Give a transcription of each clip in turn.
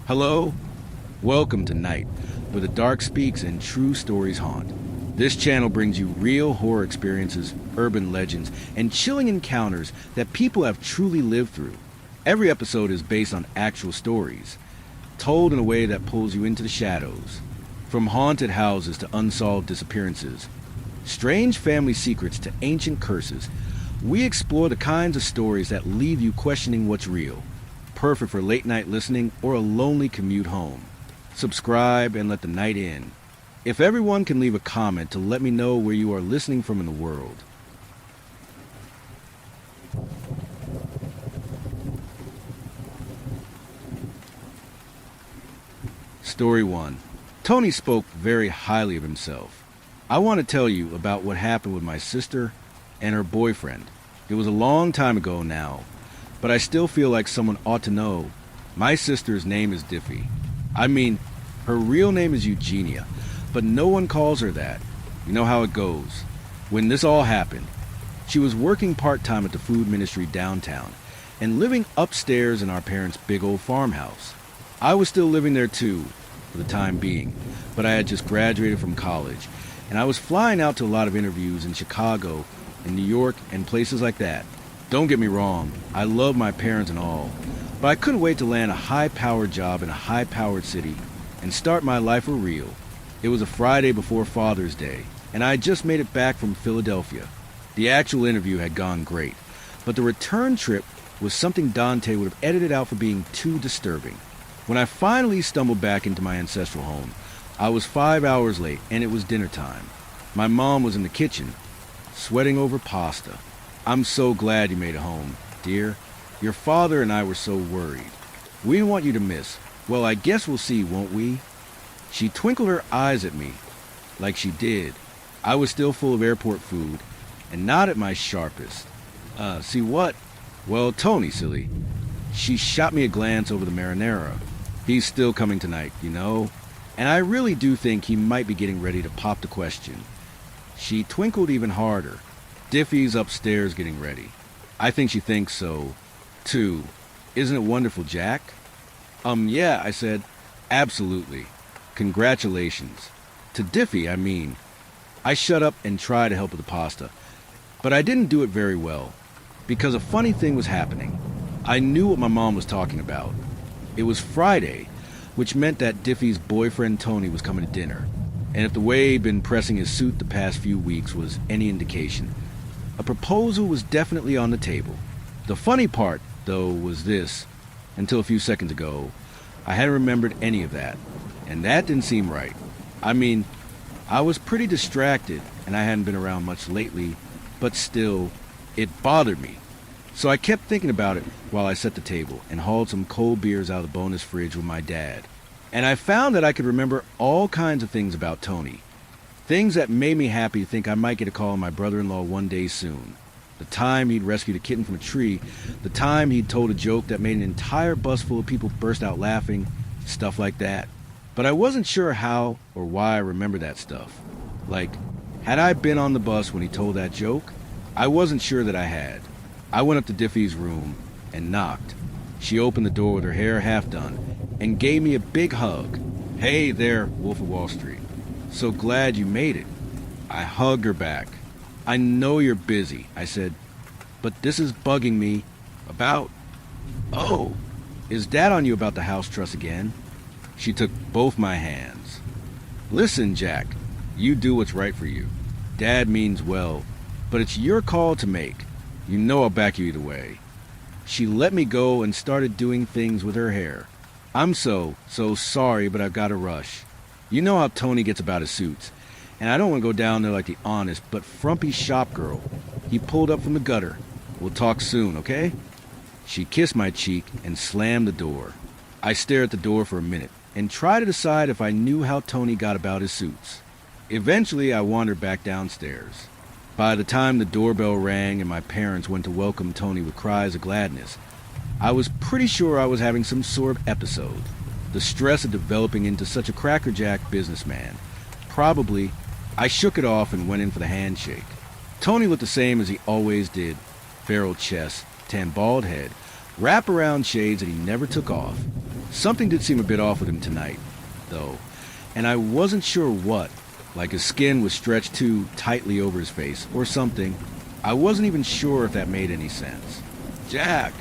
Hello? Welcome to Night, where the dark speaks and true stories haunt. This channel brings you real horror experiences, urban legends, and chilling encounters that people have truly lived through. Every episode is based on actual stories, told in a way that pulls you into the shadows. From haunted houses to unsolved disappearances, strange family secrets to ancient curses, we explore the kinds of stories that leave you questioning what's real. Perfect for late night listening or a lonely commute home. Subscribe and let the night in. If everyone can leave a comment to let me know where you are listening from in the world. Story 1. Tony spoke very highly of himself. I want to tell you about what happened with my sister and her boyfriend. It was a long time ago now, but I still feel like someone ought to know. My sister's name is Diffie. I mean, her real name is Eugenia, but no one calls her that. You know how it goes. When this all happened, she was working part-time at the food ministry downtown and living upstairs in our parents' big old farmhouse. I was still living there too, for the time being, but I had just graduated from college, and I was flying out to a lot of interviews in Chicago and New York and places like that. Don't get me wrong, I love my parents and all, but I couldn't wait to land a high-powered job in a high-powered city and start my life for real. It was a Friday before Father's Day, and I had just made it back from Philadelphia. The actual interview had gone great, but the return trip was something Dante would have edited out for being too disturbing. When I finally stumbled back into my ancestral home, I was 5 hours late, and it was dinner time. My mom was in the kitchen, sweating over pasta. "I'm so glad you made it home, dear. Your father and I were so worried. We didn't want you to miss. Well, I guess we'll see, won't we?" She twinkled her eyes at me, like she did. I was still full of airport food, and not at my sharpest. See what? Well, Tony, silly. She shot me a glance over the marinara. He's still coming tonight, you know? And I really do think he might be getting ready to pop the question. She twinkled even harder. Diffie's upstairs getting ready. I think she thinks so, too. Isn't it wonderful, Jack? Yeah, I said. Absolutely. Congratulations. To Diffie, I mean. I shut up and tried to help with the pasta, but I didn't do it very well, because a funny thing was happening. I knew what my mom was talking about. It was Friday, which meant that Diffie's boyfriend Tony was coming to dinner, and if the way he'd been pressing his suit the past few weeks was any indication, a proposal was definitely on the table. The funny part, though, was this. Until a few seconds ago, I hadn't remembered any of that, and that didn't seem right. I mean, I was pretty distracted, and I hadn't been around much lately, but still, it bothered me. So I kept thinking about it while I set the table and hauled some cold beers out of the bonus fridge with my dad. And I found that I could remember all kinds of things about Tony. Things that made me happy to think I might get a call on my brother-in-law one day soon. The time he'd rescued a kitten from a tree, the time he'd told a joke that made an entire bus full of people burst out laughing, stuff like that. But I wasn't sure how or why I remembered that stuff. Like, had I been on the bus when he told that joke? I wasn't sure that I had. I went up to Diffie's room and knocked. She opened the door with her hair half done and gave me a big hug. "Hey there, Wolf of Wall Street. So glad you made it." I hugged her back. "I know you're busy," I said, "but this is bugging me about... Oh, is Dad on you about the house trust again?" She took both my hands. "Listen, Jack, you do what's right for you. Dad means well, but it's your call to make. You know I'll back you either way." She let me go and started doing things with her hair. "I'm so sorry, but I've got to rush. You know how Tony gets about his suits, and I don't want to go down there like the honest but frumpy shop girl. He pulled up from the gutter. We'll talk soon, okay?" She kissed my cheek and slammed the door. I stared at the door for a minute and tried to decide if I knew how Tony got about his suits. Eventually, I wandered back downstairs. By the time the doorbell rang and my parents went to welcome Tony with cries of gladness, I was pretty sure I was having some sort of episode. The stress of developing into such a crackerjack businessman. Probably, I shook it off and went in for the handshake. Tony looked the same as he always did. Feral chest, tan bald head, wrap-around shades that he never took off. Something did seem a bit off with him tonight, though, and I wasn't sure what, like his skin was stretched too tightly over his face or something. I wasn't even sure if that made any sense. "Jack!"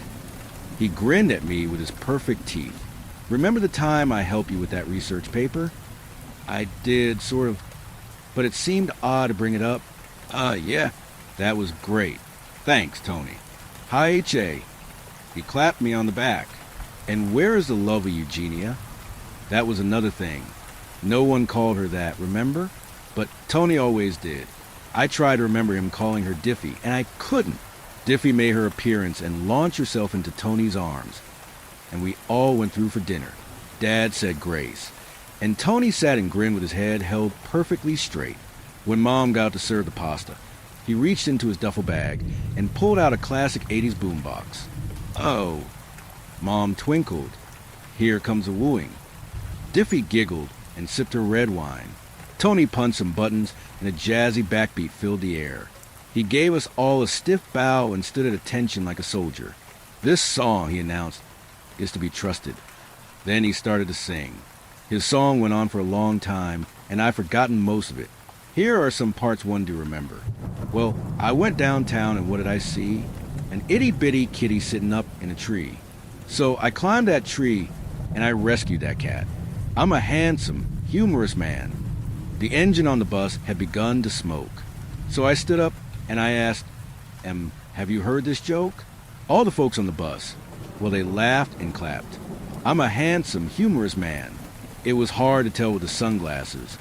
He grinned at me with his perfect teeth. "Remember the time I helped you with that research paper?" I did, sort of, but it seemed odd to bring it up. Yeah. That was great. Thanks, Tony. Hi, H.A. He clapped me on the back. "And where is the lovely Eugenia?" That was another thing. No one called her that, remember? But Tony always did. I tried to remember him calling her Diffie, and I couldn't. Diffie made her appearance and launched herself into Tony's arms. And we all went through for dinner. Dad said grace. And Tony sat and grinned with his head held perfectly straight. When Mom got out to serve the pasta, he reached into his duffel bag and pulled out a classic 80s boombox. "Oh." Mom twinkled. "Here comes a wooing." Diffie giggled and sipped her red wine. Tony punched some buttons and a jazzy backbeat filled the air. He gave us all a stiff bow and stood at attention like a soldier. "This song," he announced, "is to be trusted." Then he started to sing. His song went on for a long time, and I've forgotten most of it. Here are some parts one do remember. Well, I went downtown, and what did I see? An itty-bitty kitty sitting up in a tree. So I climbed that tree, and I rescued that cat. I'm a handsome, humorous man. The engine on the bus had begun to smoke. So I stood up, and I asked, have you heard this joke? All the folks on the bus, well, they laughed and clapped. I'm a handsome, humorous man. It was hard to tell with the sunglasses,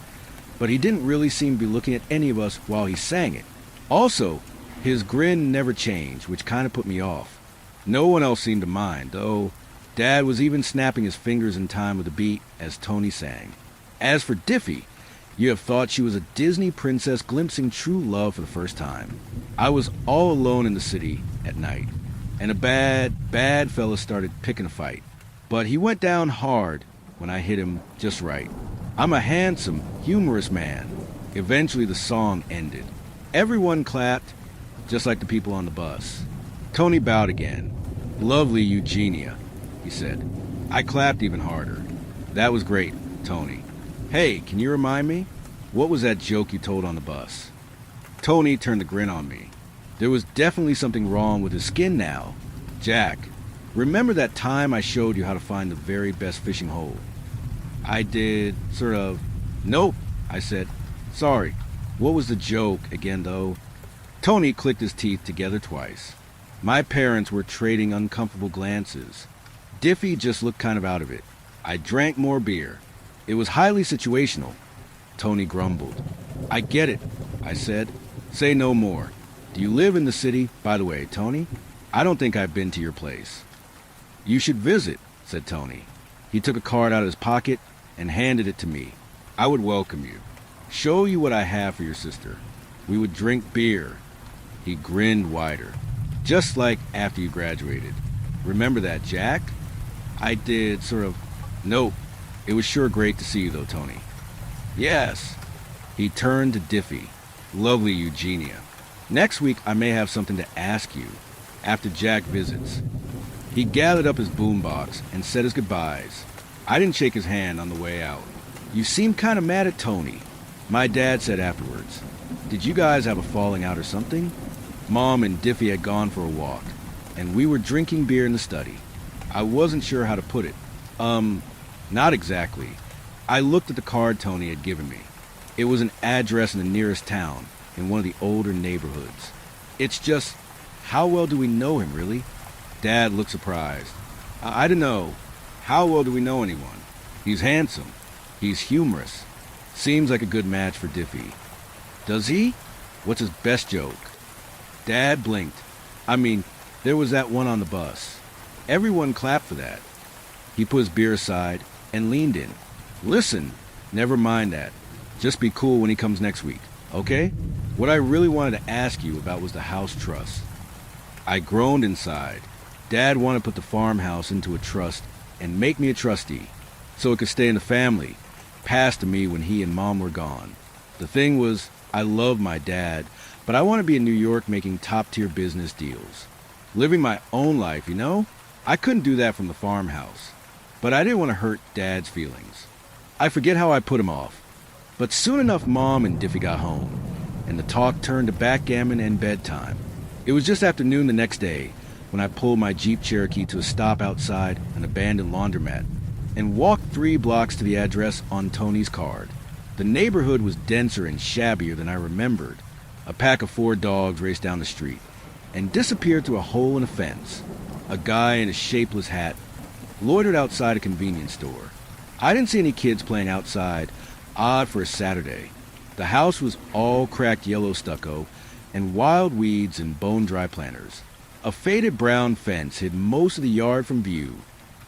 but he didn't really seem to be looking at any of us while he sang it. Also, his grin never changed, which kind of put me off. No one else seemed to mind, though Dad was even snapping his fingers in time with the beat as Tony sang. As for Diffie, you have thought she was a Disney princess glimpsing true love for the first time. I was all alone in the city at night, and a bad fella started picking a fight. But he went down hard when I hit him just right. I'm a handsome, humorous man. Eventually the song ended. Everyone clapped, just like the people on the bus. Tony bowed again. "Lovely Eugenia," he said. I clapped even harder. "That was great, Tony. Hey, can you remind me? What was that joke you told on the bus?" Tony turned a grin on me. There was definitely something wrong with his skin now. "Jack, remember that time I showed you how to find the very best fishing hole?" I did, sort of. "Nope," I said. "Sorry. What was the joke again, though?" Tony clicked his teeth together twice. My parents were trading uncomfortable glances. Diffie just looked kind of out of it. I drank more beer. It was highly situational. Tony grumbled. "I get it," I said. "Say no more. Do you live in the city? By the way, Tony, I don't think I've been to your place." "You should visit," said Tony. He took a card out of his pocket and handed it to me. "I would welcome you. Show you what I have for your sister. We would drink beer." He grinned wider. "Just like after you graduated. Remember that, Jack?" I did, sort of. "Nope. It was sure great to see you, though, Tony." "Yes." He turned to Diffie. "Lovely Eugenia. Next week I may have something to ask you, after Jack visits." He gathered up his boombox and said his goodbyes. I didn't shake his hand on the way out. "You seem kind of mad at Tony," my dad said afterwards. "Did you guys have a falling out or something?" Mom and Diffie had gone for a walk, and we were drinking beer in the study. I wasn't sure how to put it. Not exactly. I looked at the card Tony had given me. It was an address in the nearest town, in one of the older neighborhoods. It's just, how well do we know him, really? Dad looked surprised. I don't know. How well do we know anyone? He's handsome. He's humorous. Seems like a good match for Diffie. Does he? What's his best joke? Dad blinked. I mean, there was that one on the bus. Everyone clapped for that. He put his beer aside and leaned in. "Listen, never mind that. Just be cool when he comes next week, okay? What I really wanted to ask you about was the house trust." I groaned inside. Dad wanted to put the farmhouse into a trust and make me a trustee, so it could stay in the family, passed to me when he and Mom were gone. The thing was, I loved my dad, but I want to be in New York making top-tier business deals. Living my own life, you know? I couldn't do that from the farmhouse. but I didn't want to hurt Dad's feelings. I forget how I put him off. But soon enough, Mom and Diffie got home, and the talk turned to backgammon and bedtime. It was just after noon the next day when I pulled my Jeep Cherokee to a stop outside an abandoned laundromat and walked 3 blocks to the address on Tony's card. The neighborhood was denser and shabbier than I remembered. A pack of 4 dogs raced down the street and disappeared through a hole in a fence. A guy in a shapeless hat loitered outside a convenience store. I didn't see any kids playing outside, odd for a Saturday. The house was all cracked yellow stucco and wild weeds and bone-dry planters. A faded brown fence hid most of the yard from view.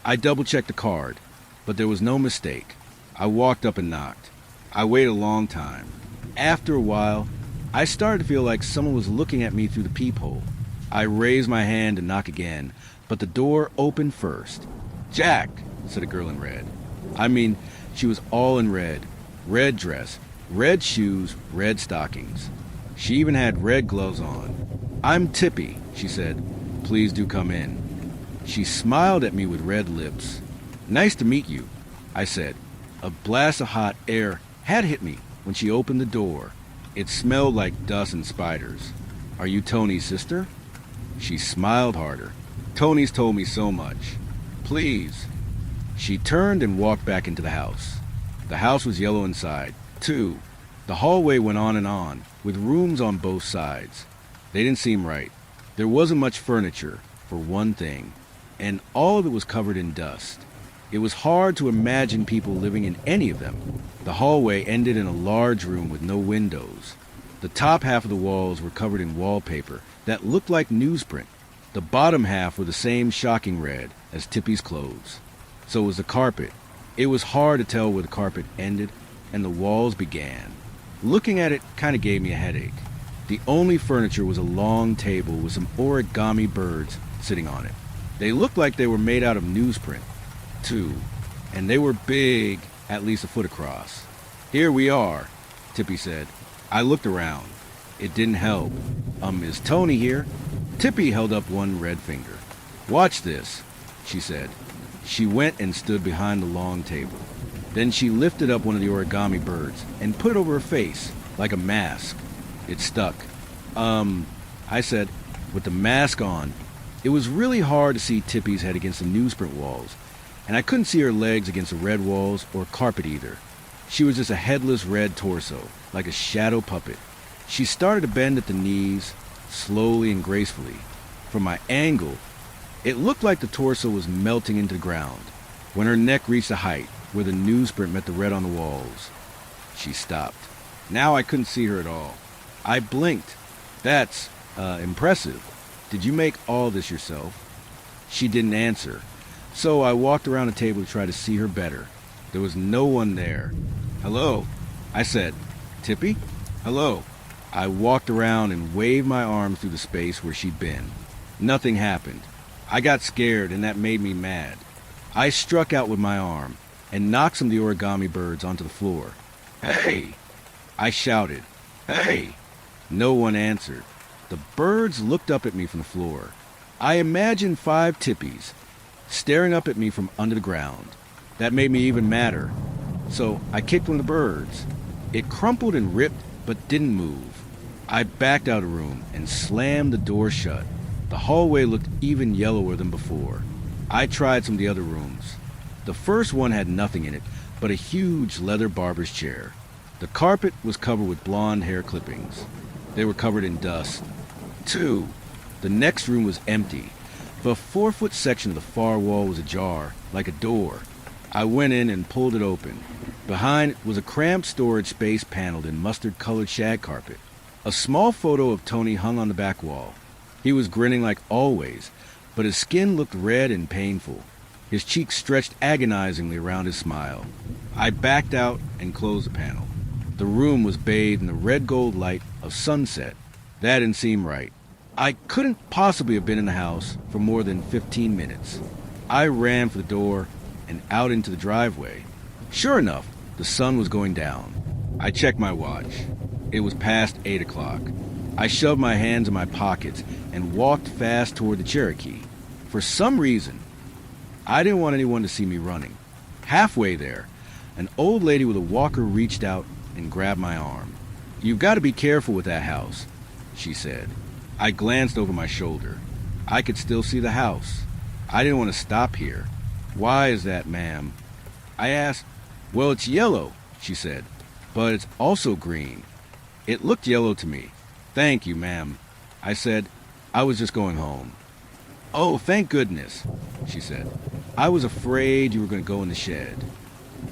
I double-checked the card, but there was no mistake. I walked up and knocked. I waited a long time. After a while, I started to feel like someone was looking at me through the peephole. I raised my hand to knock again, but the door opened first. "Jack," said a girl in red. I mean, she was all in red. Red dress, red shoes, red stockings. She even had red gloves on. "I'm Tippy," she said. "Please do come in." She smiled at me with red lips. "Nice to meet you," I said. A blast of hot air had hit me when she opened the door. It smelled like dust and spiders. "Are you Tony's sister?" She smiled harder. "Tony's told me so much. Please." She turned and walked back into the house. The house was yellow inside, too. The hallway went on, with rooms on both sides. They didn't seem right. There wasn't much furniture, for one thing, and all of it was covered in dust. It was hard to imagine people living in any of them. The hallway ended in a large room with no windows. The top half of the walls were covered in wallpaper that looked like newsprint. The bottom half were the same shocking red as Tippy's clothes. So was the carpet. It was hard to tell where the carpet ended and the walls began. Looking at it kind of gave me a headache. The only furniture was a long table with some origami birds sitting on it. They looked like they were made out of newsprint, too, and they were big, at least a foot across. "Here we are," Tippy said. I looked around. It didn't help. Is Tony here?" Tippy held up one red finger. "Watch this," she said. She went and stood behind the long table. Then she lifted up one of the origami birds and put it over her face, like a mask. It stuck. I said, with the mask on. It was really hard to see Tippy's head against the newsprint walls, and I couldn't see her legs against the red walls or carpet either. She was just a headless red torso, like a shadow puppet. She started to bend at the knees, slowly and gracefully. From my angle, it looked like the torso was melting into the ground. When her neck reached a height where the newsprint met the red on the walls, she stopped. Now I couldn't see her at all. I blinked. "That's, impressive. Did you make all this yourself?" She didn't answer, so I walked around the table to try to see her better. There was no one there. "Hello," I said. "Tippy? Hello." I walked around and waved my arm through the space where she'd been. Nothing happened. I got scared, and that made me mad. I struck out with my arm and knocked some of the origami birds onto the floor. "Hey!" I shouted. "Hey!" No one answered. The birds looked up at me from the floor. I imagined 5 Tippies staring up at me from under the ground. That made me even madder. So I kicked one of the birds. It crumpled and ripped, but didn't move. I backed out of the room and slammed the door shut. The hallway looked even yellower than before. I tried some of the other rooms. The first one had nothing in it but a huge leather barber's chair. The carpet was covered with blonde hair clippings. They were covered in dust. 2. The next room was empty. The 4-foot section of the far wall was ajar, like a door. I went in and pulled it open. Behind it was a cramped storage space paneled in mustard-colored shag carpet. A small photo of Tony hung on the back wall. He was grinning like always, but his skin looked red and painful. His cheeks stretched agonizingly around his smile. I backed out and closed the panel. The room was bathed in the red-gold light of sunset. That didn't seem right. I couldn't possibly have been in the house for more than 15 minutes. I ran for the door and out into the driveway. Sure enough, the sun was going down. I checked my watch. It was past 8 o'clock. I shoved my hands in my pockets and walked fast toward the Cherokee. For some reason, I didn't want anyone to see me running. Halfway there, an old lady with a walker reached out and grabbed my arm. "You've got to be careful with that house," she said. I glanced over my shoulder. I could still see the house. I didn't want to stop here. "Why is that, ma'am?" I asked. "Well, it's yellow," she said, "but it's also green." It looked yellow to me. "Thank you, ma'am," I said. I was just going home. "Oh, thank goodness," she said. "I was afraid you were going to go in the shed."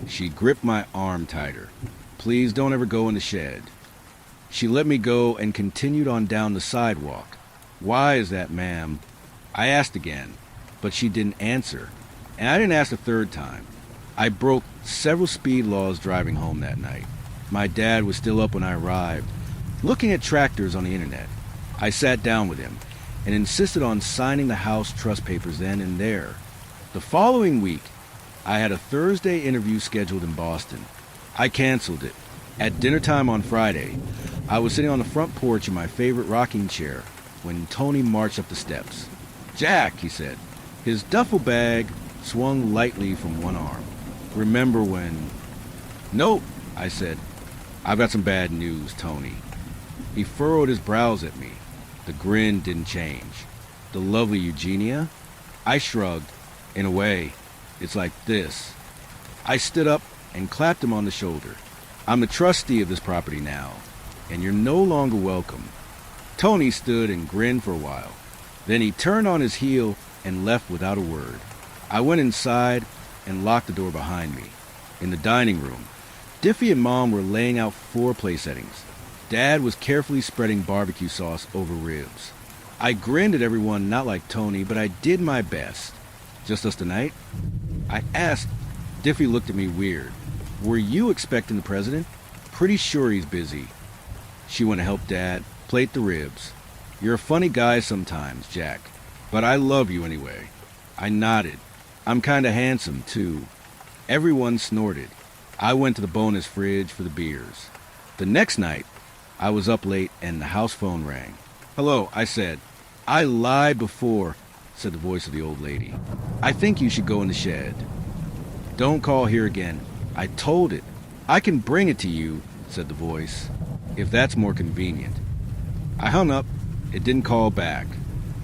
She gripped my arm tighter. "Please don't ever go in the shed." She let me go and continued on down the sidewalk. "Why is that, ma'am?" I asked again, but she didn't answer, and I didn't ask a third time. I broke several speed laws driving home that night. My dad was still up when I arrived, looking at tractors on the internet. I sat down with him and insisted on signing the house trust papers then and there. The following week, I had a Thursday interview scheduled in Boston. I canceled it. At dinner time on Friday, I was sitting on the front porch in my favorite rocking chair when Tony marched up the steps. "Jack," he said. His duffel bag swung lightly from one arm. "Remember when—" "Nope," I said. "I've got some bad news, Tony." He furrowed his brows at me. The grin didn't change. "The lovely Eugenia?" I shrugged. "In a way, it's like this." I stood up and clapped him on the shoulder. "I'm the trustee of this property now, and you're no longer welcome." Tony stood and grinned for a while. Then he turned on his heel and left without a word. I went inside and locked the door behind me. In the dining room, Diffie and Mom were laying out foreplay settings. Dad was carefully spreading barbecue sauce over ribs. I grinned at everyone, not like Tony, but I did my best. "Just us tonight?" I asked. Diffie looked at me weird. "Were you expecting the president?" "Pretty sure he's busy." She went to help Dad plate the ribs. "You're a funny guy sometimes, Jack, but I love you anyway." I nodded. "I'm kinda handsome, too." Everyone snorted. I went to the bonus fridge for the beers. The next night, I was up late and the house phone rang. "Hello," I said. "I lied before," said the voice of the old lady. "I think you should go in the shed." "Don't call here again. I told it." "I can bring it to you," said the voice, "if that's more convenient." I hung up. It didn't call back.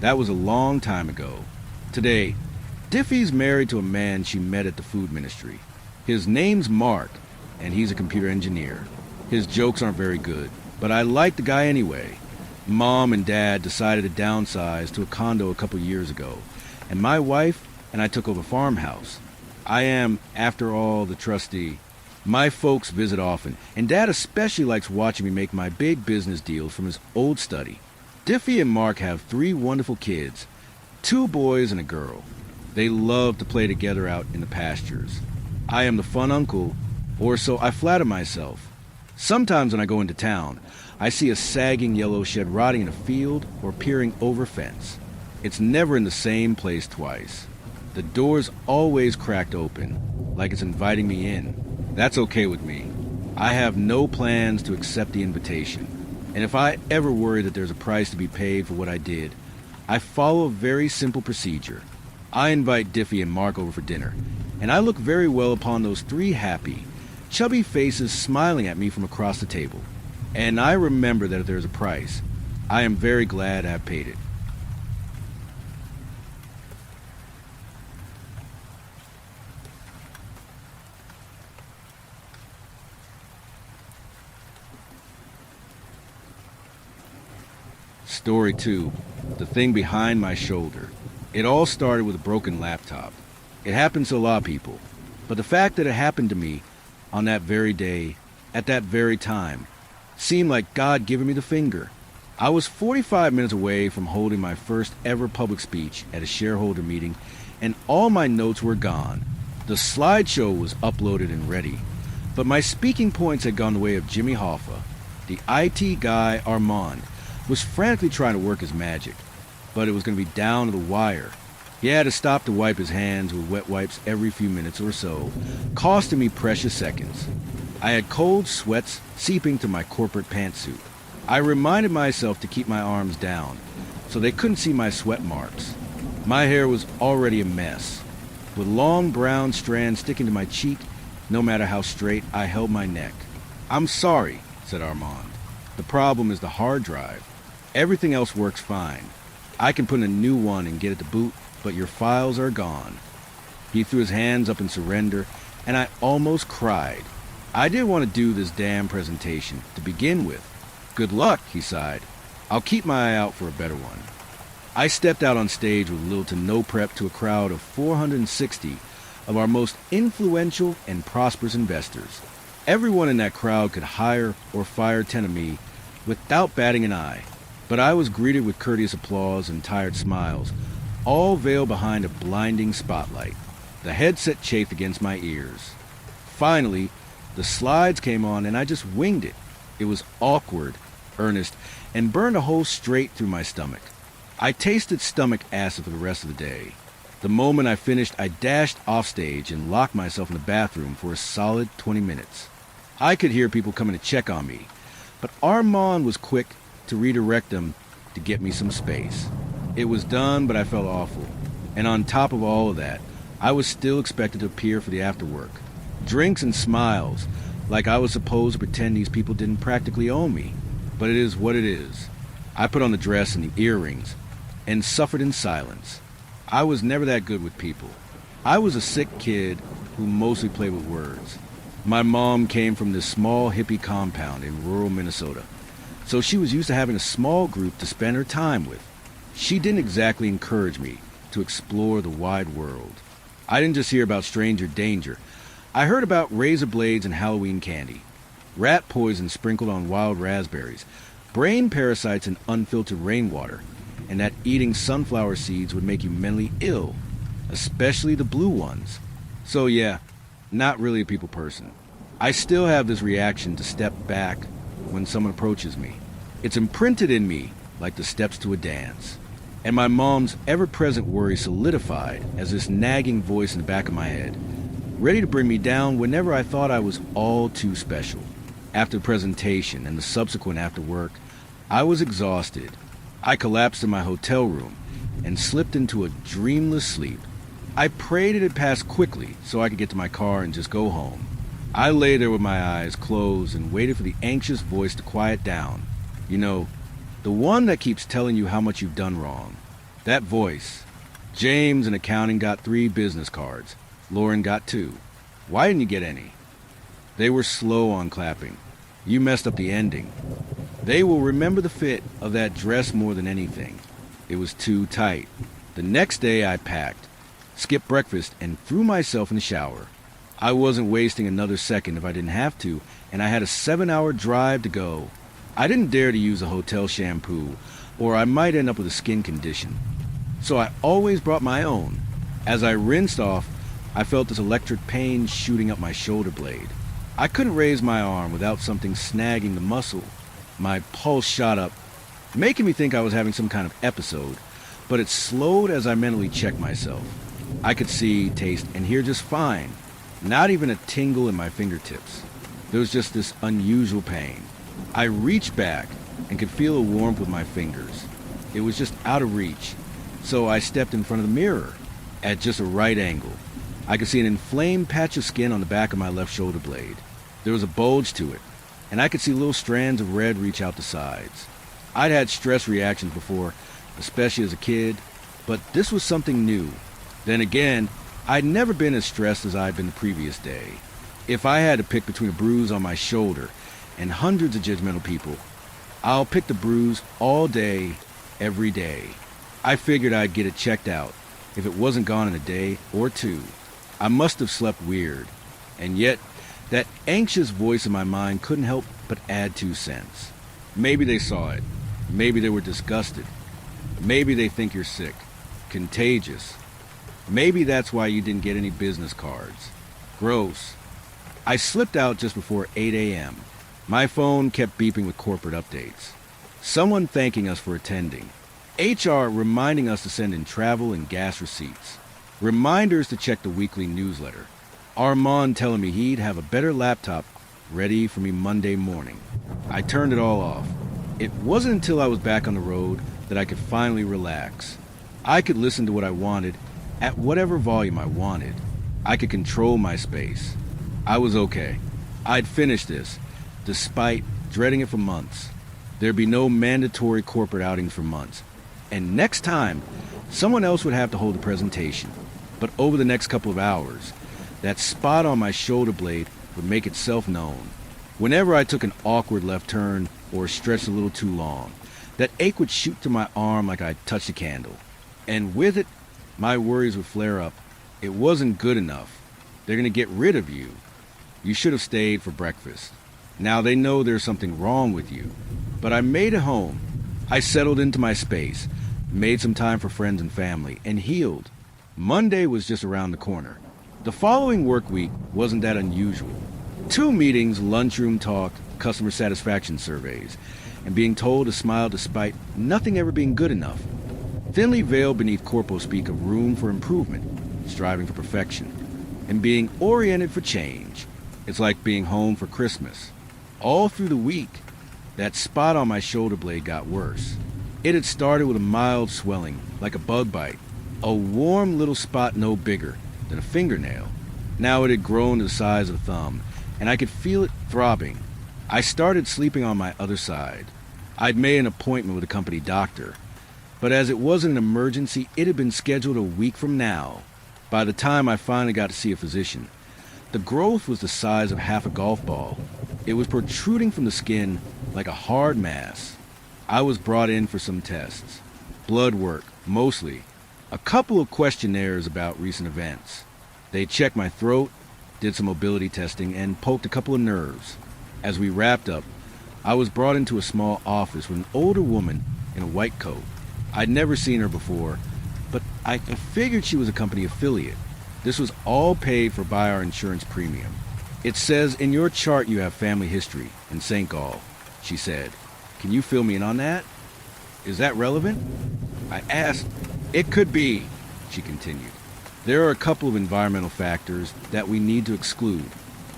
That was a long time ago. Today, Diffie's married to a man she met at the food ministry. His name's Mark, and he's a computer engineer. His jokes aren't very good, but I like the guy anyway. Mom and Dad decided to downsize to a condo a couple years ago, and my wife and I took over a farmhouse. I am, after all, the trustee. My folks visit often, and Dad especially likes watching me make my big business deals from his old study. Diffie and Mark have 3 wonderful kids, 2 boys and a girl. They love to play together out in the pastures. I am the fun uncle, or so I flatter myself. Sometimes when I go into town, I see a sagging yellow shed rotting in a field or peering over a fence. It's never in the same place twice. The door's always cracked open, like it's inviting me in. That's okay with me. I have no plans to accept the invitation. And if I ever worry that there's a price to be paid for what I did, I follow a very simple procedure. I invite Diffie and Mark over for dinner, and I look very well upon those 3 happy, chubby faces smiling at me from across the table. And I remember that if there's a price, I am very glad I have paid it. Story 2. The thing behind my shoulder. It all started with a broken laptop. It happens to a lot of people, but the fact that it happened to me on that very day, at that very time, seemed like God giving me the finger. I was 45 minutes away from holding my first ever public speech at a shareholder meeting, and all my notes were gone. The slideshow was uploaded and ready, but my speaking points had gone the way of Jimmy Hoffa. The IT guy, Armand, was frantically trying to work his magic, but it was going to be down to the wire. He had to stop to wipe his hands with wet wipes every few minutes or so, costing me precious seconds. I had cold sweats seeping to my corporate pantsuit. I reminded myself to keep my arms down, so they couldn't see my sweat marks. My hair was already a mess. with long brown strands sticking to my cheek no matter how straight I held my neck. "I'm sorry," said Armand. "The problem is the hard drive. Everything else works fine. I can put in a new one and get it to boot, but your files are gone." He threw his hands up in surrender, and I almost cried. I didn't want to do this damn presentation to begin with. "Good luck," he sighed. "I'll keep my eye out for a better one." I stepped out on stage with little to no prep to a crowd of 460 of our most influential and prosperous investors. Everyone in that crowd could hire or fire 10 of me without batting an eye, but I was greeted with courteous applause and tired smiles, all veiled behind a blinding spotlight. The headset chafed against my ears. Finally, the slides came on and I just winged it. It was awkward, earnest, and burned a hole straight through my stomach. I tasted stomach acid for the rest of the day. The moment I finished, I dashed off stage and locked myself in the bathroom for a solid 20 minutes. I could hear people coming to check on me, but Armand was quick to redirect them to get me some space. It was done, but I felt awful. And on top of all of that, I was still expected to appear for the afterwork. Drinks and smiles, like I was supposed to pretend these people didn't practically own me. But it is what it is. I put on the dress and the earrings and suffered in silence. I was never that good with people. I was a sick kid who mostly played with words. My mom came from this small hippie compound in rural Minnesota, so she was used to having a small group to spend her time with. She didn't exactly encourage me to explore the wide world. I didn't just hear about stranger danger. I heard about razor blades and Halloween candy, rat poison sprinkled on wild raspberries, brain parasites in unfiltered rainwater, and that eating sunflower seeds would make you mentally ill, especially the blue ones. So yeah, not really a people person. I still have this reaction to step back when someone approaches me. It's imprinted in me like the steps to a dance. And my mom's ever-present worry solidified as this nagging voice in the back of my head, ready to bring me down whenever I thought I was all too special. After the presentation and the subsequent after work, I was exhausted. I collapsed in my hotel room and slipped into a dreamless sleep. I prayed it had passed quickly so I could get to my car and just go home. I lay there with my eyes closed and waited for the anxious voice to quiet down. You know, the one that keeps telling you how much you've done wrong. That voice. James in accounting got 3 business cards. Lauren got 2. Why didn't you get any? They were slow on clapping. You messed up the ending. They will remember the fit of that dress more than anything. It was too tight. The next day I packed, skipped breakfast, and threw myself in the shower. I wasn't wasting another second if I didn't have to, and I had a 7-hour drive to go. I didn't dare to use a hotel shampoo, or I might end up with a skin condition. So I always brought my own. As I rinsed off, I felt this electric pain shooting up my shoulder blade. I couldn't raise my arm without something snagging the muscle. My pulse shot up, making me think I was having some kind of episode, but it slowed as I mentally checked myself. I could see, taste, and hear just fine. Not even a tingle in my fingertips. There was just this unusual pain. I reached back and could feel a warmth with my fingers. It was just out of reach, so I stepped in front of the mirror at just a right angle. I could see an inflamed patch of skin on the back of my left shoulder blade. There was a bulge to it, and I could see little strands of red reach out the sides. I'd had stress reactions before, especially as a kid, but this was something new. Then again, I'd never been as stressed as I'd been the previous day. If I had to pick between a bruise on my shoulder and hundreds of judgmental people, I'll pick the bruise all day, every day. I figured I'd get it checked out if it wasn't gone in a day or 2. I must have slept weird, and yet that anxious voice in my mind couldn't help but add 2 cents. Maybe they saw it. Maybe they were disgusted. Maybe they think you're sick, contagious. Maybe that's why you didn't get any business cards. Gross. I slipped out just before 8 a.m. My phone kept beeping with corporate updates. Someone thanking us for attending. HR reminding us to send in travel and gas receipts. Reminders to check the weekly newsletter. Armand telling me he'd have a better laptop ready for me Monday morning. I turned it all off. It wasn't until I was back on the road that I could finally relax. I could listen to what I wanted at whatever volume I wanted. I could control my space. I was okay. I'd finish this, despite dreading it for months. There'd be no mandatory corporate outings for months. And next time, someone else would have to hold the presentation. But over the next couple of hours, that spot on my shoulder blade would make itself known. Whenever I took an awkward left turn or stretched a little too long, that ache would shoot through my arm like I'd touched a candle. And with it, my worries would flare up. It wasn't good enough. They're going to get rid of you. You should have stayed for breakfast. Now they know there's something wrong with you. But I made it home. I settled into my space, made some time for friends and family, and healed. Monday was just around the corner. The following work week wasn't that unusual. 2 meetings, lunchroom talk, customer satisfaction surveys, and being told to smile despite nothing ever being good enough. Thinly veiled beneath corpo speak of room for improvement, striving for perfection, and being oriented for change. It's like being home for Christmas. All through the week, that spot on my shoulder blade got worse. It had started with a mild swelling, like a bug bite, a warm little spot no bigger than a fingernail. Now it had grown to the size of a thumb, and I could feel it throbbing. I started sleeping on my other side. I'd made an appointment with a company doctor, but as it wasn't an emergency, it had been scheduled a week from now. By the time I finally got to see a physician, the growth was the size of half a golf ball. It was protruding from the skin like a hard mass. I was brought in for some tests. Blood work, mostly. A couple of questionnaires about recent events. They checked my throat, did some mobility testing, and poked a couple of nerves. As we wrapped up, I was brought into a small office with an older woman in a white coat. I'd never seen her before, but I figured she was a company affiliate. This was all paid for by our insurance premium. It says in your chart you have family history in St. Gall, she said. Can you fill me in on that? Is that relevant? I asked. It could be, she continued. There are a couple of environmental factors that we need to exclude,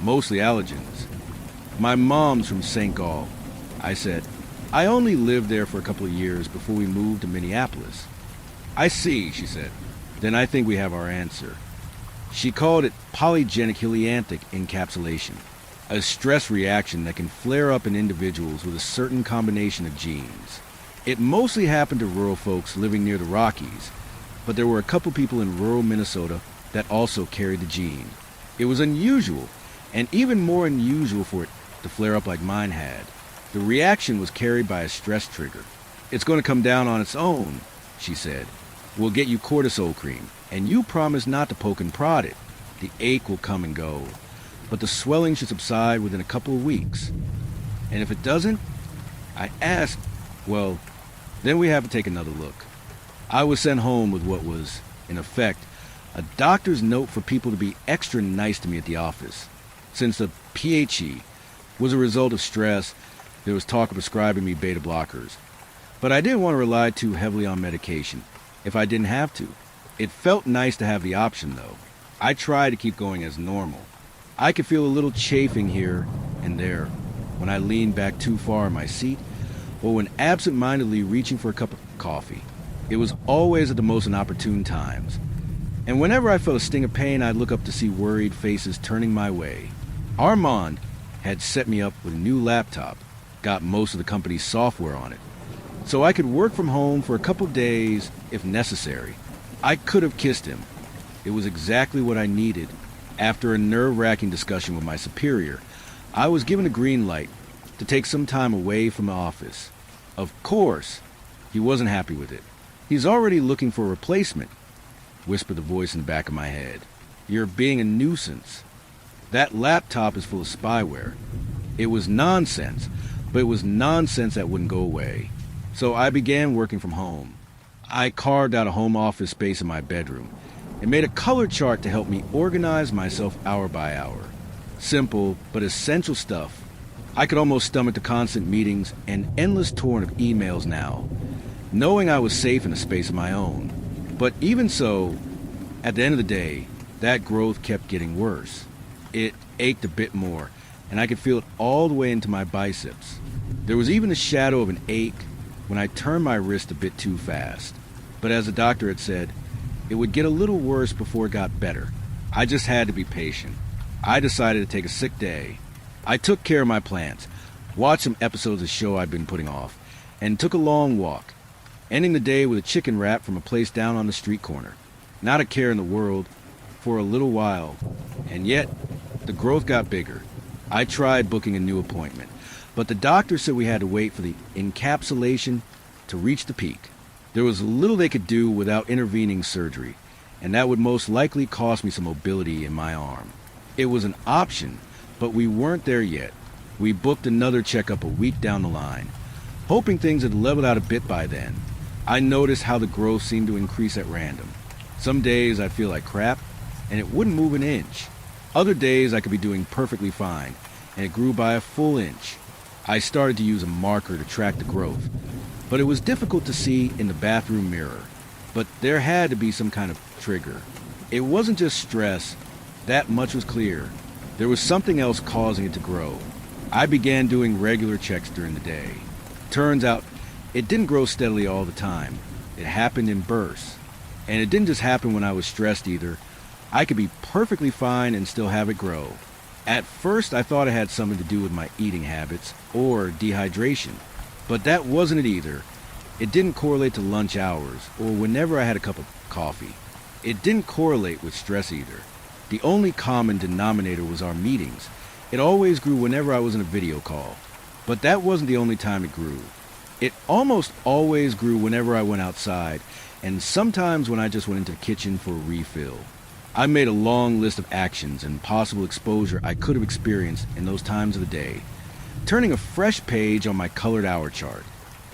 mostly allergens. My mom's from St. Gall. I said, I only lived there for a couple of years before we moved to Minneapolis. I see, she said. Then I think we have our answer. She called it polygenic helianthic encapsulation, a stress reaction that can flare up in individuals with a certain combination of genes. It mostly happened to rural folks living near the Rockies, but there were a couple people in rural Minnesota that also carried the gene. It was unusual, and even more unusual for it to flare up like mine had. The reaction was carried by a stress trigger. It's going to come down on its own, she said. We'll get you cortisol cream, and you promise not to poke and prod it. The ache will come and go, but the swelling should subside within a couple of weeks. And if it doesn't, I asked, well, then we have to take another look. I was sent home with what was, in effect, a doctor's note for people to be extra nice to me at the office. Since the PHE was a result of stress, there was talk of prescribing me beta blockers. But I didn't want to rely too heavily on medication if I didn't have to. It felt nice to have the option, though. I tried to keep going as normal. I could feel a little chafing here and there when I leaned back too far in my seat or when absent-mindedly reaching for a cup of coffee. It was always at the most inopportune times. And whenever I felt a sting of pain, I'd look up to see worried faces turning my way. Armand had set me up with a new laptop, got most of the company's software on it, so I could work from home for a couple days if necessary. I could have kissed him. It was exactly what I needed. After a nerve-wracking discussion with my superior, I was given a green light to take some time away from the office. Of course, he wasn't happy with it. He's already looking for a replacement, whispered the voice in the back of my head. You're being a nuisance. That laptop is full of spyware. It was nonsense, but it was nonsense that wouldn't go away. So I began working from home. I carved out a home office space in my bedroom and made a color chart to help me organize myself hour by hour. Simple, but essential stuff. I could almost stomach the constant meetings and endless torrent of emails now, knowing I was safe in a space of my own. But even so, at the end of the day, that growth kept getting worse. It ached a bit more, and I could feel it all the way into my biceps. There was even a shadow of an ache when I turned my wrist a bit too fast. But as the doctor had said, It would get a little worse before it got better. I just had to be patient. I decided to take a sick day. I took care of my plants, watched some episodes of the show I'd been putting off, and took a long walk, ending the day with a chicken wrap from a place down on the street corner. Not a care in the world for a little while, and yet the growth got bigger. I tried booking a new appointment, but the doctor said we had to wait for the encapsulation to reach the peak. There was little they could do without intervening surgery, and that would most likely cost me some mobility in my arm. It was an option, but we weren't there yet. We booked another checkup a week down the line, hoping things had leveled out a bit by then. I noticed how the growth seemed to increase at random. Some days I'd feel like crap, and it wouldn't move an inch. Other days I could be doing perfectly fine, and it grew by a full inch. I started to use a marker to track the growth, but it was difficult to see in the bathroom mirror. But there had to be some kind of trigger. It wasn't just stress, that much was clear. There was something else causing it to grow. I began doing regular checks during the day. Turns out, it didn't grow steadily all the time. It happened in bursts. And it didn't just happen when I was stressed either. I could be perfectly fine and still have it grow. At first, I thought it had something to do with my eating habits or dehydration. But that wasn't it either. It didn't correlate to lunch hours or whenever I had a cup of coffee. It didn't correlate with stress either. The only common denominator was our meetings. It always grew whenever I was in a video call. But that wasn't the only time it grew. It almost always grew whenever I went outside, and sometimes when I just went into the kitchen for a refill. I made a long list of actions and possible exposure I could have experienced in those times of the day, turning a fresh page on my colored hour chart.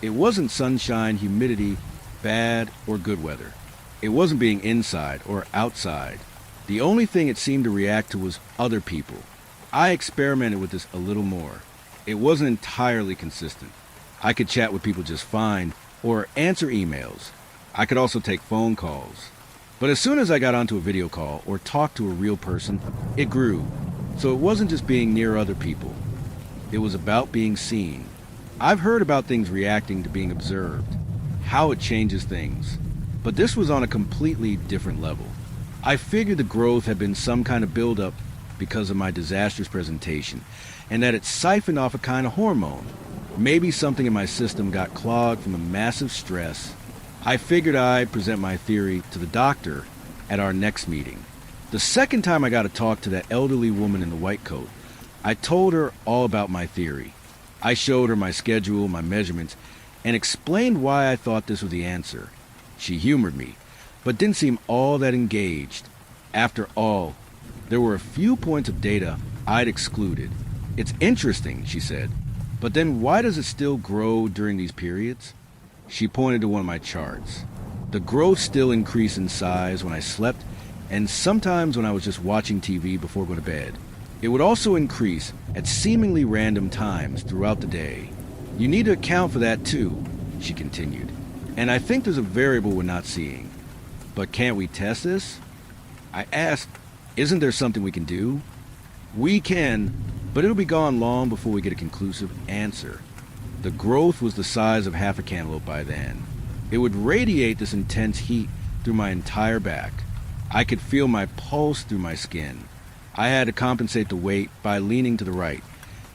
It wasn't sunshine, humidity, bad or good weather. It wasn't being inside or outside. The only thing it seemed to react to was other people. I experimented with this a little more. It wasn't entirely consistent. I could chat with people just fine or answer emails. I could also take phone calls. But as soon as I got onto a video call or talked to a real person, it grew. So it wasn't just being near other people. It was about being seen. I've heard about things reacting to being observed, how it changes things. But this was on a completely different level. I figured the growth had been some kind of buildup because of my disastrous presentation, and that it siphoned off a kind of hormone. Maybe something in my system got clogged from a massive stress. I figured I'd present my theory to the doctor at our next meeting. The second time I got to talk to that elderly woman in the white coat, I told her all about my theory. I showed her my schedule, my measurements, and explained why I thought this was the answer. She humored me, but didn't seem all that engaged. After all, there were a few points of data I'd excluded. It's interesting, she said, but then why does it still grow during these periods? She pointed to one of my charts. The growth still increased in size when I slept, and sometimes when I was just watching TV before going to bed. It would also increase at seemingly random times throughout the day. You need to account for that too, she continued. And I think there's a variable we're not seeing. But can't we test this? I asked, isn't there something we can do? We can, but it'll be gone long before we get a conclusive answer. The growth was the size of half a cantaloupe by then. It would radiate this intense heat through my entire back. I could feel my pulse through my skin. I had to compensate the weight by leaning to the right,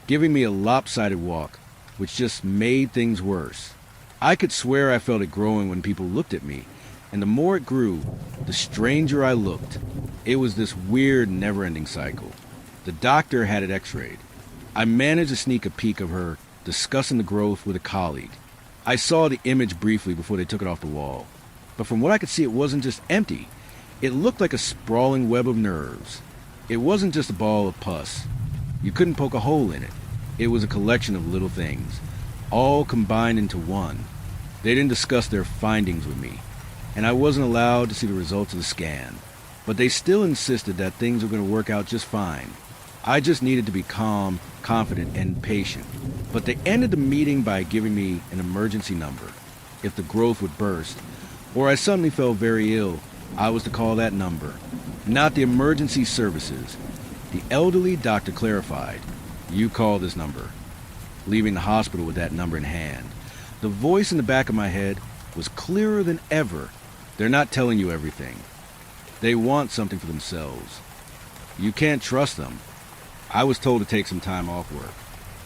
giving me a lopsided walk, which just made things worse. I could swear I felt it growing when people looked at me, and the more it grew, the stranger I looked. It was this weird, never-ending cycle. The doctor had it x-rayed. I managed to sneak a peek of her discussing the growth with a colleague. I saw the image briefly before they took it off the wall. But from what I could see, it wasn't just empty. It looked like a sprawling web of nerves. It wasn't just a ball of pus. You couldn't poke a hole in it. It was a collection of little things, all combined into one. They didn't discuss their findings with me, and I wasn't allowed to see the results of the scan. But they still insisted that things were going to work out just fine. I just needed to be calm, confident, and patient. But they ended the meeting by giving me an emergency number. If the growth would burst, or I suddenly felt very ill, I was to call that number. Not the emergency services. The elderly doctor clarified, "You call this number." Leaving the hospital with that number in hand. The voice in the back of my head was clearer than ever. They're not telling you everything. They want something for themselves. You can't trust them. I was told to take some time off work.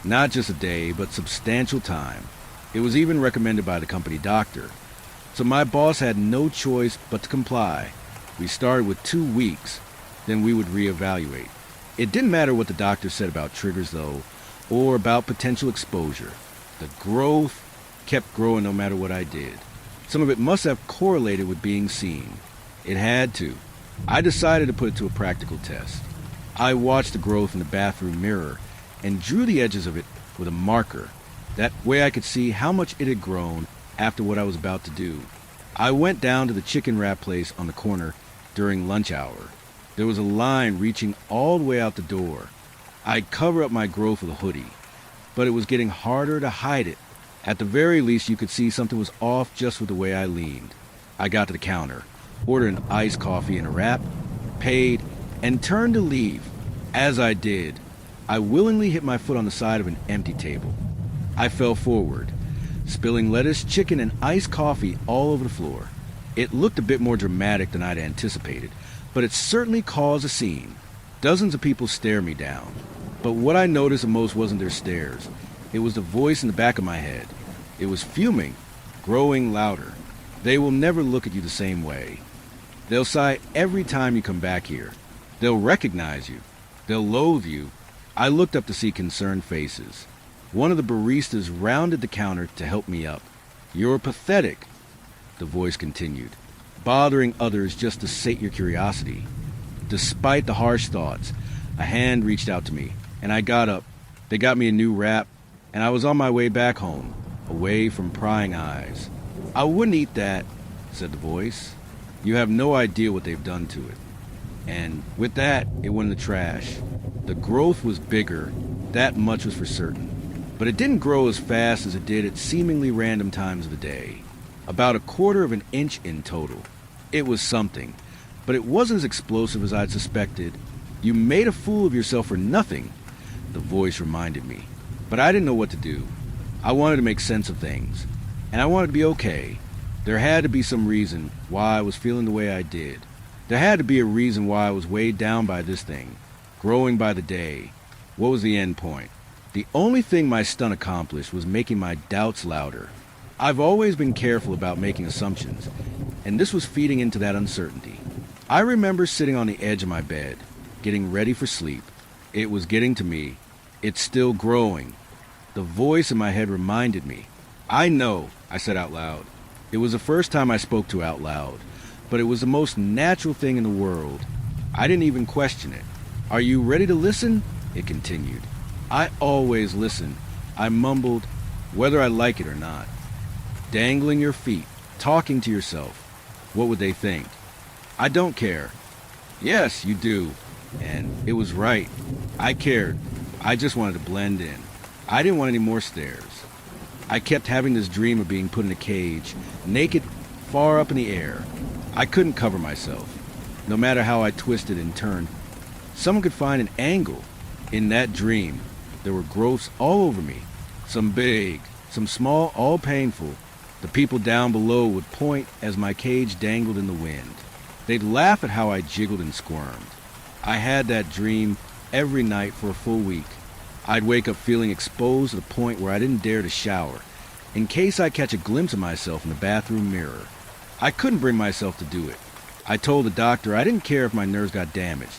Not just a day, but substantial time. It was even recommended by the company doctor. So my boss had no choice but to comply. We started with 2 weeks, then we would reevaluate. It didn't matter what the doctor said about triggers, though, or about potential exposure. The growth kept growing no matter what I did. Some of it must have correlated with being seen. It had to. I decided to put it to a practical test. I watched the growth in the bathroom mirror and drew the edges of it with a marker. That way I could see how much it had grown after what I was about to do. I went down to the chicken wrap place on the corner during lunch hour. There was a line reaching all the way out the door. I'd cover up my growth with a hoodie, but it was getting harder to hide it. At the very least, you could see something was off just with the way I leaned. I got to the counter, ordered an iced coffee and a wrap, paid, and turned to leave. As I did, I willingly hit my foot on the side of an empty table. I fell forward, spilling lettuce, chicken, and iced coffee all over the floor. It looked a bit more dramatic than I'd anticipated, but it certainly caused a scene. Dozens of people stared me down, but what I noticed the most wasn't their stares. It was the voice in the back of my head. It was fuming, growing louder. They will never look at you the same way. They'll sigh every time you come back here. They'll recognize you. They'll loathe you. I looked up to see concerned faces. One of the baristas rounded the counter to help me up. "You're pathetic," the voice continued, "bothering others just to sate your curiosity." Despite the harsh thoughts, a hand reached out to me, and I got up. They got me a new wrap, and I was on my way back home, away from prying eyes. "I wouldn't eat that," said the voice. "You have no idea what they've done to it." And with that, it went in the trash. The growth was bigger, that much was for certain. But it didn't grow as fast as it did at seemingly random times of the day. About 1/4 of an inch in total. It was something, but it wasn't as explosive as I'd suspected. "You made a fool of yourself for nothing," the voice reminded me. But I didn't know what to do. I wanted to make sense of things, and I wanted to be okay. There had to be some reason why I was feeling the way I did. There had to be a reason why I was weighed down by this thing, growing by the day. What was the end point? The only thing my stunt accomplished was making my doubts louder. I've always been careful about making assumptions, and this was feeding into that uncertainty. I remember sitting on the edge of my bed, getting ready for sleep. It was getting to me. It's still growing. The voice in my head reminded me. "I know," I said out loud. It was the first time I spoke to out loud, but it was the most natural thing in the world. I didn't even question it. "Are you ready to listen?" it continued. I always listen. I mumbled, whether I like it or not. "Dangling your feet, talking to yourself. What would they think?" "I don't care." "Yes, you do." And it was right. I cared. I just wanted to blend in. I didn't want any more stares. I kept having this dream of being put in a cage, naked, far up in the air. I couldn't cover myself, no matter how I twisted and turned. Someone could find an angle. In that dream, there were growths all over me, some big, some small, all painful. The people down below would point as my cage dangled in the wind. They'd laugh at how I jiggled and squirmed. I had that dream every night for a full week. I'd wake up feeling exposed to the point where I didn't dare to shower, in case I catch a glimpse of myself in the bathroom mirror. I couldn't bring myself to do it. I told the doctor I didn't care if my nerves got damaged.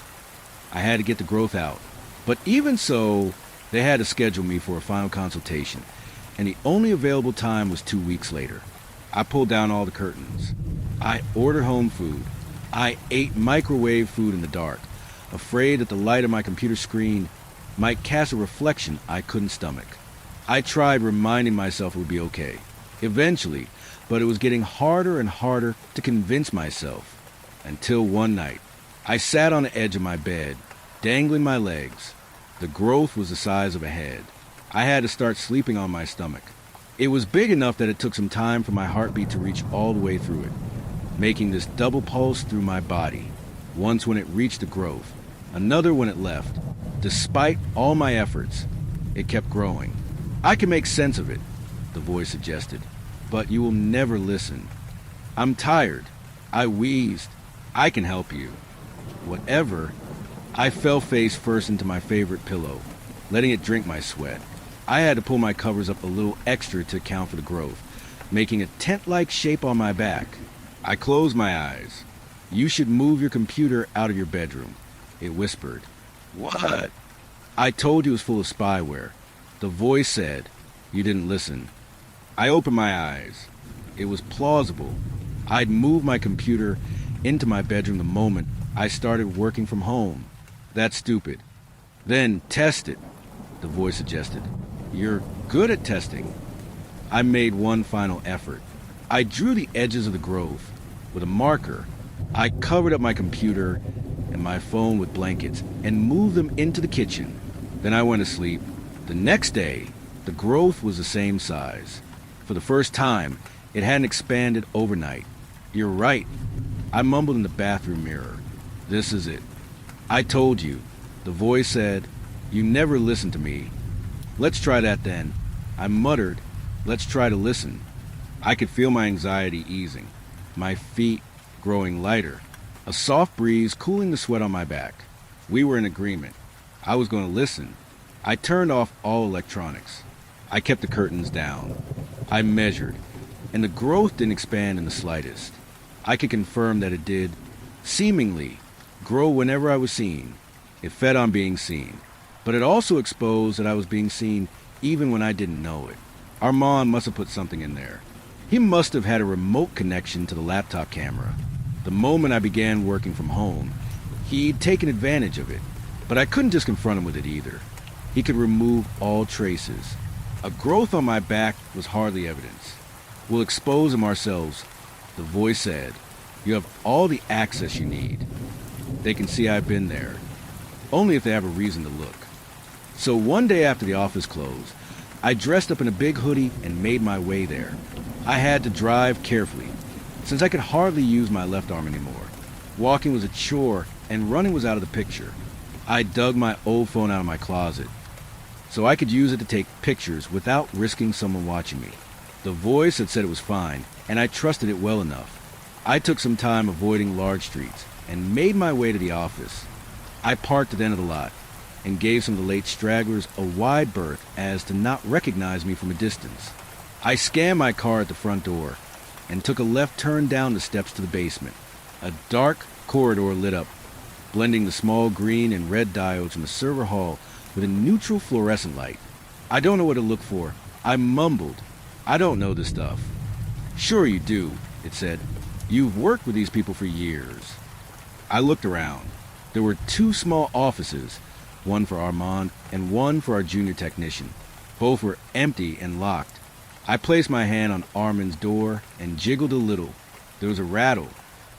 I had to get the growth out. But even so, they had to schedule me for a final consultation, and the only available time was 2 weeks later. I pulled down all the curtains. I ordered home food. I ate microwave food in the dark, afraid that the light of my computer screen might cast a reflection I couldn't stomach. I tried reminding myself it would be okay, eventually, but it was getting harder and harder to convince myself. Until one night, I sat on the edge of my bed, dangling my legs. The growth was the size of a head. I had to start sleeping on my stomach. It was big enough that it took some time for my heartbeat to reach all the way through it, making this double pulse through my body. Once when it reached the growth, another when it left. Despite all my efforts, it kept growing. "I can make sense of it," the voice suggested, "but you will never listen." "I'm tired." I wheezed. I can help you. Whatever. I fell face first into my favorite pillow, letting it drink my sweat. I had to pull my covers up a little extra to account for the growth, making a tent-like shape on my back. I closed my eyes. You should move your computer out of your bedroom, it whispered. What? I told you it was full of spyware. The voice said. You didn't listen. I opened my eyes. It was plausible. I'd moved my computer into my bedroom the moment I started working from home. That's stupid. Then test it, the voice suggested. You're good at testing. I made one final effort. I drew the edges of the growth with a marker. I covered up my computer and my phone with blankets and moved them into the kitchen. Then I went to sleep. The next day, the growth was the same size. For the first time, it hadn't expanded overnight. You're right. I mumbled in the bathroom mirror. This is it. I told you. The voice said, you never listened to me. Let's try that then. I muttered, let's try to listen. I could feel my anxiety easing, my feet growing lighter, a soft breeze cooling the sweat on my back. We were in agreement. I was going to listen. I turned off all electronics. I kept the curtains down. I measured, and the growth didn't expand in the slightest. I could confirm that it did, seemingly, grow whenever I was seen. It fed on being seen, but it also exposed that I was being seen even when I didn't know it. Armand must have put something in there. He must have had a remote connection to the laptop camera. The moment I began working from home, he'd taken advantage of it, but I couldn't just confront him with it either. He could remove all traces. A growth on my back was hardly evidence. We'll expose him ourselves, the voice said. You have all the access you need. They can see I've been there, only if they have a reason to look. So one day after the office closed, I dressed up in a big hoodie and made my way there. I had to drive carefully, since I could hardly use my left arm anymore. Walking was a chore, and running was out of the picture. I dug my old phone out of my closet, so I could use it to take pictures without risking someone watching me. The voice had said it was fine, and I trusted it well enough. I took some time avoiding large streets and made my way to the office. I parked at the end of the lot and gave some of the late stragglers a wide berth as to not recognize me from a distance. I scanned my car at the front door and took a left turn down the steps to the basement. A dark corridor lit up, blending the small green and red diodes from the server hall with a neutral fluorescent light. I don't know what to look for. I mumbled. I don't know this stuff. Sure you do, it said. You've worked with these people for years. I looked around. There were 2 small offices, one for Armand and one for our junior technician. Both were empty and locked. I placed my hand on Armand's door and jiggled a little. There was a rattle.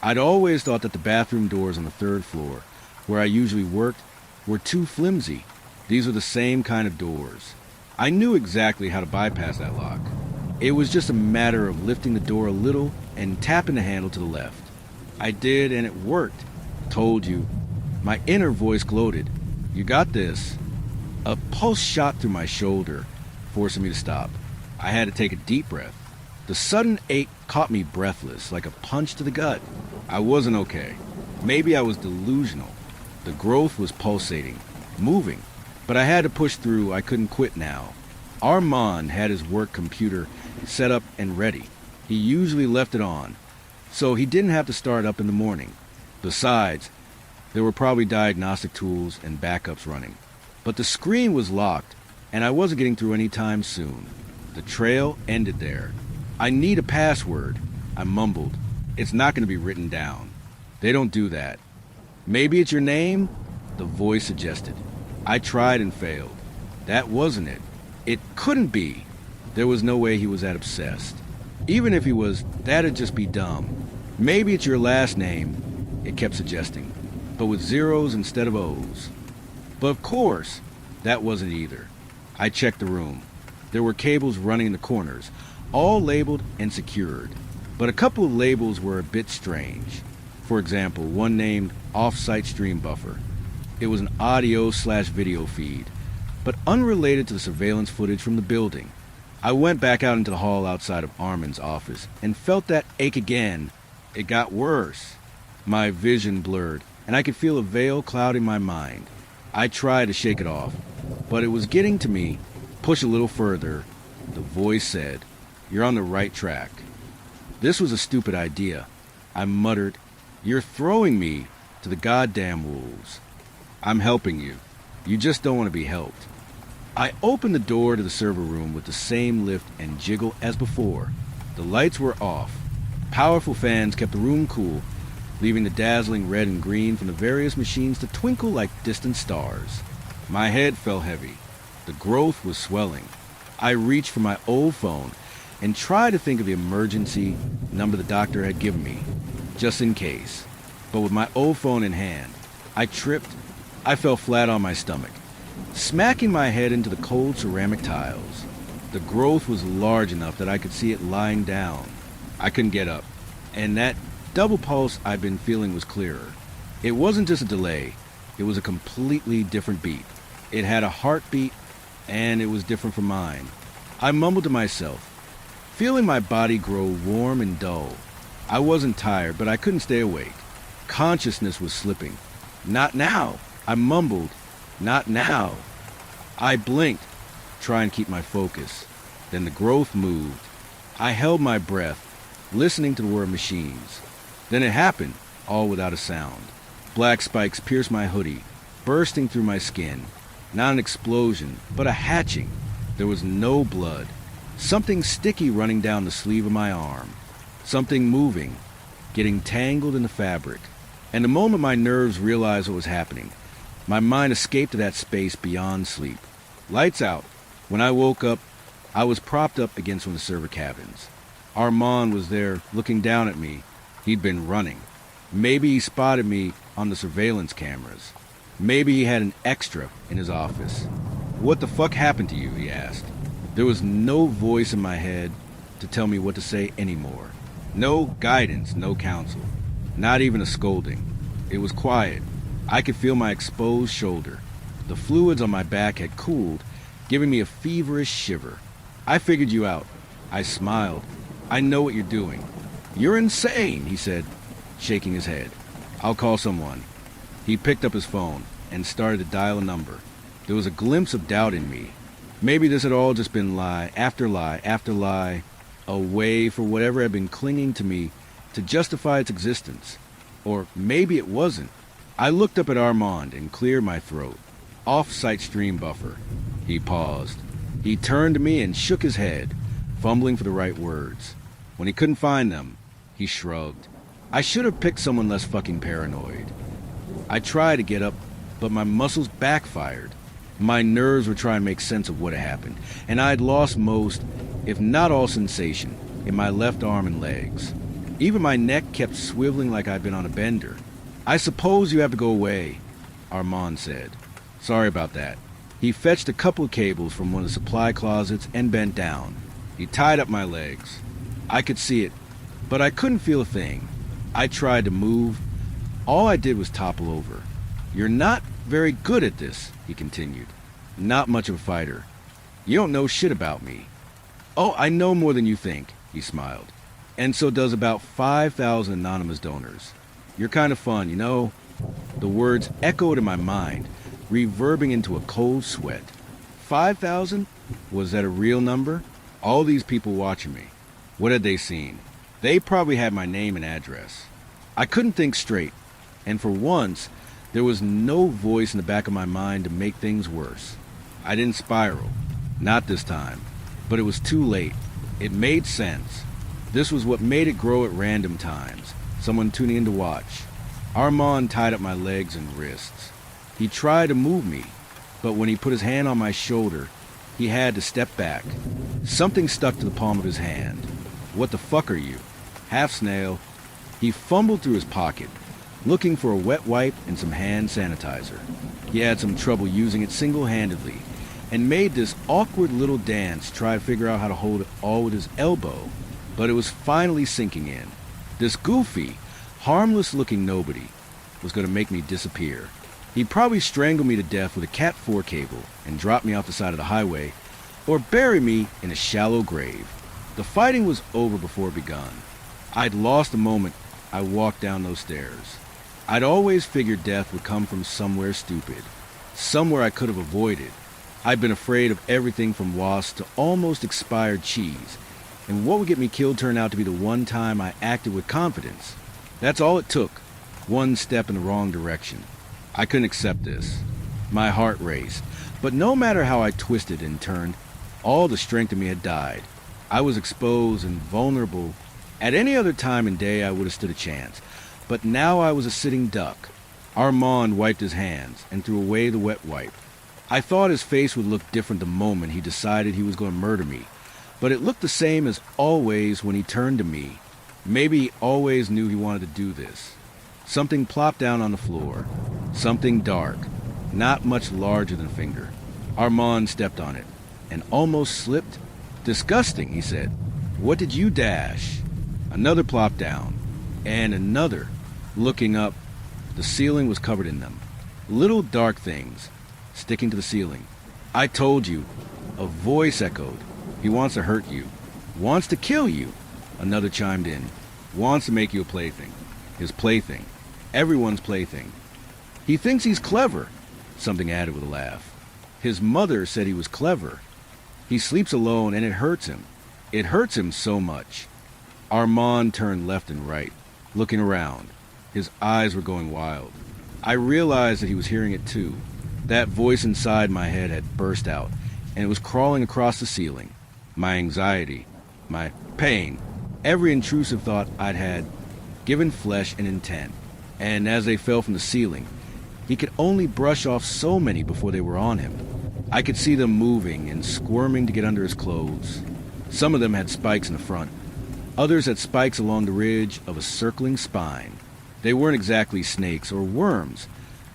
I'd always thought that the bathroom doors on the 3rd floor, where I usually worked, were too flimsy. These were the same kind of doors. I knew exactly how to bypass that lock. It was just a matter of lifting the door a little and tapping the handle to the left. I did, and it worked. Told you. My inner voice gloated. You got this. A pulse shot through my shoulder, forcing me to stop. I had to take a deep breath. The sudden ache caught me breathless, like a punch to the gut. I wasn't okay. Maybe I was delusional. The growth was pulsating, moving, but I had to push through. I couldn't quit now. Armand had his work computer set up and ready. He usually left it on, so he didn't have to start up in the morning. Besides, there were probably diagnostic tools and backups running. But the screen was locked, and I wasn't getting through any time soon. The trail ended there. I need a password, I mumbled. It's not going to be written down. They don't do that. Maybe it's your name? The voice suggested. I tried and failed. That wasn't it. It couldn't be. There was no way he was that obsessed. Even if he was, that'd just be dumb. Maybe it's your last name, it kept suggesting, but with zeros instead of O's. But of course, that wasn't either. I checked the room. There were cables running in the corners, all labeled and secured. But a couple of labels were a bit strange. For example, one named Off-Site Stream Buffer. It was an audio/video feed, but unrelated to the surveillance footage from the building. I went back out into the hall outside of Armand's office and felt that ache again, It got worse. My vision blurred, and I could feel a veil clouding my mind. I tried to shake it off, but it was getting to me. Push a little further. The voice said, "You're on the right track." This was a stupid idea. I muttered, "You're throwing me to the goddamn wolves." "I'm helping you. You just don't want to be helped." I opened the door to the server room with the same lift and jiggle as before. The lights were off. Powerful fans kept the room cool, leaving the dazzling red and green from the various machines to twinkle like distant stars. My head felt heavy. The growth was swelling. I reached for my old phone and tried to think of the emergency number the doctor had given me, just in case. But with my old phone in hand, I tripped. I fell flat on my stomach, smacking my head into the cold ceramic tiles. The growth was large enough that I could see it lying down. I couldn't get up, and that double pulse I'd been feeling was clearer. It wasn't just a delay, it was a completely different beat. It had a heartbeat, and it was different from mine. I mumbled to myself, feeling my body grow warm and dull. I wasn't tired, but I couldn't stay awake. Consciousness was slipping. "Not now," I mumbled. "Not now." I blinked, trying to keep my focus. Then the growth moved. I held my breath, listening to the word machines. Then it happened, all without a sound. Black spikes pierced my hoodie, bursting through my skin. Not an explosion, but a hatching. There was no blood. Something sticky running down the sleeve of my arm. Something moving, getting tangled in the fabric. And the moment my nerves realized what was happening, my mind escaped to that space beyond sleep. Lights out. When I woke up, I was propped up against one of the server cabins. Armand was there, looking down at me. He'd been running. Maybe he spotted me on the surveillance cameras. Maybe he had an extra in his office. "What the fuck happened to you?" he asked. There was no voice in my head to tell me what to say anymore. No guidance, no counsel. Not even a scolding. It was quiet. I could feel my exposed shoulder. The fluids on my back had cooled, giving me a feverish shiver. "I figured you out." I smiled. "I know what you're doing." "You're insane," he said, shaking his head. "I'll call someone." He picked up his phone and started to dial a number. There was a glimpse of doubt in me. Maybe this had all just been lie after lie after lie, a way for whatever had been clinging to me to justify its existence. Or maybe it wasn't. I looked up at Armand and cleared my throat. "Off-site stream buffer." He paused. He turned to me and shook his head, fumbling for the right words. When he couldn't find them, he shrugged. I should have picked someone less fucking paranoid. I tried to get up, but my muscles backfired. My nerves were trying to make sense of what had happened, and I had lost most, if not all, sensation in my left arm and legs. Even my neck kept swiveling like I'd been on a bender. "I suppose you have to go away," Armand said. "Sorry about that." He fetched a couple of cables from one of the supply closets and bent down. He tied up my legs. I could see it, but I couldn't feel a thing. I tried to move. All I did was topple over. "You're not very good at this," he continued. "Not much of a fighter. You don't know shit about me." "Oh, I know more than you think," he smiled. "And so does about 5,000 anonymous donors. You're kind of fun, you know?" The words echoed in my mind, reverbing into a cold sweat. 5,000? Was that a real number? All these people watching me. What had they seen? They probably had my name and address. I couldn't think straight, and for once, there was no voice in the back of my mind to make things worse. I didn't spiral. Not this time. But it was too late. It made sense. This was what made it grow at random times. Someone tuning in to watch. Armand tied up my legs and wrists. He tried to move me, but when he put his hand on my shoulder, he had to step back. Something stuck to the palm of his hand. "What the fuck are you?" Half snail. He fumbled through his pocket, looking for a wet wipe and some hand sanitizer. He had some trouble using it single-handedly, and made this awkward little dance try to figure out how to hold it all with his elbow, but it was finally sinking in. This goofy, harmless-looking nobody was going to make me disappear. He'd probably strangle me to death with a Cat 4 cable and drop me off the side of the highway, or bury me in a shallow grave. The fighting was over before it begun. I'd lost the moment I walked down those stairs. I'd always figured death would come from somewhere stupid, somewhere I could have avoided. I'd been afraid of everything from wasps to almost expired cheese, and what would get me killed turned out to be the one time I acted with confidence. That's all it took, one step in the wrong direction. I couldn't accept this. My heart raced, but no matter how I twisted and turned, all the strength in me had died. I was exposed and vulnerable. At any other time and day I would have stood a chance, but now I was a sitting duck. Armand wiped his hands and threw away the wet wipe. I thought his face would look different the moment he decided he was going to murder me, but it looked the same as always when he turned to me. Maybe he always knew he wanted to do this. Something plopped down on the floor. Something dark, not much larger than a finger. Armand stepped on it and almost slipped. "Disgusting," he said. "What did you dash?" Another plopped down, and another. Looking up, the ceiling was covered in them. Little dark things, sticking to the ceiling. "I told you," a voice echoed. "He wants to hurt you. Wants to kill you." Another chimed in. "Wants to make you a plaything." His plaything. Everyone's plaything. "He thinks he's clever," something added with a laugh. His mother said he was clever. "He sleeps alone and it hurts him. It hurts him so much." Armand turned left and right, looking around. His eyes were going wild. I realized that he was hearing it too. That voice inside my head had burst out, and it was crawling across the ceiling. My anxiety, my pain, every intrusive thought I'd had, given flesh and intent. And as they fell from the ceiling, he could only brush off so many before they were on him. I could see them moving and squirming to get under his clothes. Some of them had spikes in the front. Others had spikes along the ridge of a circling spine. They weren't exactly snakes or worms.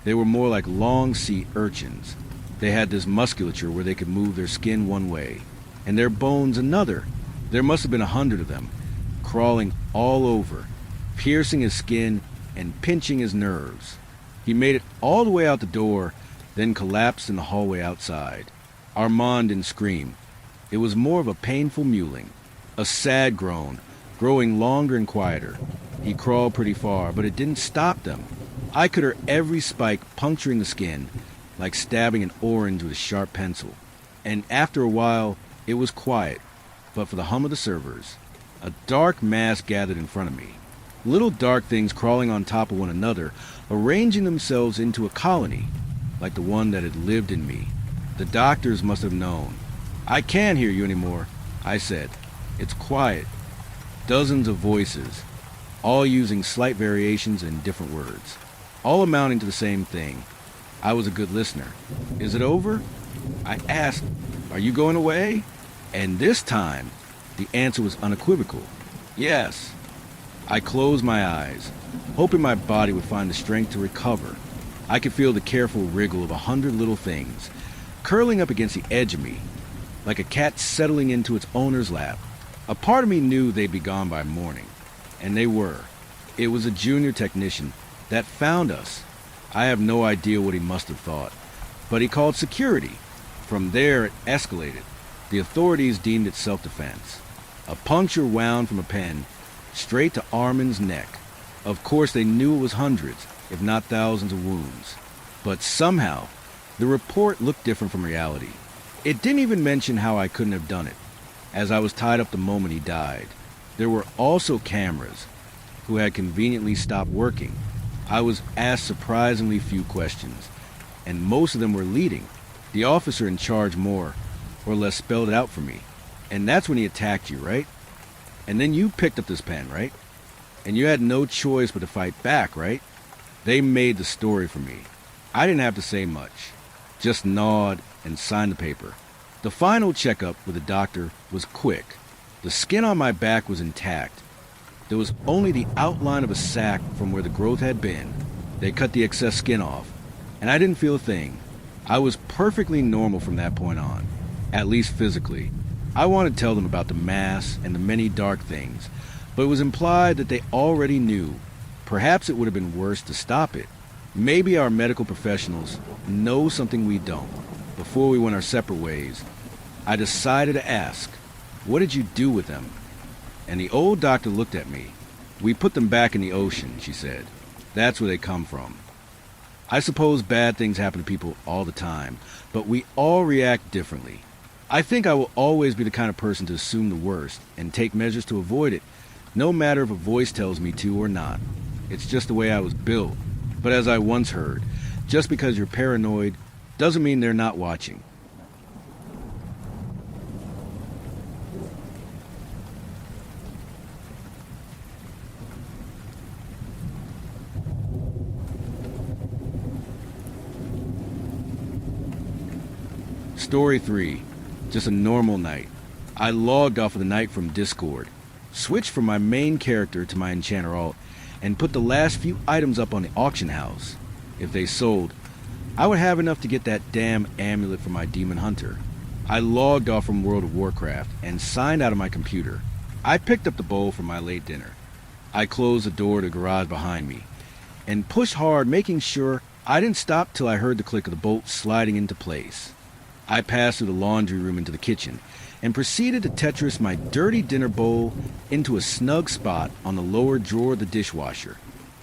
They were more like long sea urchins. They had this musculature where they could move their skin one way, and their bones another. There must have been 100 of them, crawling all over, piercing his skin and pinching his nerves. He made it all the way out the door, then collapsed in the hallway outside. Armand didn't scream. It was more of a painful mewling, a sad groan, growing longer and quieter. He crawled pretty far, but it didn't stop them. I could hear every spike puncturing the skin, like stabbing an orange with a sharp pencil. And after a while, it was quiet, but for the hum of the servers. A dark mass gathered in front of me. Little dark things crawling on top of one another, arranging themselves into a colony, like the one that had lived in me. The doctors must have known. "I can't hear you anymore," I said. "It's quiet." Dozens of voices, all using slight variations in different words, all amounting to the same thing. I was a good listener. "Is it over?" I asked. "Are you going away?" And this time, the answer was unequivocal. "Yes." I closed my eyes, hoping my body would find the strength to recover. I could feel the careful wriggle of 100 little things, curling up against the edge of me, like a cat settling into its owner's lap. A part of me knew they'd be gone by morning, and they were. It was a junior technician that found us. I have no idea what he must have thought, but he called security. From there, it escalated. The authorities deemed it self-defense. A puncture wound from a pen straight to Armand's neck. Of course, they knew it was hundreds, if not thousands of wounds. But somehow, the report looked different from reality. It didn't even mention how I couldn't have done it, as I was tied up the moment he died. There were also cameras, who had conveniently stopped working. I was asked surprisingly few questions, and most of them were leading. The officer in charge more or less spelled it out for me. And that's when he attacked you, right? And then you picked up this pen, right? And you had no choice but to fight back, right? They made the story for me. I didn't have to say much, just nod and sign the paper. The final checkup with the doctor was quick. The skin on my back was intact. There was only the outline of a sac from where the growth had been. They cut the excess skin off, and I didn't feel a thing. I was perfectly normal from that point on, at least physically. I wanted to tell them about the mass and the many dark things, but it was implied that they already knew. Perhaps it would have been worse to stop it. Maybe our medical professionals know something we don't. Before we went our separate ways, I decided to ask, "What did you do with them?" And the old doctor looked at me. We put them back in the ocean, she said. That's where they come from. I suppose bad things happen to people all the time, but we all react differently. I think I will always be the kind of person to assume the worst and take measures to avoid it, no matter if a voice tells me to or not. It's just the way I was built. But as I once heard, just because you're paranoid doesn't mean they're not watching. Story 3. Just a normal night. I logged off of the night from Discord, switched from my main character to my enchanter alt, and put the last few items up on the auction house. If they sold, I would have enough to get that damn amulet for my demon hunter. I logged off from World of Warcraft and signed out of my computer. I picked up the bowl for my late dinner. I closed the door to the garage behind me and pushed hard, making sure I didn't stop till I heard the click of the bolt sliding into place. I passed through the laundry room into the kitchen and proceeded to Tetris my dirty dinner bowl into a snug spot on the lower drawer of the dishwasher.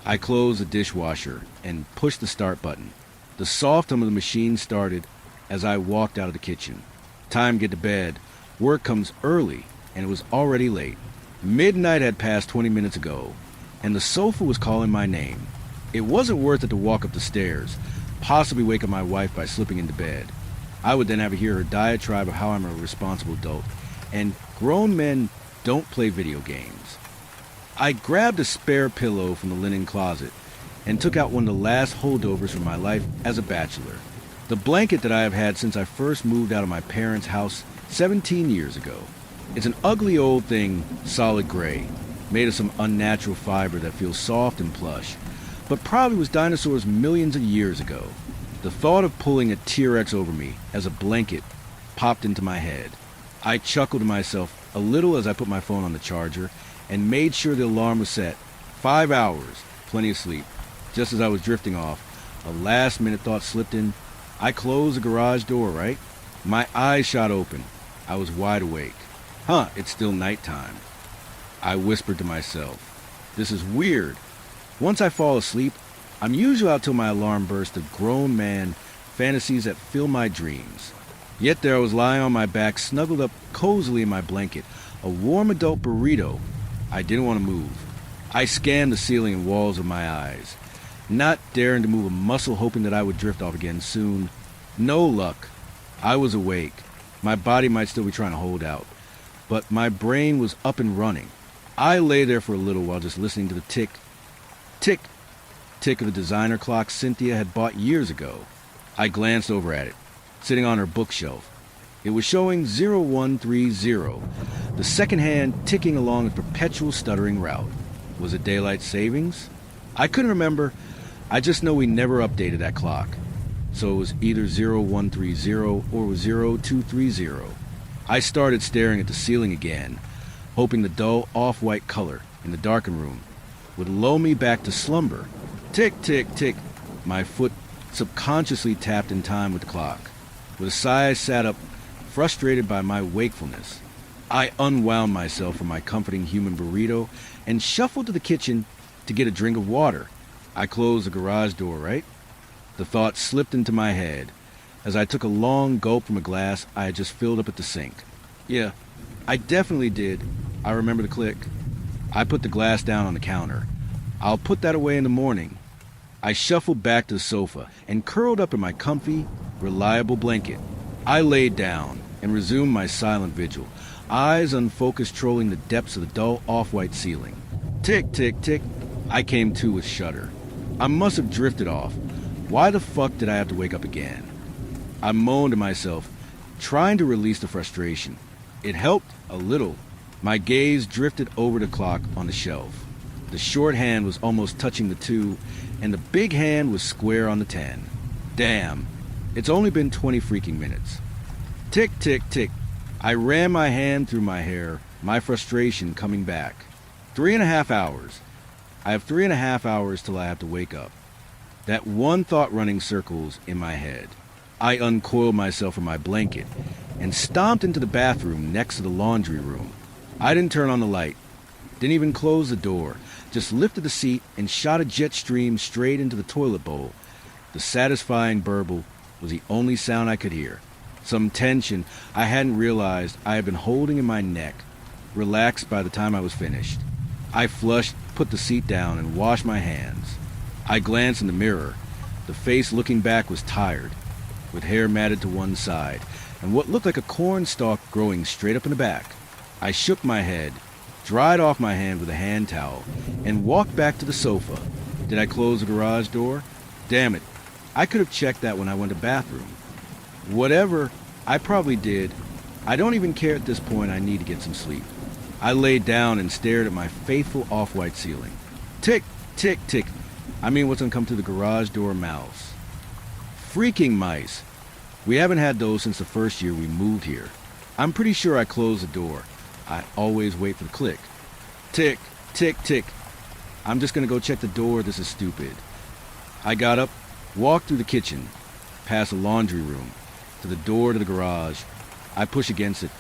I closed the dishwasher and pushed the start button. The soft hum of the machine started as I walked out of the kitchen. Time to get to bed. Work comes early, and it was already late. Midnight had passed 20 minutes ago, and the sofa was calling my name. It wasn't worth it to walk up the stairs, possibly wake up my wife by slipping into bed. I would then have to hear her diatribe of how I'm a responsible adult, and grown men don't play video games. I grabbed a spare pillow from the linen closet and took out one of the last holdovers from my life as a bachelor. The blanket that I have had since I first moved out of my parents' house 17 years ago. It's an ugly old thing, solid gray, made of some unnatural fiber that feels soft and plush, but probably was dinosaurs millions of years ago. The thought of pulling a T-Rex over me as a blanket popped into my head. I chuckled to myself a little as I put my phone on the charger and made sure the alarm was set. 5 hours, plenty of sleep. Just as I was drifting off, a last-minute thought slipped in. I closed the garage door, right? My eyes shot open. I was wide awake. It's still nighttime. I whispered to myself. This is weird. Once I fall asleep, I'm usually out till my alarm bursts of grown man fantasies that fill my dreams. Yet there I was lying on my back, snuggled up cozily in my blanket, a warm adult burrito. I didn't want to move. I scanned the ceiling and walls with my eyes, not daring to move a muscle, hoping that I would drift off again soon. No luck. I was awake. My body might still be trying to hold out, but my brain was up and running. I lay there for a little while just listening to the tick, tick, tick of the designer clock Cynthia had bought years ago. I glanced over at it, sitting on her bookshelf. It was showing 0130, the second hand ticking along a perpetual stuttering route. Was it daylight savings? I couldn't remember. I just know we never updated that clock. So it was either 0130 or 0230. I started staring at the ceiling again, hoping the dull off-white color in the darkened room would lull me back to slumber. Tick, tick, tick. My foot subconsciously tapped in time with the clock. With a sigh, I sat up, frustrated by my wakefulness. I unwound myself from my comforting human burrito and shuffled to the kitchen to get a drink of water. I closed the garage door, right? The thought slipped into my head as I took a long gulp from a glass I had just filled up at the sink. Yeah, I definitely did. I remember the click. I put the glass down on the counter. I'll put that away in the morning. I shuffled back to the sofa and curled up in my comfy, reliable blanket. I laid down and resumed my silent vigil, eyes unfocused, trolling the depths of the dull off-white ceiling. Tick, tick, tick. I came to with shudder. I must have drifted off. Why the fuck did I have to wake up again? I moaned to myself, trying to release the frustration. It helped a little. My gaze drifted over the clock on the shelf. The short hand was almost touching the 2, and the big hand was square on the 10. Damn, it's only been 20 freaking minutes. Tick, tick, tick. I ran my hand through my hair, my frustration coming back. 3.5 hours. I have 3.5 hours till I have to wake up. That one thought running circles in my head. I uncoiled myself from my blanket and stomped into the bathroom next to the laundry room. I didn't turn on the light. Didn't even close the door. Just lifted the seat and shot a jet stream straight into the toilet bowl. The satisfying burble was the only sound I could hear. Some tension I hadn't realized I had been holding in my neck relaxed by the time I was finished. I flushed, put the seat down, and washed my hands. I glanced in the mirror. The face looking back was tired, with hair matted to one side, and what looked like a corn stalk growing straight up in the back. I shook my head, dried off my hand with a hand towel, and walked back to the sofa. Did I close the garage door? Damn it, I could have checked that when I went to the bathroom. Whatever, I probably did. I don't even care at this point. I need to get some sleep. I laid down and stared at my faithful off-white ceiling. Tick, tick, tick. I mean, what's gonna come through the garage door? Mouse. Freaking mice. We haven't had those since the first year we moved here. I'm pretty sure I closed the door. I always wait for the click. Tick, tick, tick. I'm just gonna go check the door. This is stupid. I got up, walked through the kitchen, past the laundry room, to the door to the garage. I push against it.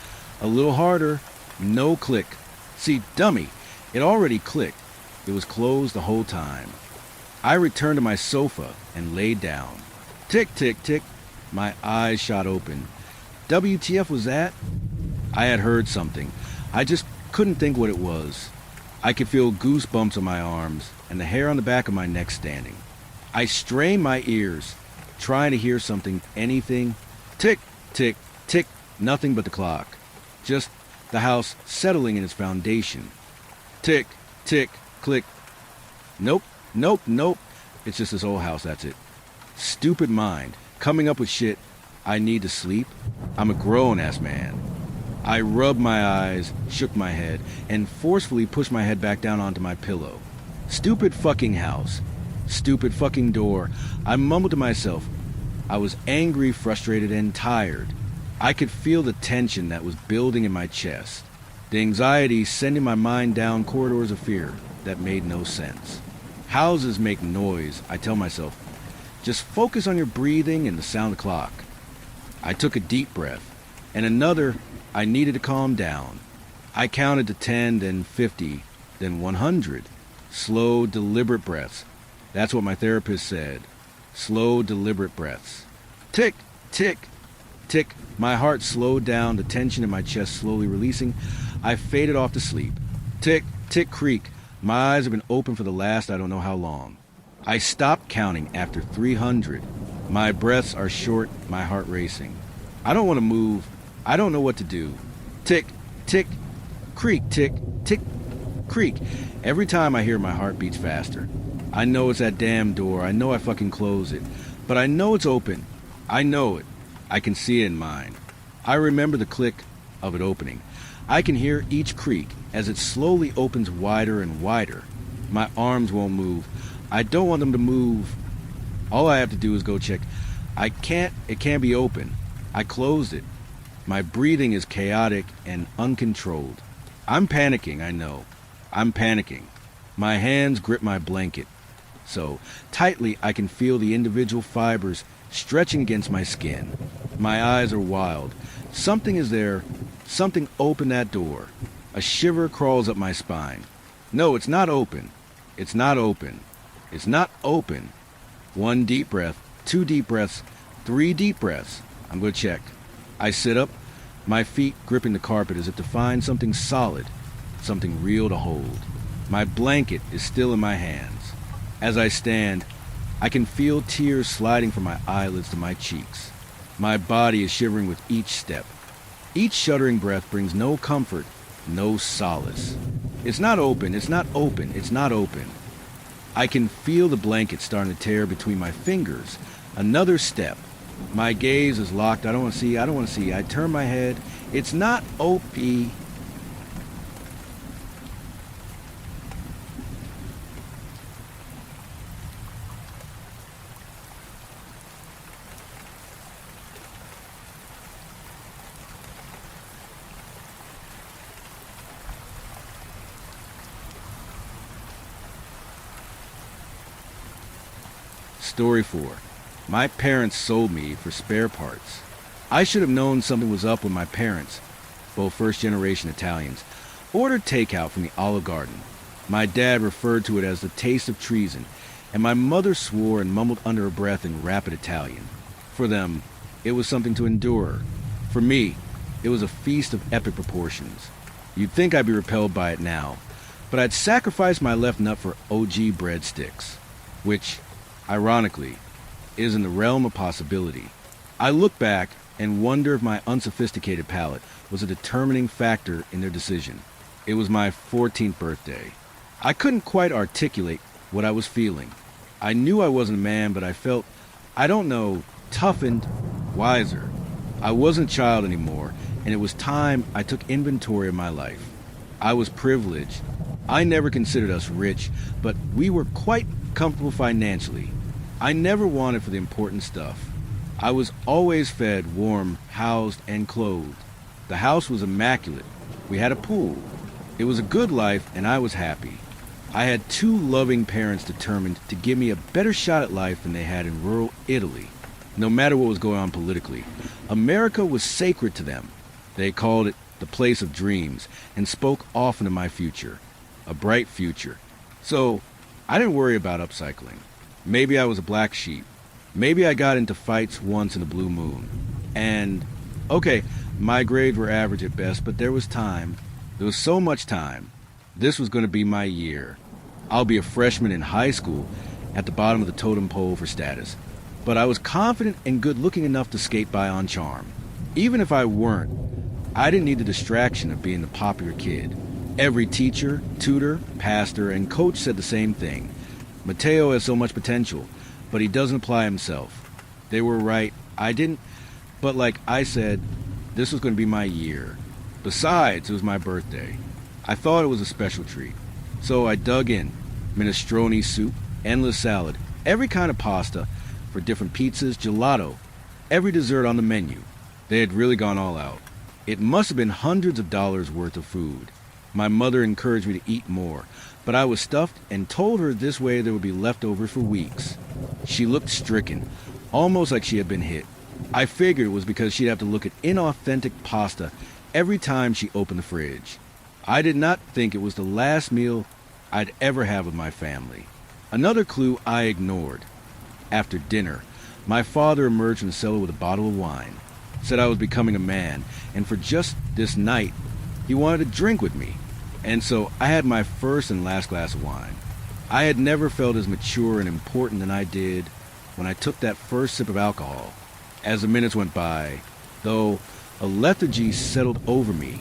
A little harder. No click. See, dummy, it already clicked. It was closed the whole time. I returned to my sofa and laid down. Tick, tick, tick. My eyes shot open. WTF was that? I had heard something. I just couldn't think what it was. I could feel goosebumps on my arms and the hair on the back of my neck standing. I strained my ears, trying to hear something, anything. Tick, tick, tick. Nothing but the clock. Just the house settling in its foundation. Tick, tick, click. Nope, nope, nope. It's just this old house, that's it. Stupid mind, coming up with shit. I need to sleep. I'm a grown-ass man. I rubbed my eyes, shook my head, and forcefully pushed my head back down onto my pillow. Stupid fucking house. Stupid fucking door. I mumbled to myself. I was angry, frustrated, and tired. I could feel the tension that was building in my chest, the anxiety sending my mind down corridors of fear that made no sense. Houses make noise, I tell myself. Just focus on your breathing and the sound of the clock. I took a deep breath, and another. I needed to calm down. I counted to 10, then 50, then 100. Slow, deliberate breaths. That's what my therapist said. Slow, deliberate breaths. Tick, tick, tick. My heart slowed down, the tension in my chest slowly releasing. I faded off to sleep. Tick, tick, creak. My eyes have been open for the last I don't know how long. I stopped counting after 300. My breaths are short, my heart racing. I don't want to move. I don't know what to do. Tick, tick, creak, tick, tick, creak. Every time I hear my heart beats faster. I know it's that damn door. I know I fucking closed it. But I know it's open. I know it. I can see it in mine. I remember the click of it opening. I can hear each creak as it slowly opens wider and wider. My arms won't move. I don't want them to move. All I have to do is go check. It can't be open. I closed it. My breathing is chaotic and uncontrolled. I'm panicking, I know. I'm panicking. My hands grip my blanket. So tightly I can feel the individual fibers stretching against my skin. My eyes are wild. Something is there. Something opened that door. A shiver crawls up my spine. No, it's not open. It's not open. It's not open. 1 deep breath, 2 deep breaths, 3 deep breaths. I'm going to check. I sit up, my feet gripping the carpet as if to find something solid, something real to hold. My blanket is still in my hands. As I stand, I can feel tears sliding from my eyelids to my cheeks. My body is shivering with each step. Each shuddering breath brings no comfort, no solace. It's not open, it's not open, it's not open. I can feel the blanket starting to tear between my fingers. Another step. My gaze is locked. I don't want to see. I turn my head. It's not OP. Story 4. My parents sold me for spare parts. I should have known something was up with my parents, both first-generation Italians. ordered takeout from the Olive Garden. My dad referred to it as the taste of treason, and my mother swore and mumbled under her breath in rapid Italian. For them, it was something to endure. For me, it was a feast of epic proportions. You'd think I'd be repelled by it now, but I'd sacrificed my left nut for OG breadsticks, which, ironically, is in the realm of possibility. I look back and wonder if my unsophisticated palate was a determining factor in their decision. It was my 14th birthday. I couldn't quite articulate what I was feeling. I knew I wasn't a man, but I felt, I don't know, toughened, wiser. I wasn't a child anymore, and it was time I took inventory of my life. I was privileged. I never considered us rich, but we were quite comfortable financially. I never wanted for the important stuff. I was always fed, warm, housed, and clothed. The house was immaculate. We had a pool. It was a good life, and I was happy. I had two loving parents determined to give me a better shot at life than they had in rural Italy. No matter what was going on politically, America was sacred to them. They called it the place of dreams and spoke often of my future, a bright future. So I didn't worry about upcycling. Maybe I was a black sheep. Maybe I got into fights once in a blue moon. And, okay, my grades were average at best, but there was time. There was so much time. This was going to be my year. I'll be a freshman in high school at the bottom of the totem pole for status. But I was confident and good-looking enough to skate by on charm. Even if I weren't, I didn't need the distraction of being the popular kid. Every teacher, tutor, pastor, and coach said the same thing. Mateo has so much potential, but he doesn't apply himself. They were right. I didn't. But like I said, this was going to be my year. Besides, it was my birthday. I thought it was a special treat. So I dug in. Minestrone soup, endless salad, every kind of pasta, for different pizzas, gelato, every dessert on the menu. They had really gone all out. It must have been hundreds of dollars worth of food. My mother encouraged me to eat more, but I was stuffed and told her this way there would be leftovers for weeks. She looked stricken, almost like she had been hit. I figured it was because she'd have to look at inauthentic pasta every time she opened the fridge. I did not think it was the last meal I'd ever have with my family. Another clue I ignored. After dinner, my father emerged from the cellar with a bottle of wine, said I was becoming a man, and for just this night, he wanted to drink with me. And so I had my first and last glass of wine. I had never felt as mature and important than I did when I took that first sip of alcohol. As the minutes went by, though, a lethargy settled over me.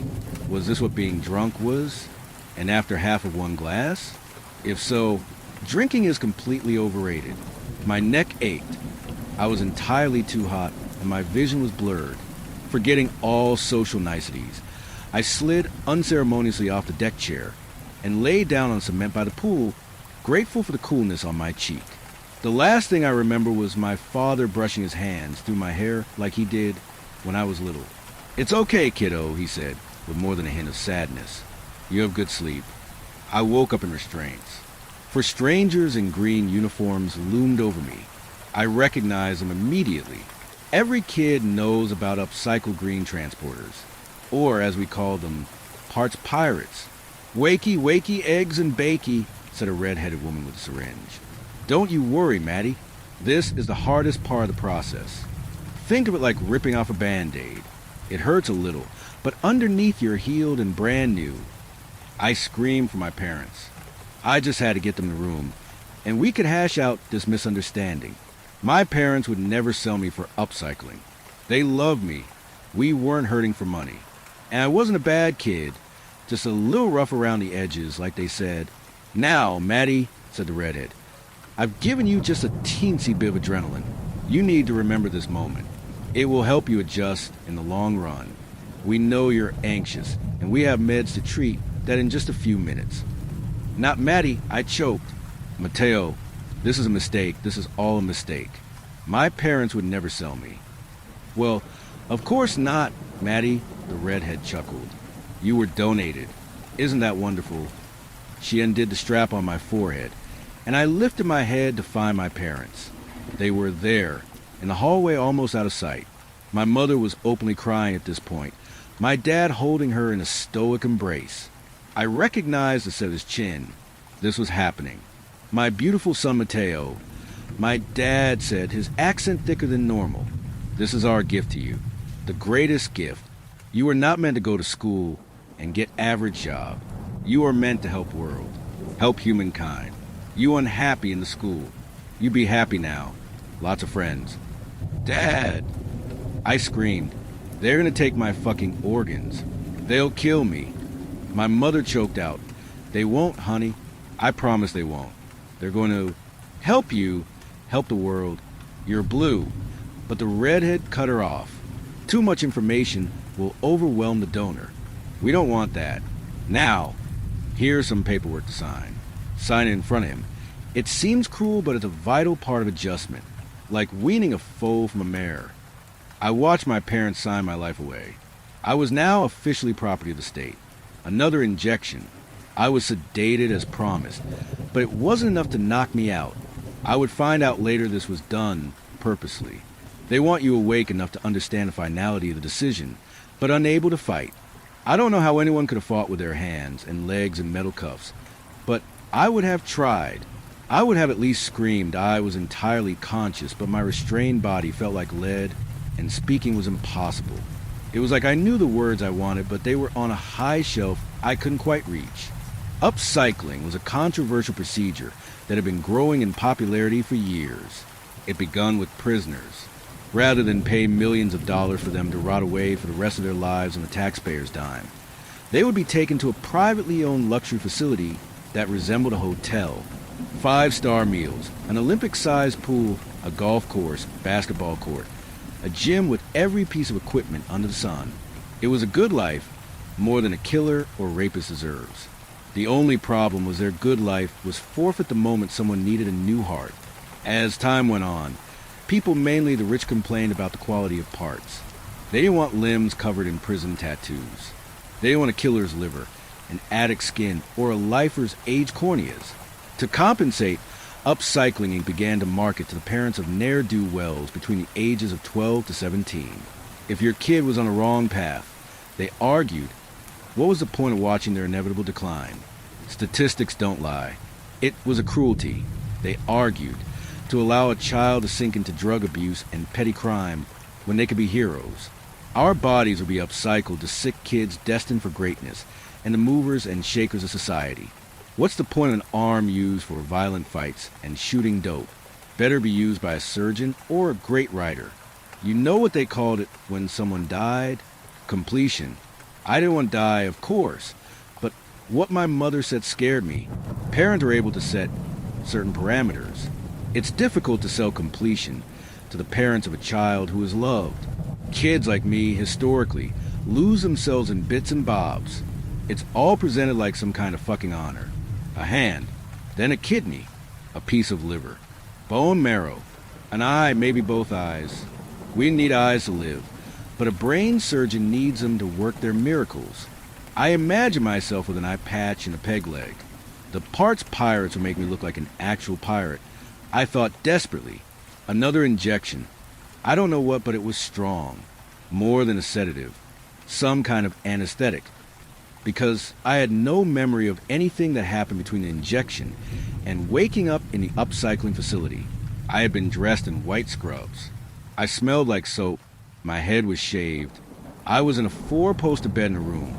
Was this what being drunk was? And after half of one glass? If so, drinking is completely overrated. My neck ached. I was entirely too hot, and my vision was blurred. Forgetting all social niceties, I slid unceremoniously off the deck chair and lay down on cement by the pool, grateful for the coolness on my cheek. The last thing I remember was my father brushing his hands through my hair like he did when I was little. "It's okay, kiddo," he said, with more than a hint of sadness. "You have good sleep." I woke up in restraints. For strangers in green uniforms loomed over me. I recognized them immediately. Every kid knows about upcycled green transporters, or as we called them, parts pirates. "Wakey, wakey, eggs and bakey," said a red-headed woman with a syringe. "Don't you worry, Maddie. This is the hardest part of the process. Think of it like ripping off a Band-Aid. It hurts a little, but underneath you're healed and brand new." I screamed for my parents. I just had to get them in the room, and we could hash out this misunderstanding. My parents would never sell me for upcycling. They loved me. We weren't hurting for money. And I wasn't a bad kid, just a little rough around the edges, like they said. "Now, Maddie," said the redhead, "I've given you just a teensy bit of adrenaline. You need to remember this moment. It will help you adjust in the long run. We know you're anxious, and we have meds to treat that in just a few minutes." "Not Maddie," I choked. "Mateo, this is a mistake. This is all a mistake. My parents would never sell me." "Well, of course not, Maddie," the redhead chuckled. "You were donated. Isn't that wonderful?" She undid the strap on my forehead, and I lifted my head to find my parents. They were there, in the hallway almost out of sight. My mother was openly crying at this point, my dad holding her in a stoic embrace. I recognized the set of his chin. This was happening. My beautiful son Mateo, my dad said, his accent thicker than normal. This is our gift to you. The greatest gift. You are not meant to go to school and get average job. You are meant to help world. Help humankind. You unhappy in the school. You be happy now. Lots of friends. Dad! I screamed. They're gonna take my fucking organs. They'll kill me. My mother choked out. They won't, honey. I promise they won't. They're going to help you, help the world. You're blue, but the redhead cut her off. Too much information will overwhelm the donor. We don't want that. Now, here's some paperwork to sign. Sign it in front of him. It seems cruel, but it's a vital part of adjustment. Like weaning a foal from a mare. I watched my parents sign my life away. I was now officially property of the state. Another injection. I was sedated as promised, but it wasn't enough to knock me out. I would find out later this was done purposely. They want you awake enough to understand the finality of the decision, but unable to fight. I don't know how anyone could have fought with their hands and legs and metal cuffs, but I would have tried. I would have at least screamed. I was entirely conscious, but my restrained body felt like lead, and speaking was impossible. It was like I knew the words I wanted, but they were on a high shelf I couldn't quite reach. Upcycling was a controversial procedure that had been growing in popularity for years. It begun with prisoners. Rather than pay millions of dollars for them to rot away for the rest of their lives on the taxpayer's dime, they would be taken to a privately owned luxury facility that resembled a hotel. 5-star meals, an Olympic-sized pool, a golf course, basketball court, a gym with every piece of equipment under the sun. It was a good life, more than a killer or rapist deserves. The only problem was their good life was forfeit the moment someone needed a new heart. As time went on, people, mainly the rich, complained about the quality of parts. They didn't want limbs covered in prison tattoos. They didn't want a killer's liver, an addict's skin, or a lifer's age corneas. To compensate, upcycling began to market to the parents of ne'er-do-wells between the ages of 12 to 17. If your kid was on the wrong path, they argued, what was the point of watching their inevitable decline? Statistics don't lie. It was a cruelty, they argued, to allow a child to sink into drug abuse and petty crime when they could be heroes. Our bodies would be upcycled to sick kids destined for greatness and the movers and shakers of society. What's the point of an arm used for violent fights and shooting dope? Better be used by a surgeon or a great writer. You know what they called it when someone died? Completion. I didn't want to die, of course, but what my mother said scared me. Parents are able to set certain parameters. It's difficult to sell completion to the parents of a child who is loved. Kids like me, historically, lose themselves in bits and bobs. It's all presented like some kind of fucking honor. A hand, then a kidney, a piece of liver, bone marrow, an eye, maybe both eyes. We need eyes to live, but a brain surgeon needs them to work their miracles. I imagine myself with an eye patch and a peg leg. The parts pirates would make me look like an actual pirate. I thought desperately. Another injection. I don't know what, but it was strong. More than a sedative. Some kind of anesthetic. Because I had no memory of anything that happened between the injection and waking up in the upcycling facility. I had been dressed in white scrubs. I smelled like soap. My head was shaved. I was in a 4-poster bed in a room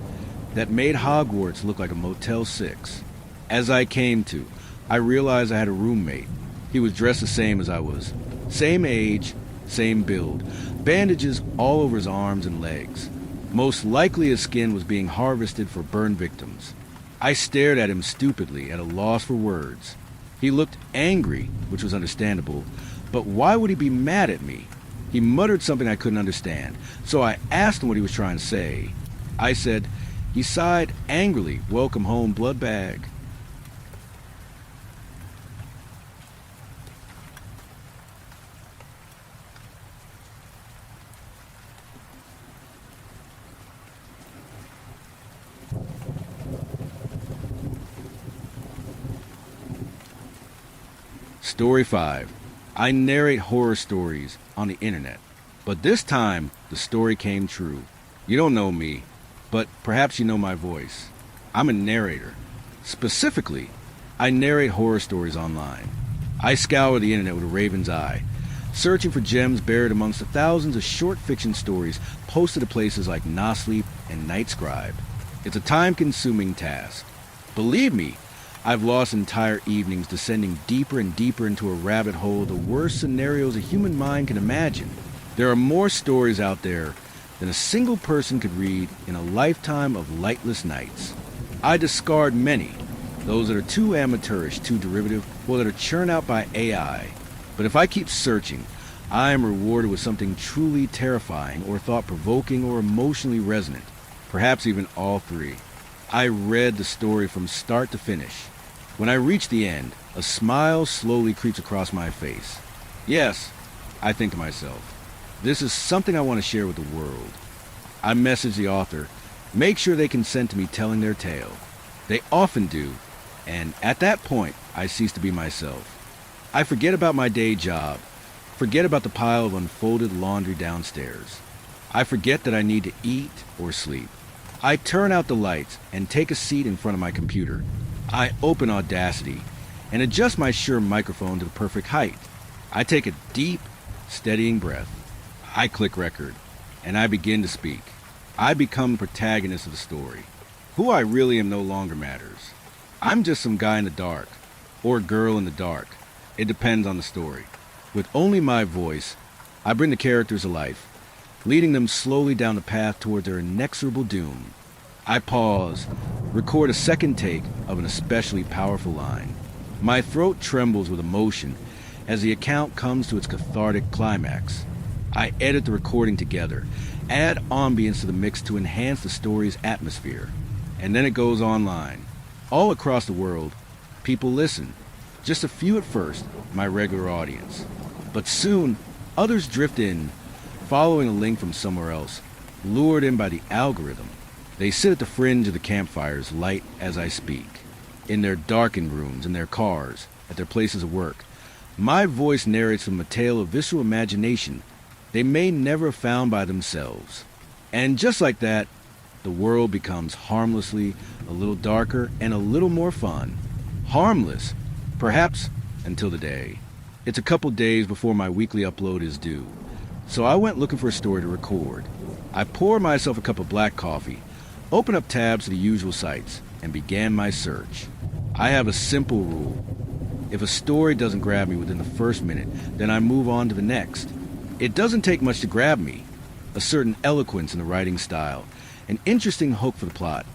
that made Hogwarts look like a Motel 6. As I came to, I realized I had a roommate. He was dressed the same as I was. Same age, same build. Bandages all over his arms and legs. Most likely his skin was being harvested for burn victims. I stared at him stupidly, at a loss for words. He looked angry, which was understandable, but why would he be mad at me? He muttered something I couldn't understand, so I asked him what he was trying to say. I said, he sighed angrily, welcome home, blood bag. Story 5. I narrate horror stories on the internet, but this time the story came true. You don't know me, but perhaps you know my voice. I'm a narrator. Specifically, I narrate horror stories online. I scour the internet with a raven's eye, searching for gems buried amongst the thousands of short fiction stories posted at places like Nosleep and Night.sacred. It's a time-consuming task. Believe me, I've lost entire evenings descending deeper and deeper into a rabbit hole of the worst scenarios a human mind can imagine. There are more stories out there than a single person could read in a lifetime of lightless nights. I discard many, those that are too amateurish, too derivative, or that are churned out by AI. But if I keep searching, I am rewarded with something truly terrifying or thought-provoking or emotionally resonant, perhaps even all three. I read the story from start to finish. When I reach the end, a smile slowly creeps across my face. Yes, I think to myself, this is something I want to share with the world. I message the author, make sure they consent to me telling their tale. They often do, and at that point, I cease to be myself. I forget about my day job, forget about the pile of unfolded laundry downstairs. I forget that I need to eat or sleep. I turn out the lights and take a seat in front of my computer. I open Audacity and adjust my Shure microphone to the perfect height. I take a deep, steadying breath. I click record, and I begin to speak. I become the protagonist of the story. Who I really am no longer matters. I'm just some guy in the dark, or girl in the dark. It depends on the story. With only my voice, I bring the characters to life, leading them slowly down the path toward their inexorable doom. I pause, record a second take of an especially powerful line. My throat trembles with emotion as the account comes to its cathartic climax. I edit the recording together, add ambience to the mix to enhance the story's atmosphere. And then it goes online. All across the world, people listen. Just a few at first, my regular audience. But soon, others drift in, following a link from somewhere else, lured in by the algorithm. They sit at the fringe of the campfires, light as I speak, in their darkened rooms, in their cars, at their places of work. My voice narrates from a tale of visceral imagination they may never have found by themselves. And just like that, the world becomes harmlessly a little darker and a little more fun. Harmless, perhaps, until the day. It's a couple days before my weekly upload is due, so I went looking for a story to record. I poured myself a cup of black coffee, opened up tabs to the usual sites, and began my search. I have a simple rule. If a story doesn't grab me within the first minute, then I move on to the next. It doesn't take much to grab me. A certain eloquence in the writing style, an interesting hook for the plot.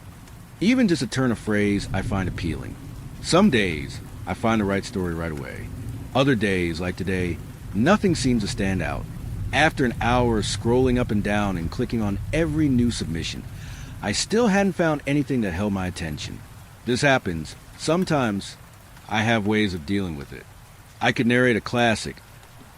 Even just a turn of phrase I find appealing. Some days, I find the right story right away. Other days, like today, nothing seems to stand out. After an hour of scrolling up and down and clicking on every new submission, I still hadn't found anything that held my attention. This happens. Sometimes, I have ways of dealing with it. I could narrate a classic,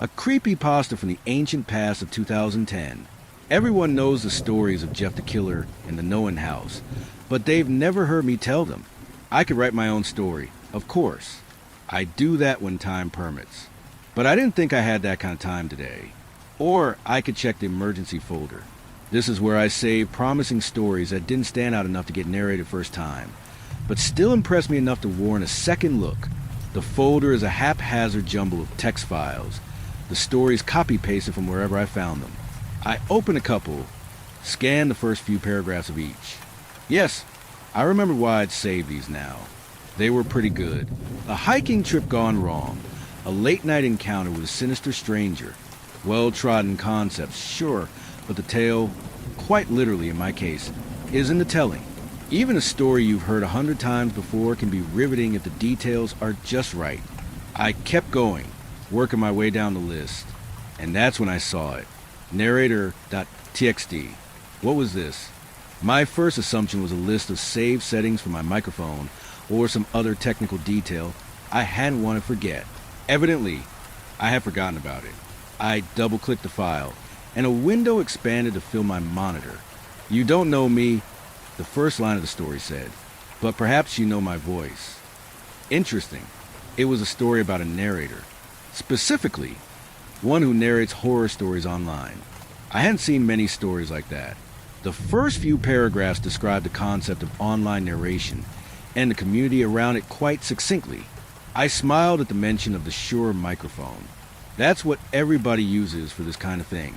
a creepypasta from the ancient past of 2010. Everyone knows the stories of Jeff the Killer and the Noan House, but they've never heard me tell them. I could write my own story, of course. I do that when time permits. But I didn't think I had that kind of time today. Or I could check the emergency folder. This is where I save promising stories that didn't stand out enough to get narrated first time, but still impressed me enough to warrant a second look. The folder is a haphazard jumble of text files, the stories copy-pasted from wherever I found them. I open a couple, scan the first few paragraphs of each. Yes, I remember why I'd saved these now. They were pretty good. A hiking trip gone wrong, a late-night encounter with a sinister stranger, well-trodden concepts, sure, but the tale, quite literally in my case, is in the telling. Even a story you've heard 100 times before can be riveting if the details are just right. I kept going, working my way down the list, and that's when I saw it. Narrator.txt. What was this? My first assumption was a list of saved settings for my microphone or some other technical detail I hadn't wanted to forget. Evidently, I had forgotten about it. I double-clicked the file, and a window expanded to fill my monitor. You don't know me, the first line of the story said, but perhaps you know my voice. Interesting. It was a story about a narrator. Specifically, one who narrates horror stories online. I hadn't seen many stories like that. The first few paragraphs describe the concept of online narration and the community around it quite succinctly. I smiled at the mention of the Shure microphone. That's what everybody uses for this kind of thing.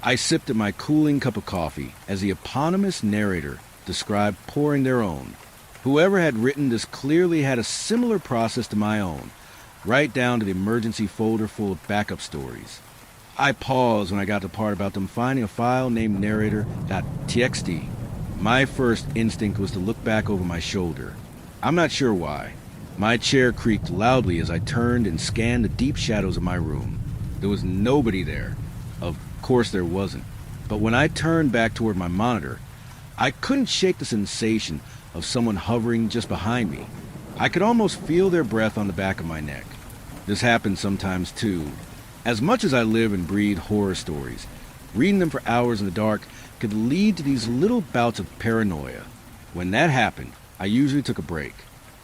I sipped at my cooling cup of coffee as the eponymous narrator described pouring their own. Whoever had written this clearly had a similar process to my own, right down to the emergency folder full of backup stories. I paused when I got to the part about them finding a file named narrated.txt. My first instinct was to look back over my shoulder. I'm not sure why. My chair creaked loudly as I turned and scanned the deep shadows of my room. There was nobody there. Of course there wasn't. But when I turned back toward my monitor, I couldn't shake the sensation of someone hovering just behind me. I could almost feel their breath on the back of my neck. This happens sometimes too. As much as I live and breathe horror stories, reading them for hours in the dark could lead to these little bouts of paranoia. When that happened, I usually took a break.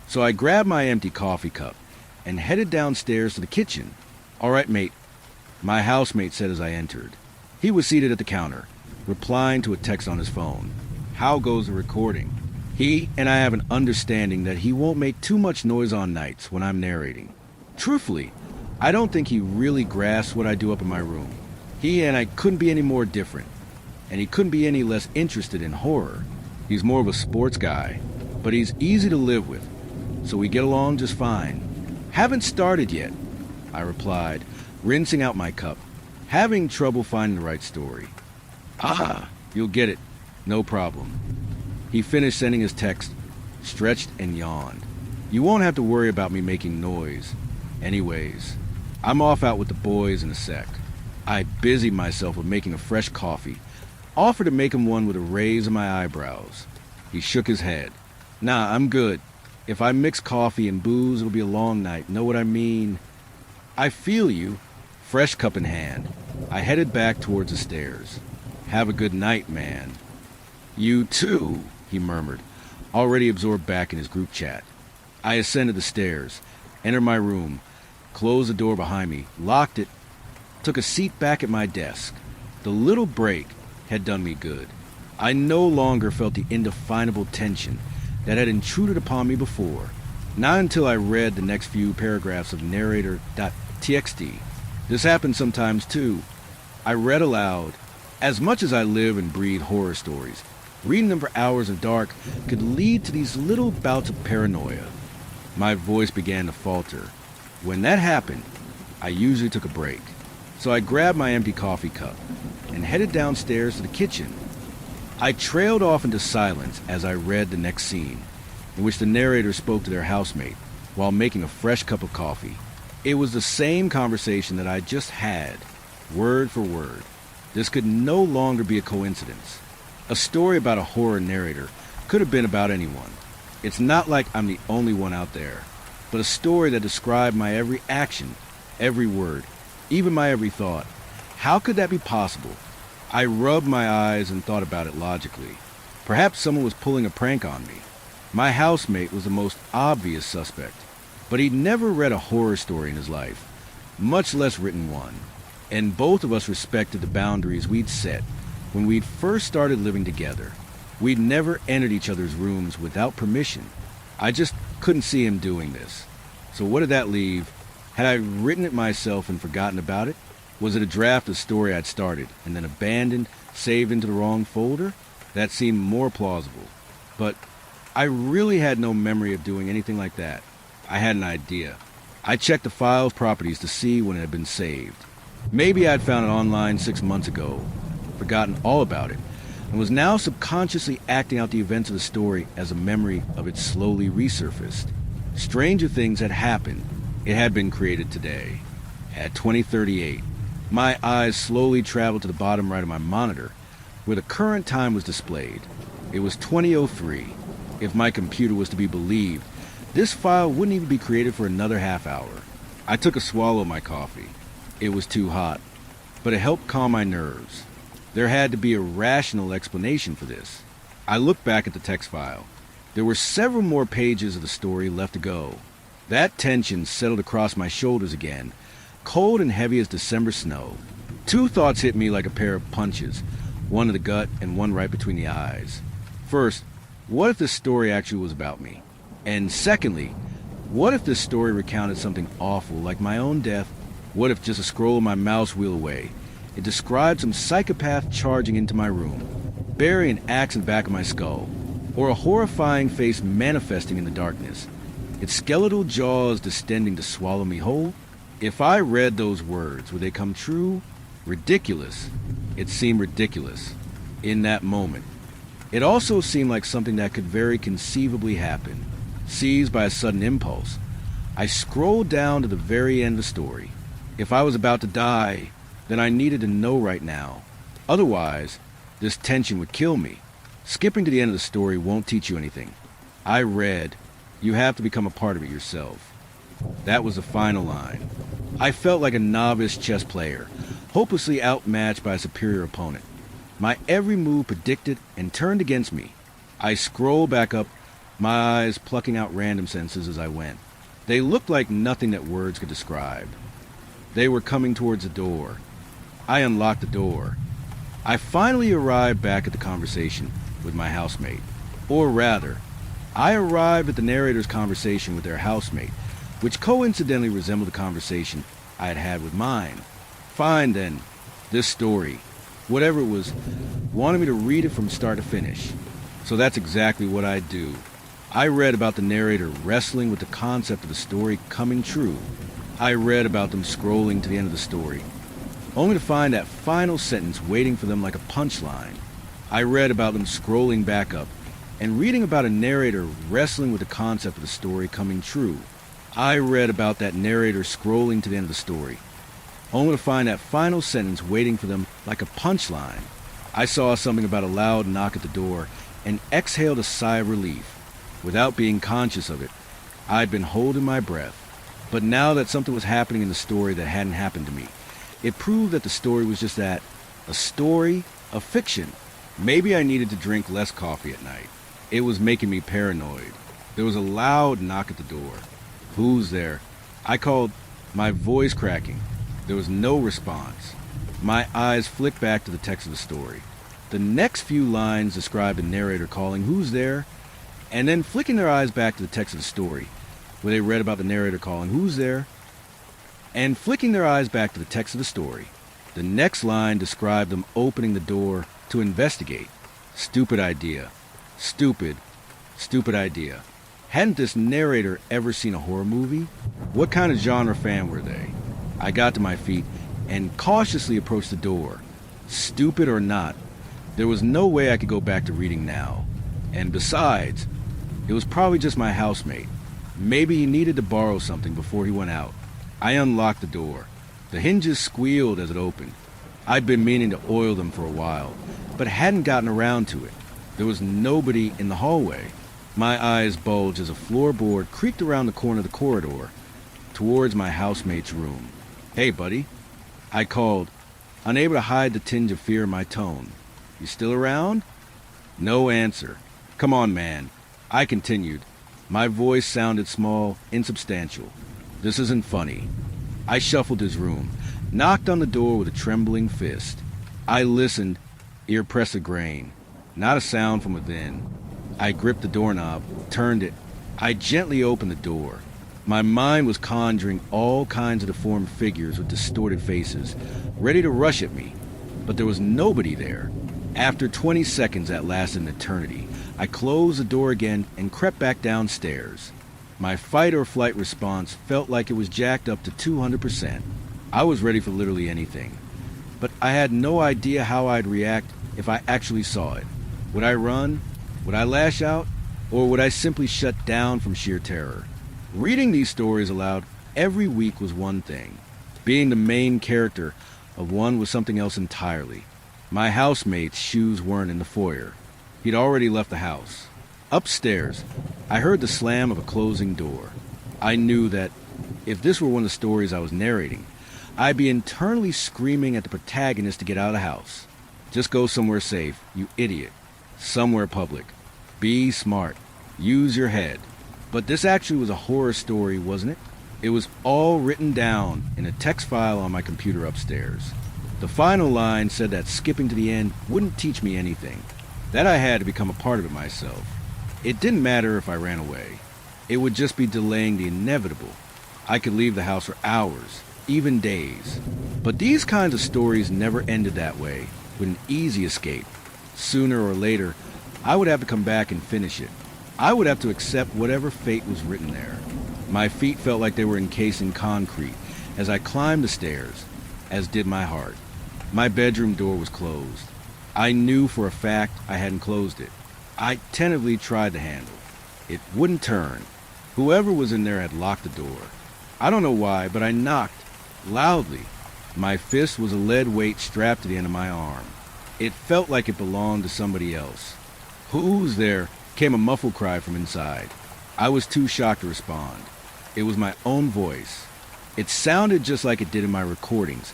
So I grabbed my empty coffee cup and headed downstairs to the kitchen. "All right, mate," my housemate said as I entered. He was seated at the counter, replying to a text on his phone. "How goes the recording?" He and I have an understanding that he won't make too much noise on nights when I'm narrating. Truthfully, I don't think he really grasps what I do up in my room. He and I couldn't be any more different, and he couldn't be any less interested in horror. He's more of a sports guy, but he's easy to live with, so we get along just fine. "Haven't started yet," I replied, rinsing out my cup, having trouble finding the right story. "Ah, you'll get it. No problem." He finished sending his text, stretched and yawned. "You won't have to worry about me making noise. Anyways, I'm off out with the boys in a sec." I busied myself with making a fresh coffee, offered to make him one with a raise of my eyebrows. He shook his head. "Nah, I'm good. If I mix coffee and booze, it'll be a long night. Know what I mean?" "I feel you." Fresh cup in hand, I headed back towards the stairs. "Have a good night, man." "You too," he murmured, already absorbed back in his group chat. I ascended the stairs, entered my room, closed the door behind me, locked it, took a seat back at my desk. The little break had done me good. I no longer felt the indefinable tension that had intruded upon me before, not until I read the next few paragraphs of narrated.txt. This happens sometimes too. I read aloud. As much as I live and breathe horror stories, reading them for hours in the dark could lead to these little bouts of paranoia. My voice began to falter. When that happened, I usually took a break. So I grabbed my empty coffee cup and headed downstairs to the kitchen. I trailed off into silence as I read the next scene, in which the narrator spoke to their housemate while making a fresh cup of coffee. It was the same conversation that I just had, word for word. This could no longer be a coincidence. A story about a horror narrator could have been about anyone. It's not like I'm the only one out there, but a story that described my every action, every word, even my every thought. How could that be possible? I rubbed my eyes and thought about it logically. Perhaps someone was pulling a prank on me. My housemate was the most obvious suspect, but he'd never read a horror story in his life, much less written one. And both of us respected the boundaries we'd set when we'd first started living together. We'd never entered each other's rooms without permission. I just couldn't see him doing this. So what did that leave? Had I written it myself and forgotten about it? Was it a draft of story I'd started and then abandoned, saved into the wrong folder? That seemed more plausible. But I really had no memory of doing anything like that. I had an idea. I checked the file's properties to see when it had been saved. Maybe I'd found it online 6 months ago, forgotten all about it, and was now subconsciously acting out the events of the story as a memory of it slowly resurfaced. Stranger things had happened. It had been created today. At 20:38, my eyes slowly traveled to the bottom right of my monitor, where the current time was displayed. It was 20:03. If my computer was to be believed, this file wouldn't even be created for another half hour. I took a swallow of my coffee. It was too hot, but it helped calm my nerves. There had to be a rational explanation for this. I looked back at the text file. There were several more pages of the story left to go. That tension settled across my shoulders again, cold and heavy as December snow. Two thoughts hit me like a pair of punches. one in the gut and one right between the eyes. First, what if this story actually was about me? And secondly, what if this story recounted something awful like my own death? What if just a scroll of my mouse wheel away, it described some psychopath charging into my room, burying an axe in the back of my skull, or a horrifying face manifesting in the darkness, its skeletal jaws distending to swallow me whole? If I read those words, would they come true? Ridiculous. It seemed ridiculous in that moment. It also seemed like something that could very conceivably happen. Seized by a sudden impulse, I scrolled down to the very end of the story. If I was about to die, then I needed to know right now. Otherwise, this tension would kill me. Skipping to the end of the story won't teach you anything. I read, "You have to become a part of it yourself." That was the final line. I felt like a novice chess player, hopelessly outmatched by a superior opponent. My every move predicted and turned against me. I scrolled back up, my eyes plucking out random sentences as I went. They looked like nothing that words could describe. They were coming towards the door. I unlocked the door. I finally arrived back at the conversation with my housemate. Or rather, I arrived at the narrator's conversation with their housemate, which coincidentally resembled the conversation I had had with mine. Fine then, this story, whatever it was, wanted me to read it from start to finish. So that's exactly what I do. I read about the narrator wrestling with the concept of the story coming true. I read about them scrolling to the end of the story, only to find that final sentence waiting for them like a punchline. I read about them scrolling back up and reading about a narrator wrestling with the concept of the story coming true. I read about that narrator scrolling to the end of the story, only to find that final sentence waiting for them like a punchline. I saw something about a loud knock at the door and exhaled a sigh of relief. Without being conscious of it, I'd been holding my breath. But now that something was happening in the story that hadn't happened to me, it proved that the story was just that, a story, a fiction. Maybe I needed to drink less coffee at night. It was making me paranoid. There was a loud knock at the door. "Who's there?" I called, my voice cracking. There was no response. My eyes flicked back to the text of the story. The next few lines described the narrator calling, "Who's there?" and then flicking their eyes back to the text of the story, where they read about the narrator calling, "Who's there?" and flicking their eyes back to the text of the story. The next line described them opening the door to investigate. Stupid idea. Stupid idea. Hadn't this narrator ever seen a horror movie? What kind of genre fan were they? I got to my feet and cautiously approached the door. Stupid or not, there was no way I could go back to reading now. And besides, it was probably just my housemate. Maybe he needed to borrow something before he went out. I unlocked the door. The hinges squealed as it opened. I'd been meaning to oil them for a while, but hadn't gotten around to it. There was nobody in the hallway. My eyes bulged as a floorboard creaked around the corner of the corridor towards my housemate's room. "Hey, buddy," I called, unable to hide the tinge of fear in my tone. "You still around?" No answer. "Come on, man," I continued. My voice sounded small, insubstantial. "This isn't funny." I shuffled his room, knocked on the door with a trembling fist. I listened, ear pressed to grain. Not a sound from within. I gripped the doorknob, turned it. I gently opened the door. My mind was conjuring all kinds of deformed figures with distorted faces, ready to rush at me. But there was nobody there. After 20 seconds that lasted an eternity, I closed the door again and crept back downstairs. My fight or flight response felt like it was jacked up to 200%. I was ready for literally anything. But I had no idea how I'd react if I actually saw it. Would I run? Would I lash out? Or would I simply shut down from sheer terror? Reading these stories aloud every week was one thing. Being the main character of one was something else entirely. My housemate's shoes weren't in the foyer. He'd already left the house. Upstairs, I heard the slam of a closing door. I knew that if this were one of the stories I was narrating, I'd be internally screaming at the protagonist to get out of the house. Just go somewhere safe, you idiot. Somewhere public. Be smart. Use your head. But this actually was a horror story, wasn't it? It was all written down in a text file on my computer upstairs. The final line said that skipping to the end wouldn't teach me anything, that I had to become a part of it myself. It didn't matter if I ran away. It would just be delaying the inevitable. I could leave the house for hours, even days. But these kinds of stories never ended that way, with an easy escape. Sooner or later, I would have to come back and finish it. I would have to accept whatever fate was written there. My feet felt like they were encased in concrete as I climbed the stairs, as did my heart. My bedroom door was closed. I knew for a fact I hadn't closed it. I tentatively tried the handle. It wouldn't turn. Whoever was in there had locked the door. I don't know why, but I knocked, loudly. My fist was a lead weight strapped to the end of my arm. It felt like it belonged to somebody else. "Who's there?" came a muffled cry from inside. I was too shocked to respond. It was my own voice. It sounded just like it did in my recordings,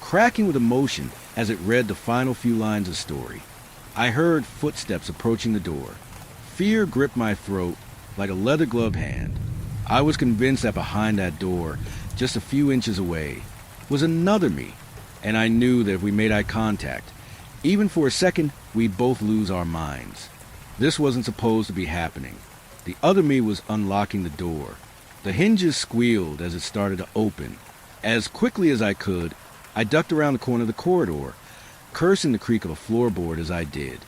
cracking with emotion as it read the final few lines of the story. I heard footsteps approaching the door. Fear gripped my throat like a leather-gloved hand. I was convinced that behind that door, just a few inches away, was another me, and I knew that if we made eye contact, even for a second, we'd both lose our minds. This wasn't supposed to be happening. The other me was unlocking the door. The hinges squealed as it started to open. As quickly as I could, I ducked around the corner of the corridor, cursing the creak of a floorboard as I did.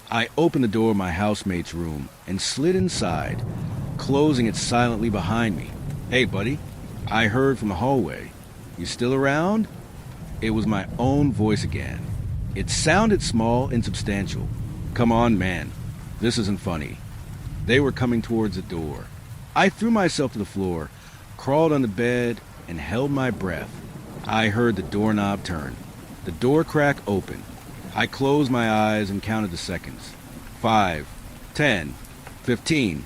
I opened the door of my housemate's room and slid inside, closing it silently behind me. "Hey, buddy," I heard from the hallway. "You still around?" It was my own voice again. It sounded small and substantial. "Come on, man. This isn't funny." They were coming towards the door. I threw myself to the floor, crawled on the bed, and held my breath. I heard the doorknob turn. The door crack open. I closed my eyes and counted the seconds. 5, 10, 15.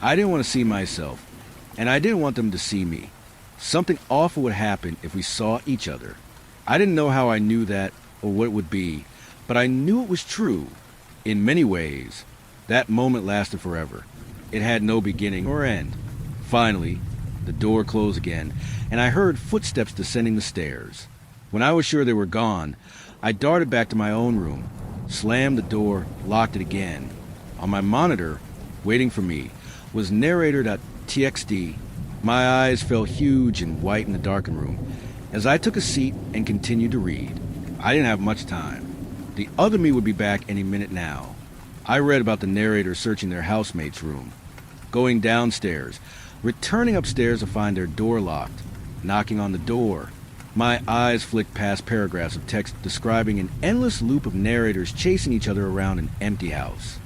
I didn't want to see myself, and I didn't want them to see me. Something awful would happen if we saw each other. I didn't know how I knew that or what it would be, but I knew it was true. In many ways, that moment lasted forever. It had no beginning or end. Finally, the door closed again, and I heard footsteps descending the stairs. When I was sure they were gone, I darted back to my own room, slammed the door, locked it again. On my monitor, waiting for me, was narrated.txt. My eyes felt huge and white in the darkened room as I took a seat and continued to read. I didn't have much time. The other me would be back any minute now. I read about the narrator searching their housemate's room, going downstairs, returning upstairs to find their door locked, knocking on the door. My eyes flicked past paragraphs of text describing an endless loop of narrators chasing each other around an empty house.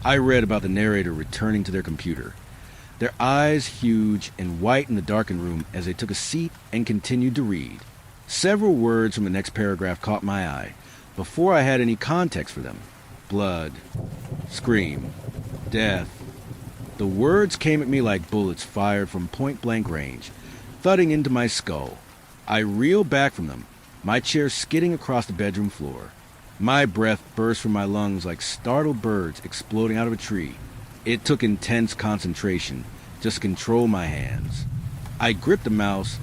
I read about the narrator returning to their computer, their eyes huge and white in the darkened room as they took a seat and continued to read. Several words from the next paragraph caught my eye before I had any context for them. Blood, scream, death. The words came at me like bullets fired from point-blank range, thudding into my skull. I reeled back from them, my chair skidding across the bedroom floor. My breath burst from my lungs like startled birds exploding out of a tree. It took intense concentration just to control my hands. I gripped the mouse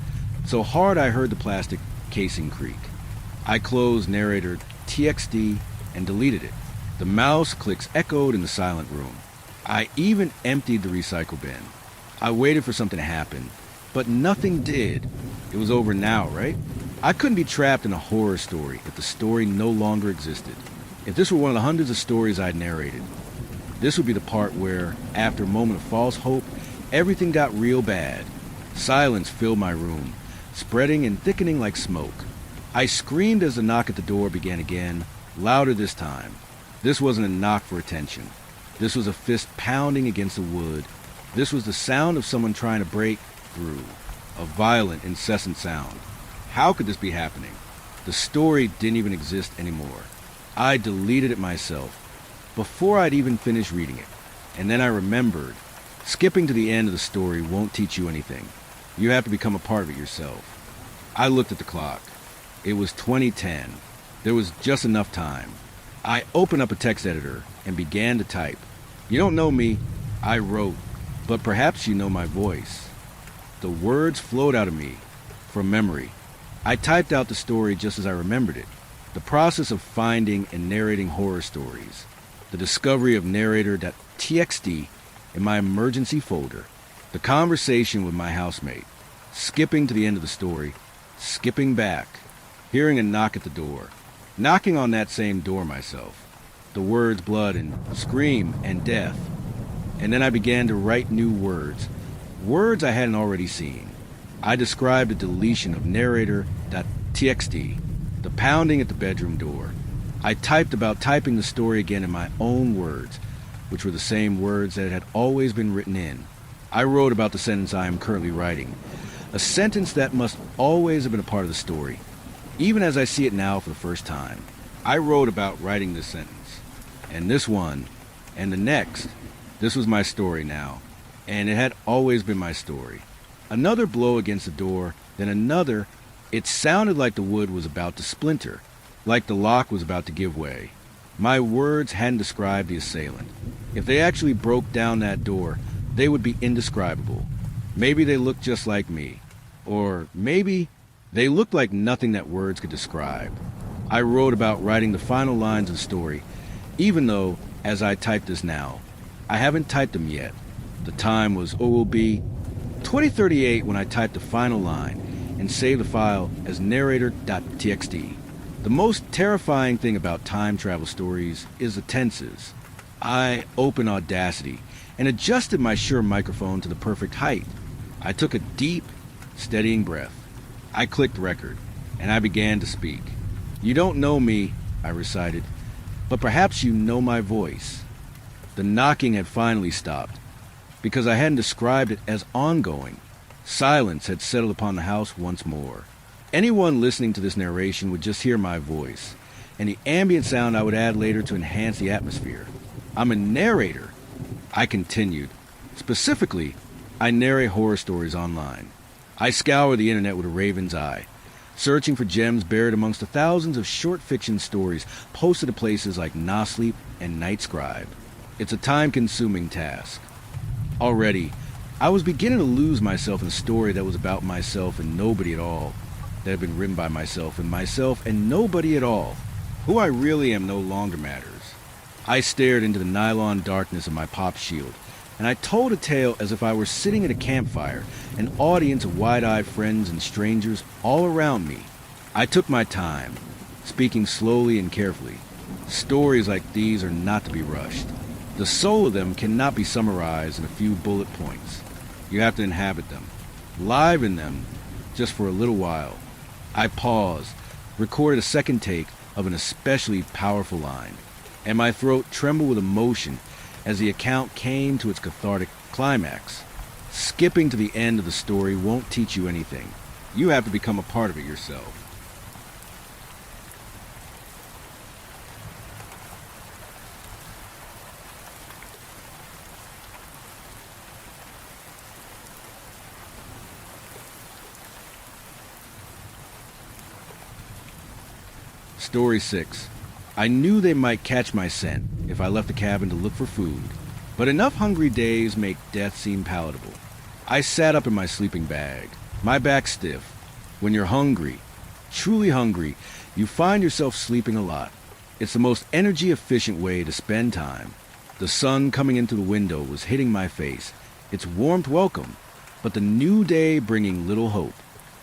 so hard I heard the plastic casing creak. I closed narrator TXT and deleted it. The mouse clicks echoed in the silent room. I even emptied the recycle bin. I waited for something to happen, but nothing did. It was over now, right? I couldn't be trapped in a horror story if the story no longer existed. If this were one of the hundreds of stories I'd narrated, this would be the part where, after a moment of false hope, everything got real bad. Silence filled my room, spreading and thickening like smoke. I screamed as the knock at the door began again, louder this time. This wasn't a knock for attention. This was a fist pounding against the wood. This was the sound of someone trying to break through. A violent, incessant sound. How could this be happening? The story didn't even exist anymore. I deleted it myself, before I'd even finished reading it. And then I remembered, skipping to the end of the story won't teach you anything. You have to become a part of it yourself. I looked at the clock. It was 2010. There was just enough time. I opened up a text editor and began to type. "You don't know me," I wrote, "but perhaps you know my voice." The words flowed out of me from memory. I typed out the story just as I remembered it. The process of finding and narrating horror stories. The discovery of narrated.txt in my emergency folder. The conversation with my housemate. Skipping to the end of the story. Skipping back. Hearing a knock at the door. Knocking on that same door myself. The words blood and scream and death. And then I began to write new words. Words I hadn't already seen. I described the deletion of narrator.txt, the pounding at the bedroom door. I typed about typing the story again in my own words, which were the same words that had always been written in. I wrote about the sentence I am currently writing, a sentence that must always have been a part of the story, even as I see it now for the first time. I wrote about writing this sentence, and this one, and the next. This was my story now, and it had always been my story. Another blow against the door, then another. It sounded like the wood was about to splinter, like the lock was about to give way. My words hadn't described the assailant. If they actually broke down that door, they would be indescribable. Maybe they looked just like me, or maybe they looked like nothing that words could describe. I wrote about writing the final lines of the story, even though, as I type this now, I haven't typed them yet. The time will be 2038 when I typed the final line and saved the file as narrator.txt. The most terrifying thing about time travel stories is the tenses. I opened Audacity and adjusted my Shure microphone to the perfect height. I took a deep, steadying breath. I clicked record, and I began to speak. You don't know me, I recited, but perhaps you know my voice. The knocking had finally stopped, because I hadn't described it as ongoing. Silence had settled upon the house once more. Anyone listening to this narration would just hear my voice, and the ambient sound I would add later to enhance the atmosphere. I'm a narrator, I continued. Specifically, I narrate horror stories online. I scour the internet with a raven's eye, searching for gems buried amongst the thousands of short fiction stories posted to places like Nosleep and Night.sacred. It's a time-consuming task. Already, I was beginning to lose myself in a story that was about myself and nobody at all, that had been written by myself and nobody at all. Who I really am no longer matters. I stared into the nylon darkness of my pop shield, and I told a tale as if I were sitting at a campfire, an audience of wide-eyed friends and strangers all around me. I took my time, speaking slowly and carefully. Stories like these are not to be rushed. The soul of them cannot be summarized in a few bullet points. You have to inhabit them, live in them, just for a little while. I paused, recorded a second take of an especially powerful line, and my throat trembled with emotion as the account came to its cathartic climax. Skipping to the end of the story won't teach you anything. You have to become a part of it yourself. Story 6. I knew they might catch my scent if I left the cabin to look for food, but enough hungry days make death seem palatable. I sat up in my sleeping bag, my back stiff. When you're hungry, truly hungry, you find yourself sleeping a lot. It's the most energy-efficient way to spend time. The sun coming in through the window was hitting my face, its warmth welcome, but the new day bringing little hope.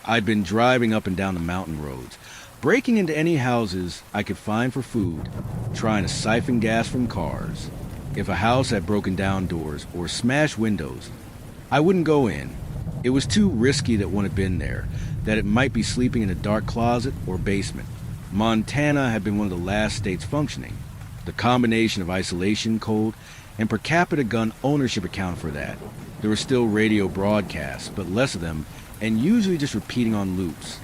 I'd been driving up and down the mountain roads, breaking into any houses I could find for food, trying to siphon gas from cars. If a house had broken down doors or smashed windows, I wouldn't go in. It was too risky that one had been there, that it might be sleeping in a dark closet or basement. Montana had been one of the last states functioning. The combination of isolation, cold, and per capita gun ownership accounted for that. There were still radio broadcasts, but less of them, and usually just repeating on loops.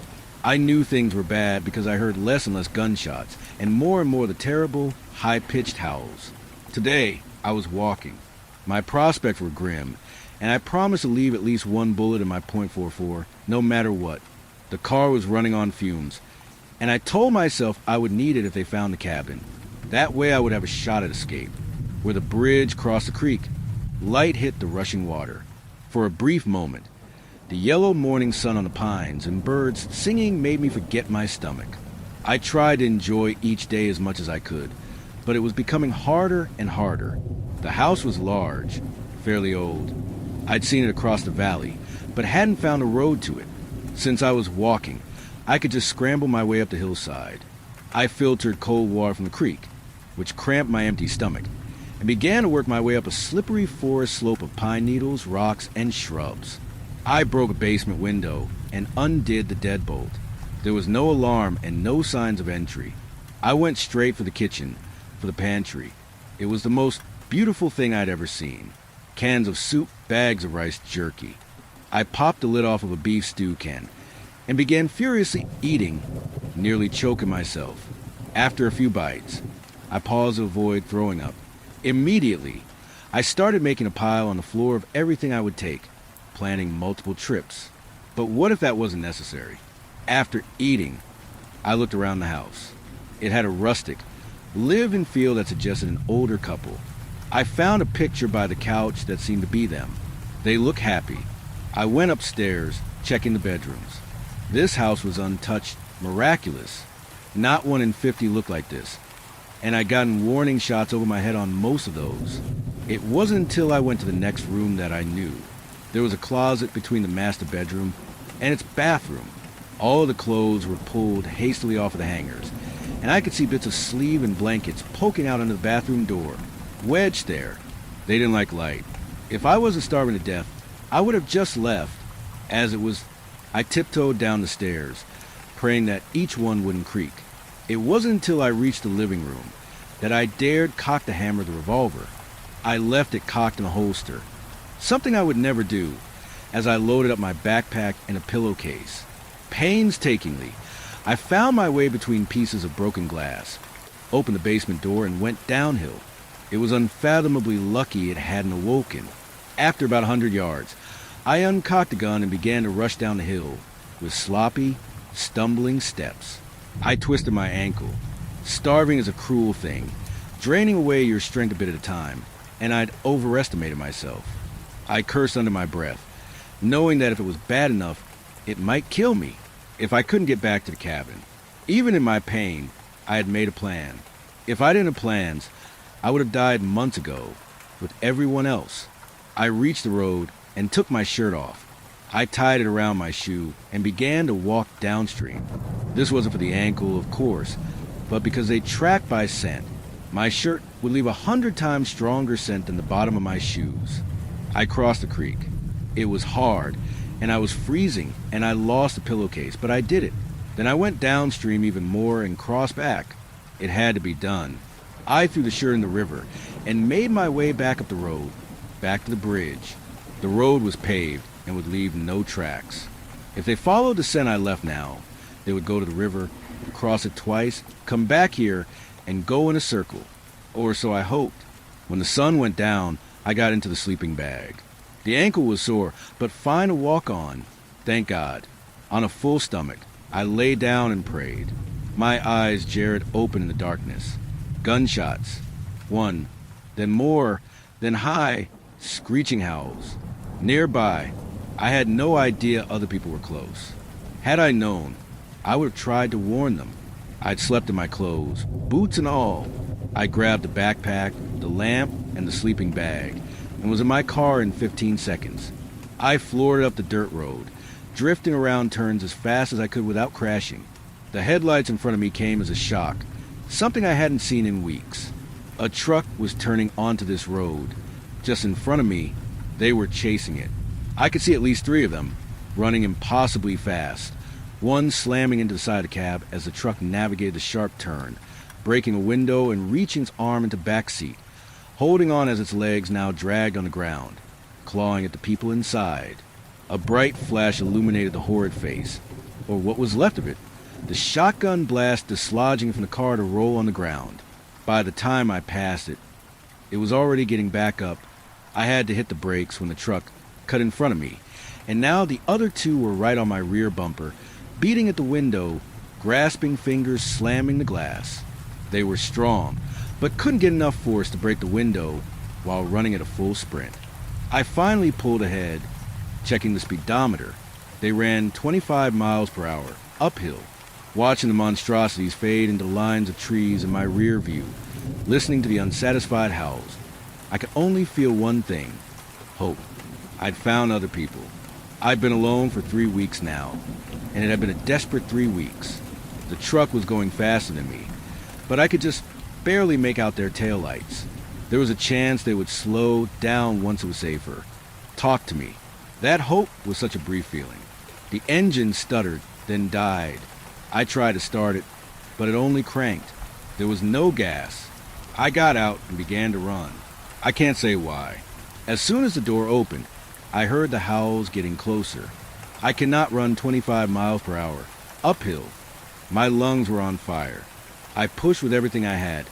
I knew things were bad because I heard less and less gunshots, and more the terrible, high-pitched howls. Today, I was walking. My prospects were grim, and I promised to leave at least one bullet in my .44, no matter what. The car was running on fumes, and I told myself I would need it if they found the cabin. That way I would have a shot at escape. Where the bridge crossed the creek, light hit the rushing water. For a brief moment, the yellow morning sun on the pines and birds singing made me forget my stomach. I tried to enjoy each day as much as I could, but it was becoming harder and harder. The house was large, fairly old. I'd seen it across the valley, but hadn't found a road to it. Since I was walking, I could just scramble my way up the hillside. I filtered cold water from the creek, which cramped my empty stomach, and began to work my way up a slippery forest slope of pine needles, rocks, and shrubs. I broke a basement window and undid the deadbolt. There was no alarm and no signs of entry. I went straight for the kitchen, for the pantry. It was the most beautiful thing I'd ever seen. Cans of soup, bags of rice jerky. I popped the lid off of a beef stew can and began furiously eating, nearly choking myself. After a few bites, I paused to avoid throwing up. Immediately, I started making a pile on the floor of everything I would take, planning multiple trips. But what if that wasn't necessary? After eating, I looked around the house. It had a rustic, live-in feel that suggested an older couple. I found a picture by the couch that seemed to be them. They looked happy. I went upstairs, checking the bedrooms. This house was untouched, miraculous. Not one in 50 looked like this, and I'd gotten warning shots over my head on most of those. It wasn't until I went to the next room that I knew. There was a closet between the master bedroom and its bathroom. All of the clothes were pulled hastily off of the hangers, and I could see bits of sleeve and blankets poking out under the bathroom door, wedged there. They didn't like light. If I wasn't starving to death, I would have just left. As it was, I tiptoed down the stairs, praying that each one wouldn't creak. It wasn't until I reached the living room that I dared cock the hammer of the revolver. I left it cocked in a holster, something I would never do, as I loaded up my backpack and a pillowcase. Painstakingly, I found my way between pieces of broken glass, opened the basement door, and went downhill. It was unfathomably lucky it hadn't awoken. After about 100 yards, I uncocked the gun and began to rush down the hill with sloppy, stumbling steps. I twisted my ankle. Starving is a cruel thing, draining away your strength a bit at a time, and I'd overestimated myself. I cursed under my breath, knowing that if it was bad enough, it might kill me if I couldn't get back to the cabin. Even in my pain, I had made a plan. If I didn't have plans, I would have died months ago with everyone else. I reached the road and took my shirt off. I tied it around my shoe and began to walk downstream. This wasn't for the ankle, of course, but because they tracked by scent. My shirt would leave 100 times stronger scent than the bottom of my shoes. I crossed the creek. It was hard, and I was freezing, and I lost the pillowcase, but I did it. Then I went downstream even more and crossed back. It had to be done. I threw the shirt in the river and made my way back up the road, back to the bridge. The road was paved and would leave no tracks. If they followed the scent I left now, they would go to the river, cross it twice, come back here, and go in a circle. Or so I hoped. When the sun went down, I got into the sleeping bag. The ankle was sore, but fine to walk on, thank God. On a full stomach, I lay down and prayed. My eyes jarred open in the darkness. Gunshots. One, then more, then high, screeching howls. Nearby, I had no idea other people were close. Had I known, I would have tried to warn them. I'd slept in my clothes, boots and all. I grabbed the backpack, the lamp, and the sleeping bag, and was in my car in 15 seconds. I floored up the dirt road, drifting around turns as fast as I could without crashing. The headlights in front of me came as a shock, something I hadn't seen in weeks. A truck was turning onto this road. Just in front of me, they were chasing it. I could see at least 3 of them, running impossibly fast. One slamming into the side of the cab as the truck navigated the sharp turn, breaking a window and reaching its arm into back seat, holding on as its legs now dragged on the ground, clawing at the people inside. A bright flash illuminated the horrid face, or what was left of it, the shotgun blast dislodging from the car to roll on the ground. By the time I passed it, it was already getting back up. I had to hit the brakes when the truck cut in front of me, and now the other 2 were right on my rear bumper, beating at the window, grasping fingers slamming the glass. They were strong, but couldn't get enough force to break the window while running at a full sprint. I finally pulled ahead, checking the speedometer. They ran 25 miles per hour, uphill. watching the monstrosities fade into lines of trees in my rear view, listening to the unsatisfied howls. I could only feel one thing: hope. I'd found other people. I'd been alone for 3 weeks now, and it had been a desperate 3 weeks. The truck was going faster than me, but I could just barely make out their taillights. There was a chance they would slow down once it was safer. Talk to me. That hope was such a brief feeling. The engine stuttered, then died. I tried to start it, but it only cranked. There was no gas. I got out and began to run. I can't say why. As soon as the door opened, I heard the howls getting closer. I cannot run 25 miles per hour, uphill. My lungs were on fire. I pushed with everything I had,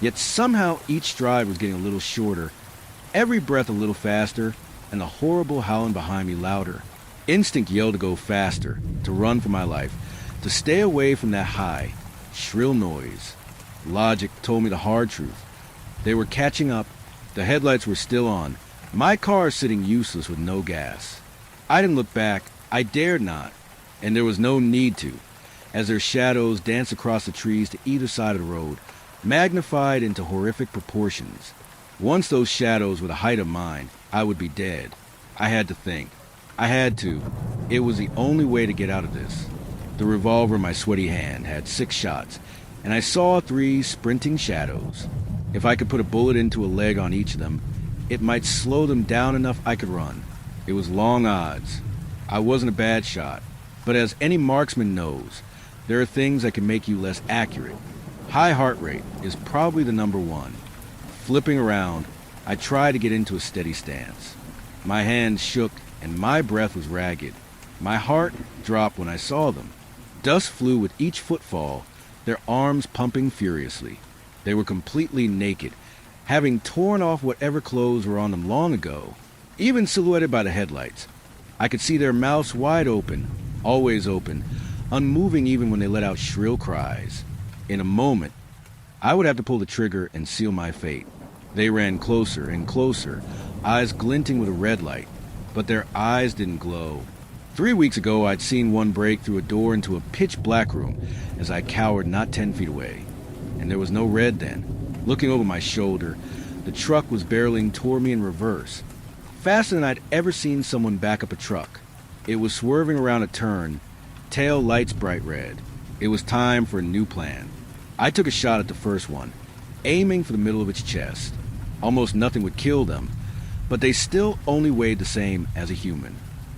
yet somehow each stride was getting a little shorter, every breath a little faster, and the horrible howling behind me louder. Instinct yelled to go faster, to run for my life, to stay away from that high, shrill noise. Logic told me the hard truth. They were catching up. The headlights were still on. My car sitting useless with no gas. I didn't look back. I dared not. And there was no need to, as their shadows danced across the trees to either side of the road, magnified into horrific proportions. Once those shadows were the height of mine, I would be dead. I had to think. I had to. It was the only way to get out of this. The revolver in my sweaty hand had 6 shots, and I saw 3 sprinting shadows. If I could put a bullet into a leg on each of them, it might slow them down enough I could run. It was long odds. I wasn't a bad shot, but as any marksman knows, there are things that can make you less accurate. High heart rate is probably the number one. Flipping around, I tried to get into a steady stance. My hands shook and my breath was ragged. My heart dropped when I saw them. Dust flew with each footfall, their arms pumping furiously. They were completely naked, having torn off whatever clothes were on them long ago, even silhouetted by the headlights. I could see their mouths wide open, always open, unmoving even when they let out shrill cries. In a moment, I would have to pull the trigger and seal my fate. They ran closer and closer, eyes glinting with a red light, but their eyes didn't glow. 3 weeks ago, I'd seen one break through a door into a pitch-black room as I cowered not 10 feet away. And there was no red then. Looking over my shoulder, the truck was barreling toward me in reverse, faster than I'd ever seen someone back up a truck. It was swerving around a turn, tail lights bright red. It was time for a new plan. I took a shot at the first one, aiming for the middle of its chest. Almost nothing would kill them, but they still only weighed the same as a human.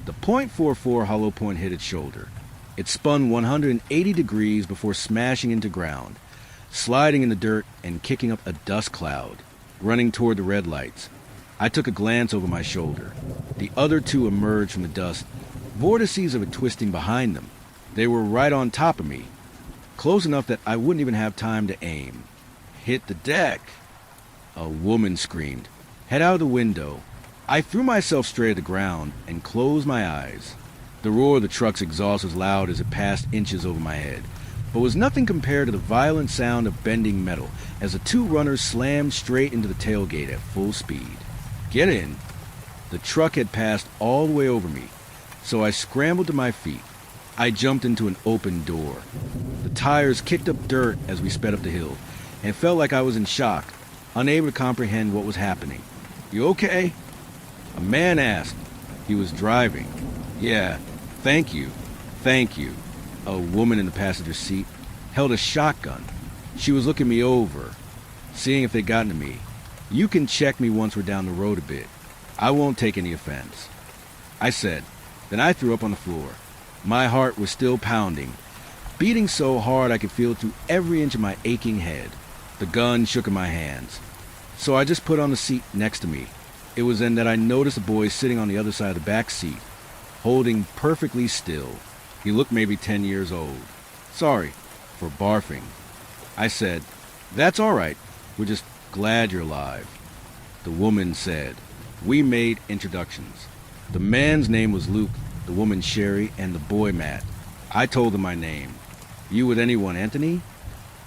The .44 hollow point hit its shoulder. It spun 180 degrees before smashing into ground, sliding in the dirt and kicking up a dust cloud, running toward the red lights. I took a glance over my shoulder. The other 2 emerged from the dust, vortices of it twisting behind them. They were right on top of me, close enough that I wouldn't even have time to aim. Hit the deck! A woman screamed. Head out of the window. I threw myself straight at the ground and closed my eyes. The roar of the truck's exhaust was loud as it passed inches over my head, but was nothing compared to the violent sound of bending metal as the 2 runners slammed straight into the tailgate at full speed. Get in. The truck had passed all the way over me, so I scrambled to my feet. I jumped into an open door. The tires kicked up dirt as we sped up the hill, and felt like I was in shock, unable to comprehend what was happening. You okay? A man asked. He was driving. Yeah, thank you. Thank you. A woman in the passenger seat held a shotgun. She was looking me over, seeing if they'd gotten to me. You can check me once we're down the road a bit. I won't take any offense, I said. Then I threw up on the floor. My heart was still pounding, beating so hard I could feel it through every inch of my aching head. The gun shook in my hands, so I just put on the seat next to me. It was then that I noticed a boy sitting on the other side of the back seat, holding perfectly still. He looked maybe 10 years old. Sorry for barfing, I said. That's all right. We're just glad you're alive. The woman said. We made introductions. The man's name was Luke, the woman Sherry, and the boy Matt. I told them my name. You with anyone, Anthony?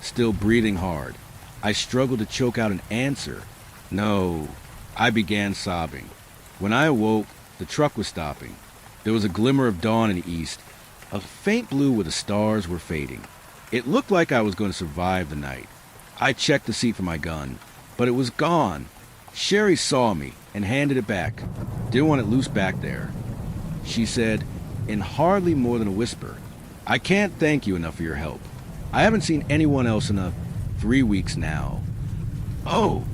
Still breathing hard, I struggled to choke out an answer. No. I began sobbing. When I awoke, the truck was stopping. There was a glimmer of dawn in the east, a faint blue where the stars were fading. It looked like I was going to survive the night. I checked the seat for my gun, but it was gone. Sherry saw me and handed it back. Didn't want it loose back there. She said, in hardly more than a whisper, "I can't thank you enough for your help. I haven't seen anyone else in 3 weeks now." Oh,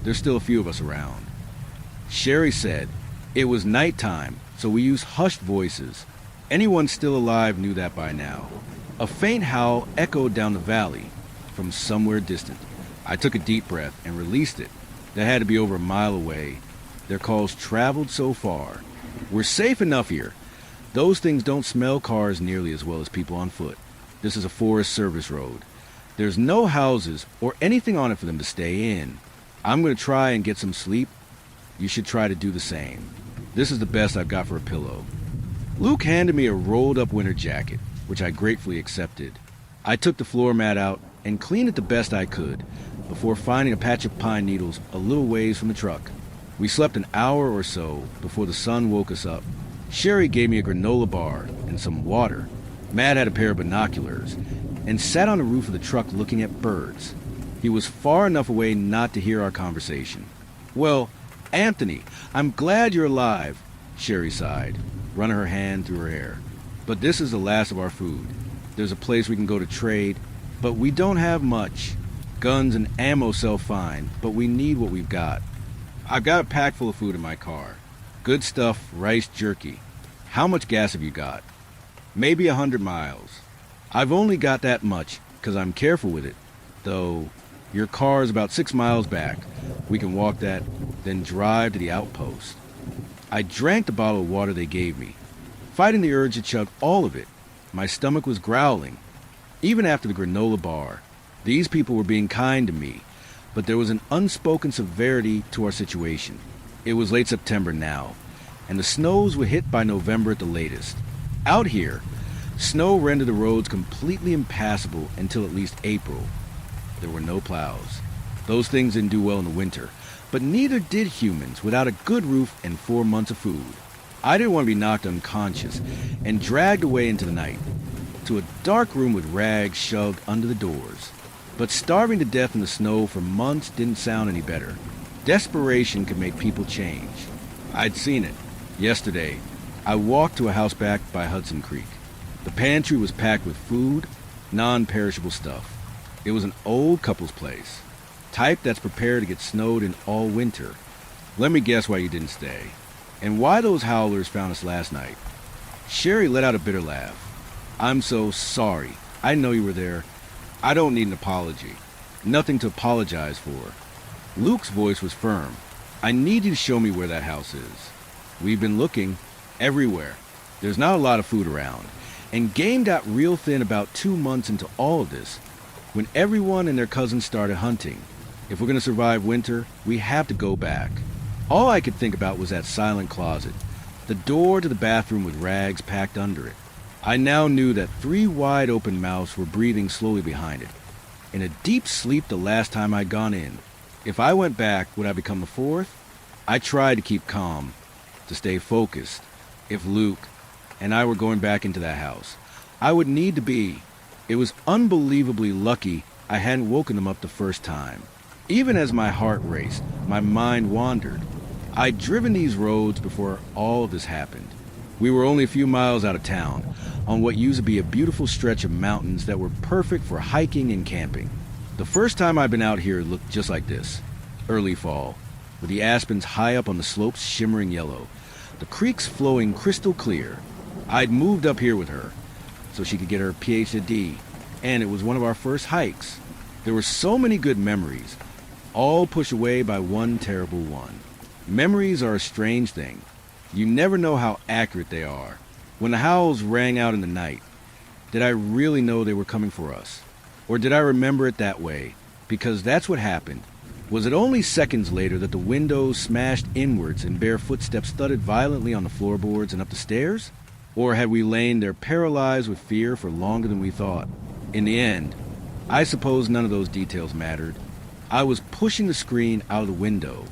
there's still a few of us around. Sherry said, it was nighttime, so we used hushed voices. Anyone still alive knew that by now. A faint howl echoed down the valley from somewhere distant. I took a deep breath and released it. That had to be over a mile away. Their calls traveled so far. We're safe enough here. Those things don't smell cars nearly as well as people on foot. This is a Forest Service road. There's no houses or anything on it for them to stay in. I'm going to try and get some sleep. You should try to do the same. This is the best I've got for a pillow. Luke handed me a rolled-up winter jacket, which I gratefully accepted. I took the floor mat out and cleaned it the best I could before finding a patch of pine needles a little ways from the truck. We slept an hour or so before the sun woke us up. Sherry gave me a granola bar and some water. Matt had a pair of binoculars and sat on the roof of the truck looking at birds. He was far enough away not to hear our conversation. "Well, Anthony, I'm glad you're alive," Sherry sighed, running her hand through her hair. "But this is the last of our food. There's a place we can go to trade, but we don't have much. Guns and ammo sell fine, but we need what we've got. I've got a pack full of food in my car. Good stuff, rice jerky. How much gas have you got?" "Maybe 100 miles. I've only got that much because I'm careful with it, though. Your car is about 6 miles back. We can walk that, then drive to the outpost." I drank the bottle of water they gave me, fighting the urge to chug all of it. My stomach was growling. Even after the granola bar, these people were being kind to me, but there was an unspoken severity to our situation. It was late September now, and the snows were hit by November at the latest. Out here, snow rendered the roads completely impassable until at least April. There were no plows. Those things didn't do well in the winter, but neither did humans without a good roof and 4 months of food. I didn't want to be knocked unconscious and dragged away into the night, to a dark room with rags shoved under the doors. But starving to death in the snow for months didn't sound any better. Desperation could make people change. I'd seen it. Yesterday, I walked to a house back by Hudson Creek. The pantry was packed with food, non-perishable stuff. It was an old couple's place, type that's prepared to get snowed in all winter. Let me guess why you didn't stay, and why those howlers found us last night. Sherry let out a bitter laugh. "I'm so sorry. I know you were there. I don't need an apology. Nothing to apologize for." Luke's voice was firm. "I need you to show me where that house is. We've been looking everywhere. There's not a lot of food around, and game got real thin about 2 months into all of this, when everyone and their cousins started hunting. If we're going to survive winter, we have to go back." All I could think about was that silent closet, the door to the bathroom with rags packed under it. I now knew that 3 wide open mouths were breathing slowly behind it. In a deep sleep the last time I'd gone in. If I went back, would I become the 4th? I tried to keep calm, to stay focused. If Luke and I were going back into that house, I would need to be. It was unbelievably lucky I hadn't woken them up the first time. Even as my heart raced, my mind wandered. I'd driven these roads before all of this happened. We were only a few miles out of town, on what used to be a beautiful stretch of mountains that were perfect for hiking and camping. The first time I'd been out here looked just like this. Early fall, with the aspens high up on the slopes shimmering yellow, the creeks flowing crystal clear. I'd moved up here with her, so she could get her PhD, and it was one of our first hikes. There were so many good memories, all pushed away by one terrible one. Memories are a strange thing. You never know how accurate they are. When the howls rang out in the night, did I really know they were coming for us? Or did I remember it that way? Because that's what happened. Was it only seconds later that the windows smashed inwards and bare footsteps thudded violently on the floorboards and up the stairs? Or had we lain there paralyzed with fear for longer than we thought? In the end, I suppose none of those details mattered. I was pushing the screen out of the window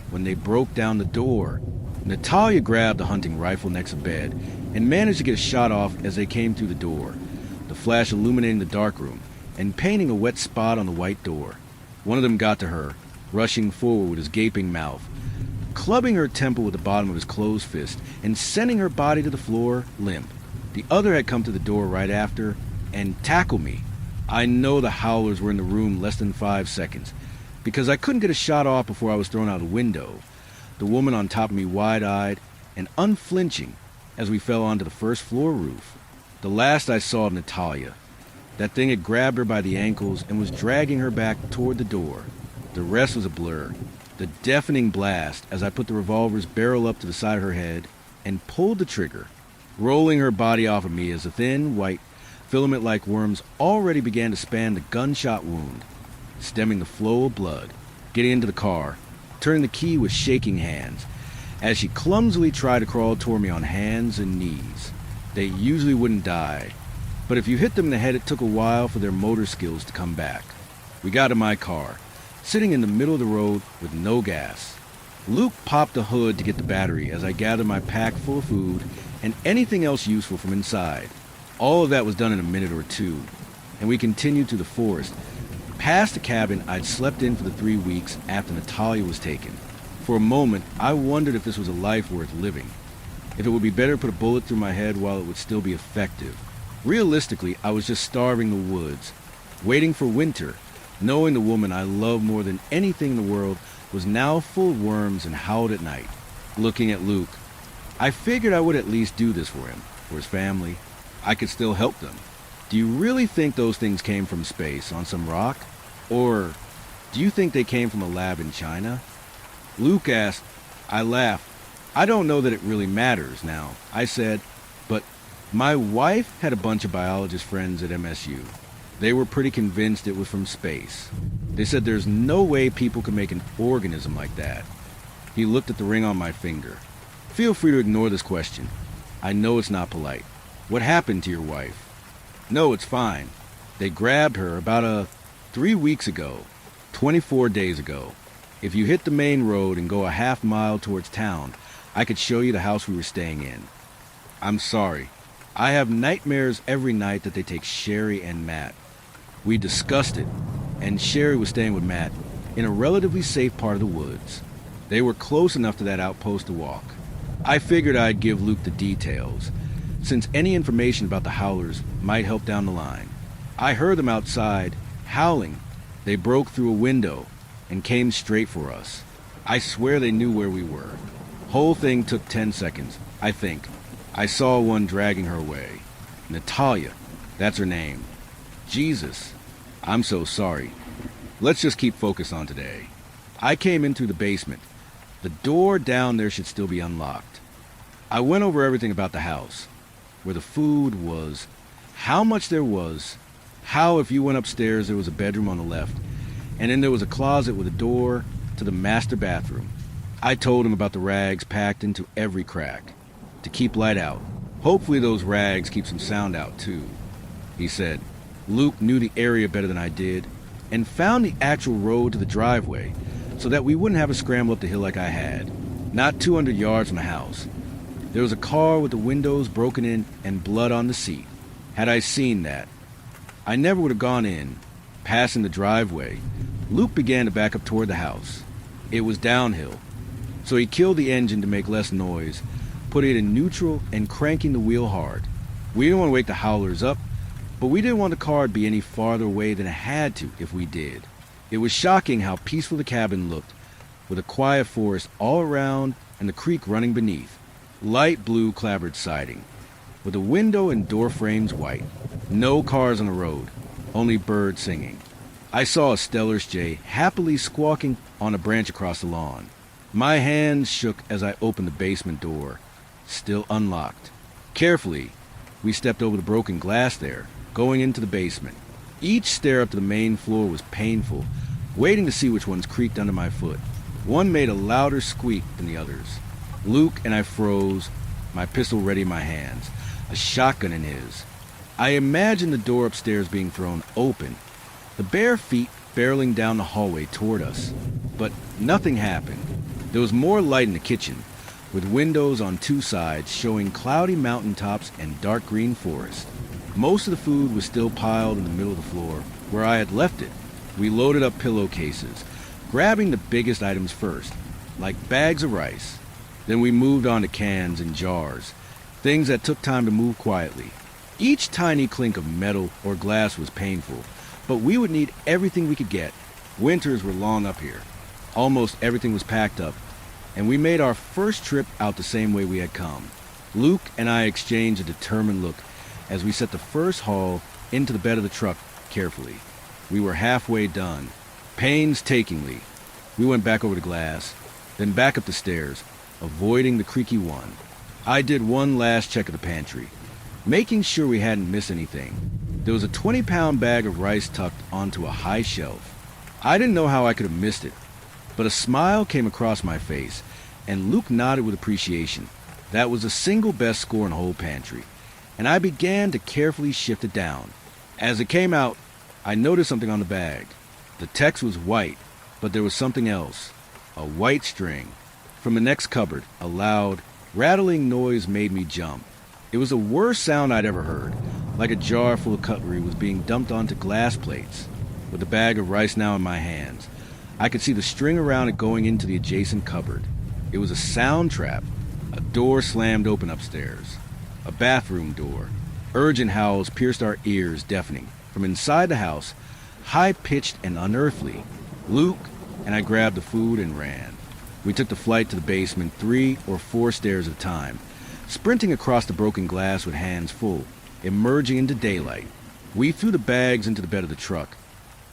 when they broke down the door. Natalia grabbed the hunting rifle next to bed and managed to get a shot off as they came through the door, the flash illuminating the darkroom and painting a wet spot on the white door. One of them got to her, rushing forward with his gaping mouth, clubbing her temple with the bottom of his closed fist and sending her body to the floor limp. The other had come to the door right after and tackled me. I know the howlers were in the room less than 5 seconds, because I couldn't get a shot off before I was thrown out the window. The woman on top of me wide-eyed and unflinching as we fell onto the first floor roof. The last I saw of Natalia. That thing had grabbed her by the ankles and was dragging her back toward the door. The rest was a blur. The deafening blast as I put the revolver's barrel up to the side of her head and pulled the trigger, rolling her body off of me as the thin, white, filament-like worms already began to span the gunshot wound, stemming the flow of blood. Getting into the car, turning the key with shaking hands, as she clumsily tried to crawl toward me on hands and knees. They usually wouldn't die, but if you hit them in the head, it took a while for their motor skills to come back. We got to my car, sitting in the middle of the road with no gas. Luke popped the hood to get the battery as I gathered my pack full of food and anything else useful from inside. All of that was done in a minute or two, and we continued through the forest, past the cabin I'd slept in for the 3 weeks after Natalia was taken. For a moment, I wondered if this was a life worth living, if it would be better to put a bullet through my head while it would still be effective. Realistically, I was just starving the woods, waiting for winter, knowing the woman I loved more than anything in the world was now full of worms and howled at night. Looking at Luke, I figured I would at least do this for him, for his family. I could still help them. Do you really think those things came from space on some rock? Or do you think they came from a lab in China? Luke asked. I laughed. I don't know that it really matters now, I said, but my wife had a bunch of biologist friends at MSU. They were pretty convinced it was from space. They said there's no way people could make an organism like that. He looked at the ring on my finger. Feel free to ignore this question. I know it's not polite. What happened to your wife? No, it's fine. They grabbed her about 3 weeks ago, 24 days ago. If you hit the main road and go a half mile towards town, I could show you the house we were staying in. I'm sorry. I have nightmares every night that they take Sherry and Matt. We discussed it, and Sherry was staying with Matt in a relatively safe part of the woods. They were close enough to that outpost to walk. I figured I'd give Luke the details, since any information about the howlers might help down the line. I heard them outside, howling. They broke through a window and came straight for us. I swear they knew where we were. Whole thing took 10 seconds, I think. I saw one dragging her away. Natalia, that's her name. Jesus, I'm so sorry. Let's just keep focused on today. I came in through the basement. The door down there should still be unlocked. I went over everything about the house. Where the food was, how much there was, how if you went upstairs there was a bedroom on the left, and then there was a closet with a door to the master bathroom. I told him about the rags packed into every crack, to keep light out. Hopefully those rags keep some sound out too. He said. Luke knew the area better than I did, and found the actual road to the driveway, so that we wouldn't have to scramble up the hill like I had. Not 200 yards from the house. There was a car with the windows broken in and blood on the seat. Had I seen that, I never would have gone in. Passing the driveway, Luke began to back up toward the house. It was downhill, so he killed the engine to make less noise, putting it in neutral and cranking the wheel hard. We didn't want to wake the howlers up, but we didn't want the car to be any farther away than it had to if we did. It was shocking how peaceful the cabin looked, with a quiet forest all around and the creek running beneath. Light blue clapboard siding, with the window and door frames white. No cars on the road, only birds singing. I saw a Stellar's jay happily squawking on a branch across the lawn. My hands shook as I opened the basement door, still unlocked. Carefully, we stepped over the broken glass there, going into the basement. Each stair up to the main floor was painful, waiting to see which ones creaked under my foot. One made a louder squeak than the others. Luke and I froze, my pistol ready in my hands, a shotgun in his. I imagined the door upstairs being thrown open, the bare feet barreling down the hallway toward us. But nothing happened. There was more light in the kitchen, with windows on 2 sides showing cloudy mountaintops and dark green forest. Most of the food was still piled in the middle of the floor, where I had left it. We loaded up pillowcases, grabbing the biggest items first, like bags of rice. Then we moved on to cans and jars, things that took time to move quietly. Each tiny clink of metal or glass was painful, but we would need everything we could get. Winters were long up here. Almost everything was packed up, and we made our first trip out the same way we had come. Luke and I exchanged a determined look as we set the first haul into the bed of the truck carefully. We were halfway done. Painstakingly, we went back over the glass, then back up the stairs, avoiding the creaky one. I did one last check of the pantry, making sure we hadn't missed anything. There was a 20-pound bag of rice tucked onto a high shelf. I didn't know how I could have missed it, but a smile came across my face, and Luke nodded with appreciation. That was the single best score in the whole pantry, and I began to carefully shift it down. As it came out, I noticed something on the bag. The text was white, but there was something else. A white string. From the next cupboard, a loud, rattling noise made me jump. It was the worst sound I'd ever heard, like a jar full of cutlery was being dumped onto glass plates. With the bag of rice now in my hands, I could see the string around it going into the adjacent cupboard. It was a sound trap. A door slammed open upstairs. A bathroom door. Urgent howls pierced our ears, deafening. From inside the house, high-pitched and unearthly, Luke and I grabbed the food and ran. We took the flight to the basement 3 or 4 stairs at a time, sprinting across the broken glass with hands full, emerging into daylight. We threw the bags into the bed of the truck,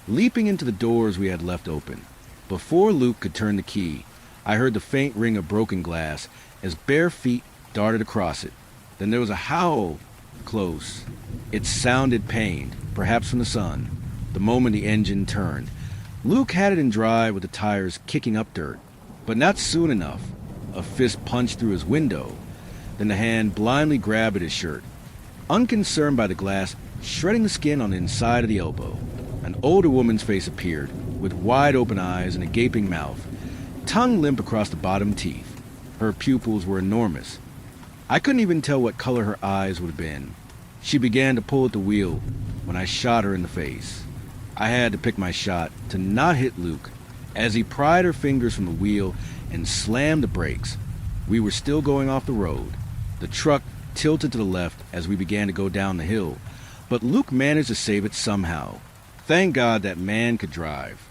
leaping into the doors we had left open. Before Luke could turn the key, I heard the faint ring of broken glass as bare feet darted across it. Then there was a howl, close. It sounded pained, perhaps from the sun. The moment the engine turned, Luke had it in drive with the tires kicking up dirt. But not soon enough. A fist punched through his window. Then the hand blindly grabbed at his shirt, unconcerned by the glass shredding the skin on the inside of the elbow. An older woman's face appeared, with wide open eyes and a gaping mouth, tongue limp across the bottom teeth. Her pupils were enormous. I couldn't even tell what color her eyes would have been. She began to pull at the wheel when I shot her in the face. I had to pick my shot to not hit Luke as he pried her fingers from the wheel and slammed the brakes. We were still going off the road. The truck tilted to the left as we began to go down the hill, but Luke managed to save it somehow. Thank God that man could drive.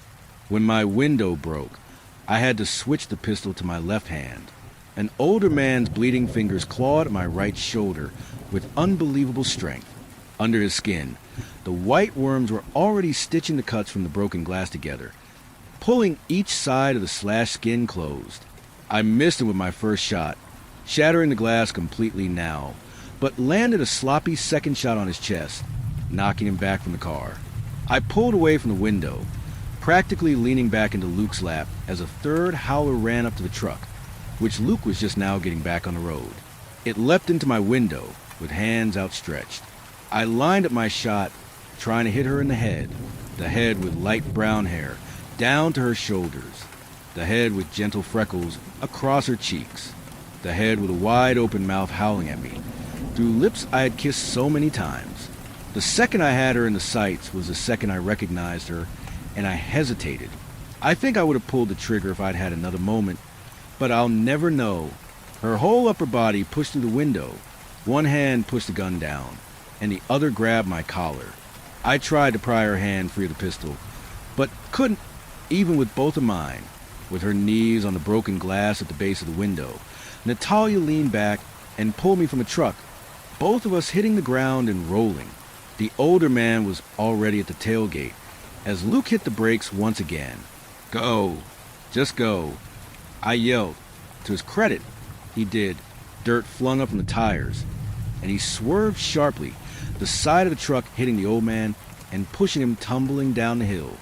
When my window broke, I had to switch the pistol to my left hand. An older man's bleeding fingers clawed at my right shoulder with unbelievable strength. Under his skin, the white worms were already stitching the cuts from the broken glass together, pulling each side of the slashed skin closed. I missed him with my first shot, shattering the glass completely now, but landed a sloppy second shot on his chest, knocking him back from the car. I pulled away from the window, practically leaning back into Luke's lap as a third howler ran up to the truck, which Luke was just now getting back on the road. It leapt into my window with hands outstretched. I lined up my shot, trying to hit her in the head with light brown hair down to her shoulders, the head with gentle freckles across her cheeks, the head with a wide open mouth howling at me through lips I had kissed so many times. The second I had her in the sights was the second I recognized her, and I hesitated. I think I would have pulled the trigger if I'd had another moment, but I'll never know. Her whole upper body pushed through the window. One hand pushed the gun down, and the other grabbed my collar. I tried to pry her hand free of the pistol, but couldn't, even with both of mine. With her knees on the broken glass at the base of the window, Natalia leaned back and pulled me from the truck, both of us hitting the ground and rolling. The older man was already at the tailgate as Luke hit the brakes once again. "Go. Just go," I yelled. To his credit, he did. Dirt flung up from the tires, and he swerved sharply, the side of the truck hitting the old man and pushing him tumbling down the hill.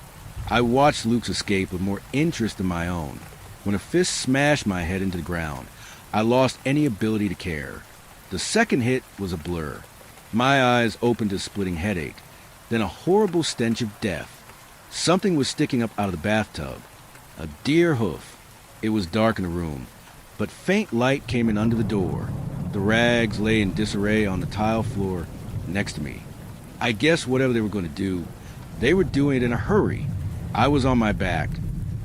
I watched Luke's escape with more interest than my own. When a fist smashed my head into the ground, I lost any ability to care. The second hit was a blur. My eyes opened to a splitting headache, then a horrible stench of death. Something was sticking up out of the bathtub. A deer hoof. It was dark in the room, but faint light came in under the door. The rags lay in disarray on the tile floor next to me. I guess whatever they were going to do, they were doing it in a hurry. I was on my back,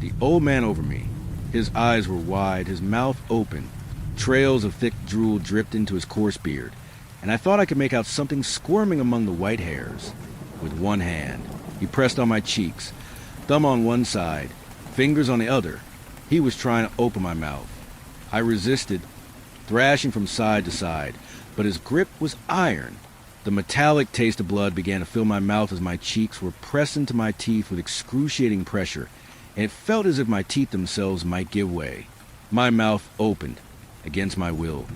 the old man over me. His eyes were wide, his mouth open. Trails of thick drool dripped into his coarse beard, and I thought I could make out something squirming among the white hairs. With one hand, he pressed on my cheeks, thumb on one side, fingers on the other. He was trying to open my mouth. I resisted, thrashing from side to side, but his grip was iron. The metallic taste of blood began to fill my mouth as my cheeks were pressed into my teeth with excruciating pressure, and it felt as if my teeth themselves might give way. My mouth opened, against my will,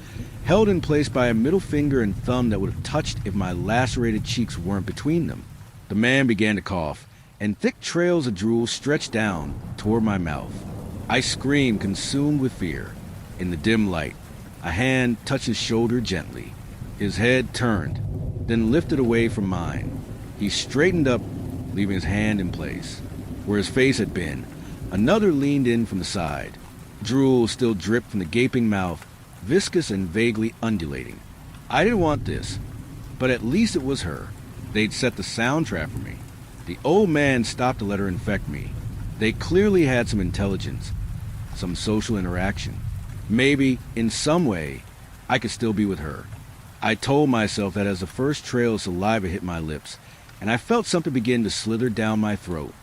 held in place by a middle finger and thumb that would have touched if my lacerated cheeks weren't between them. The man began to cough, and thick trails of drool stretched down toward my mouth. I screamed, consumed with fear. In the dim light, a hand touched his shoulder gently. His head turned, then lifted away from mine. He straightened up, leaving his hand in place. Where his face had been, another leaned in from the side. Drool still dripped from the gaping mouth, viscous and vaguely undulating. I didn't want this, but at least it was her. They'd set the soundtrack for me. The old man stopped to let her infect me. They clearly had some intelligence, some social interaction. Maybe, in some way, I could still be with her. I told myself that as the first trail of saliva hit my lips, and I felt something begin to slither down my throat.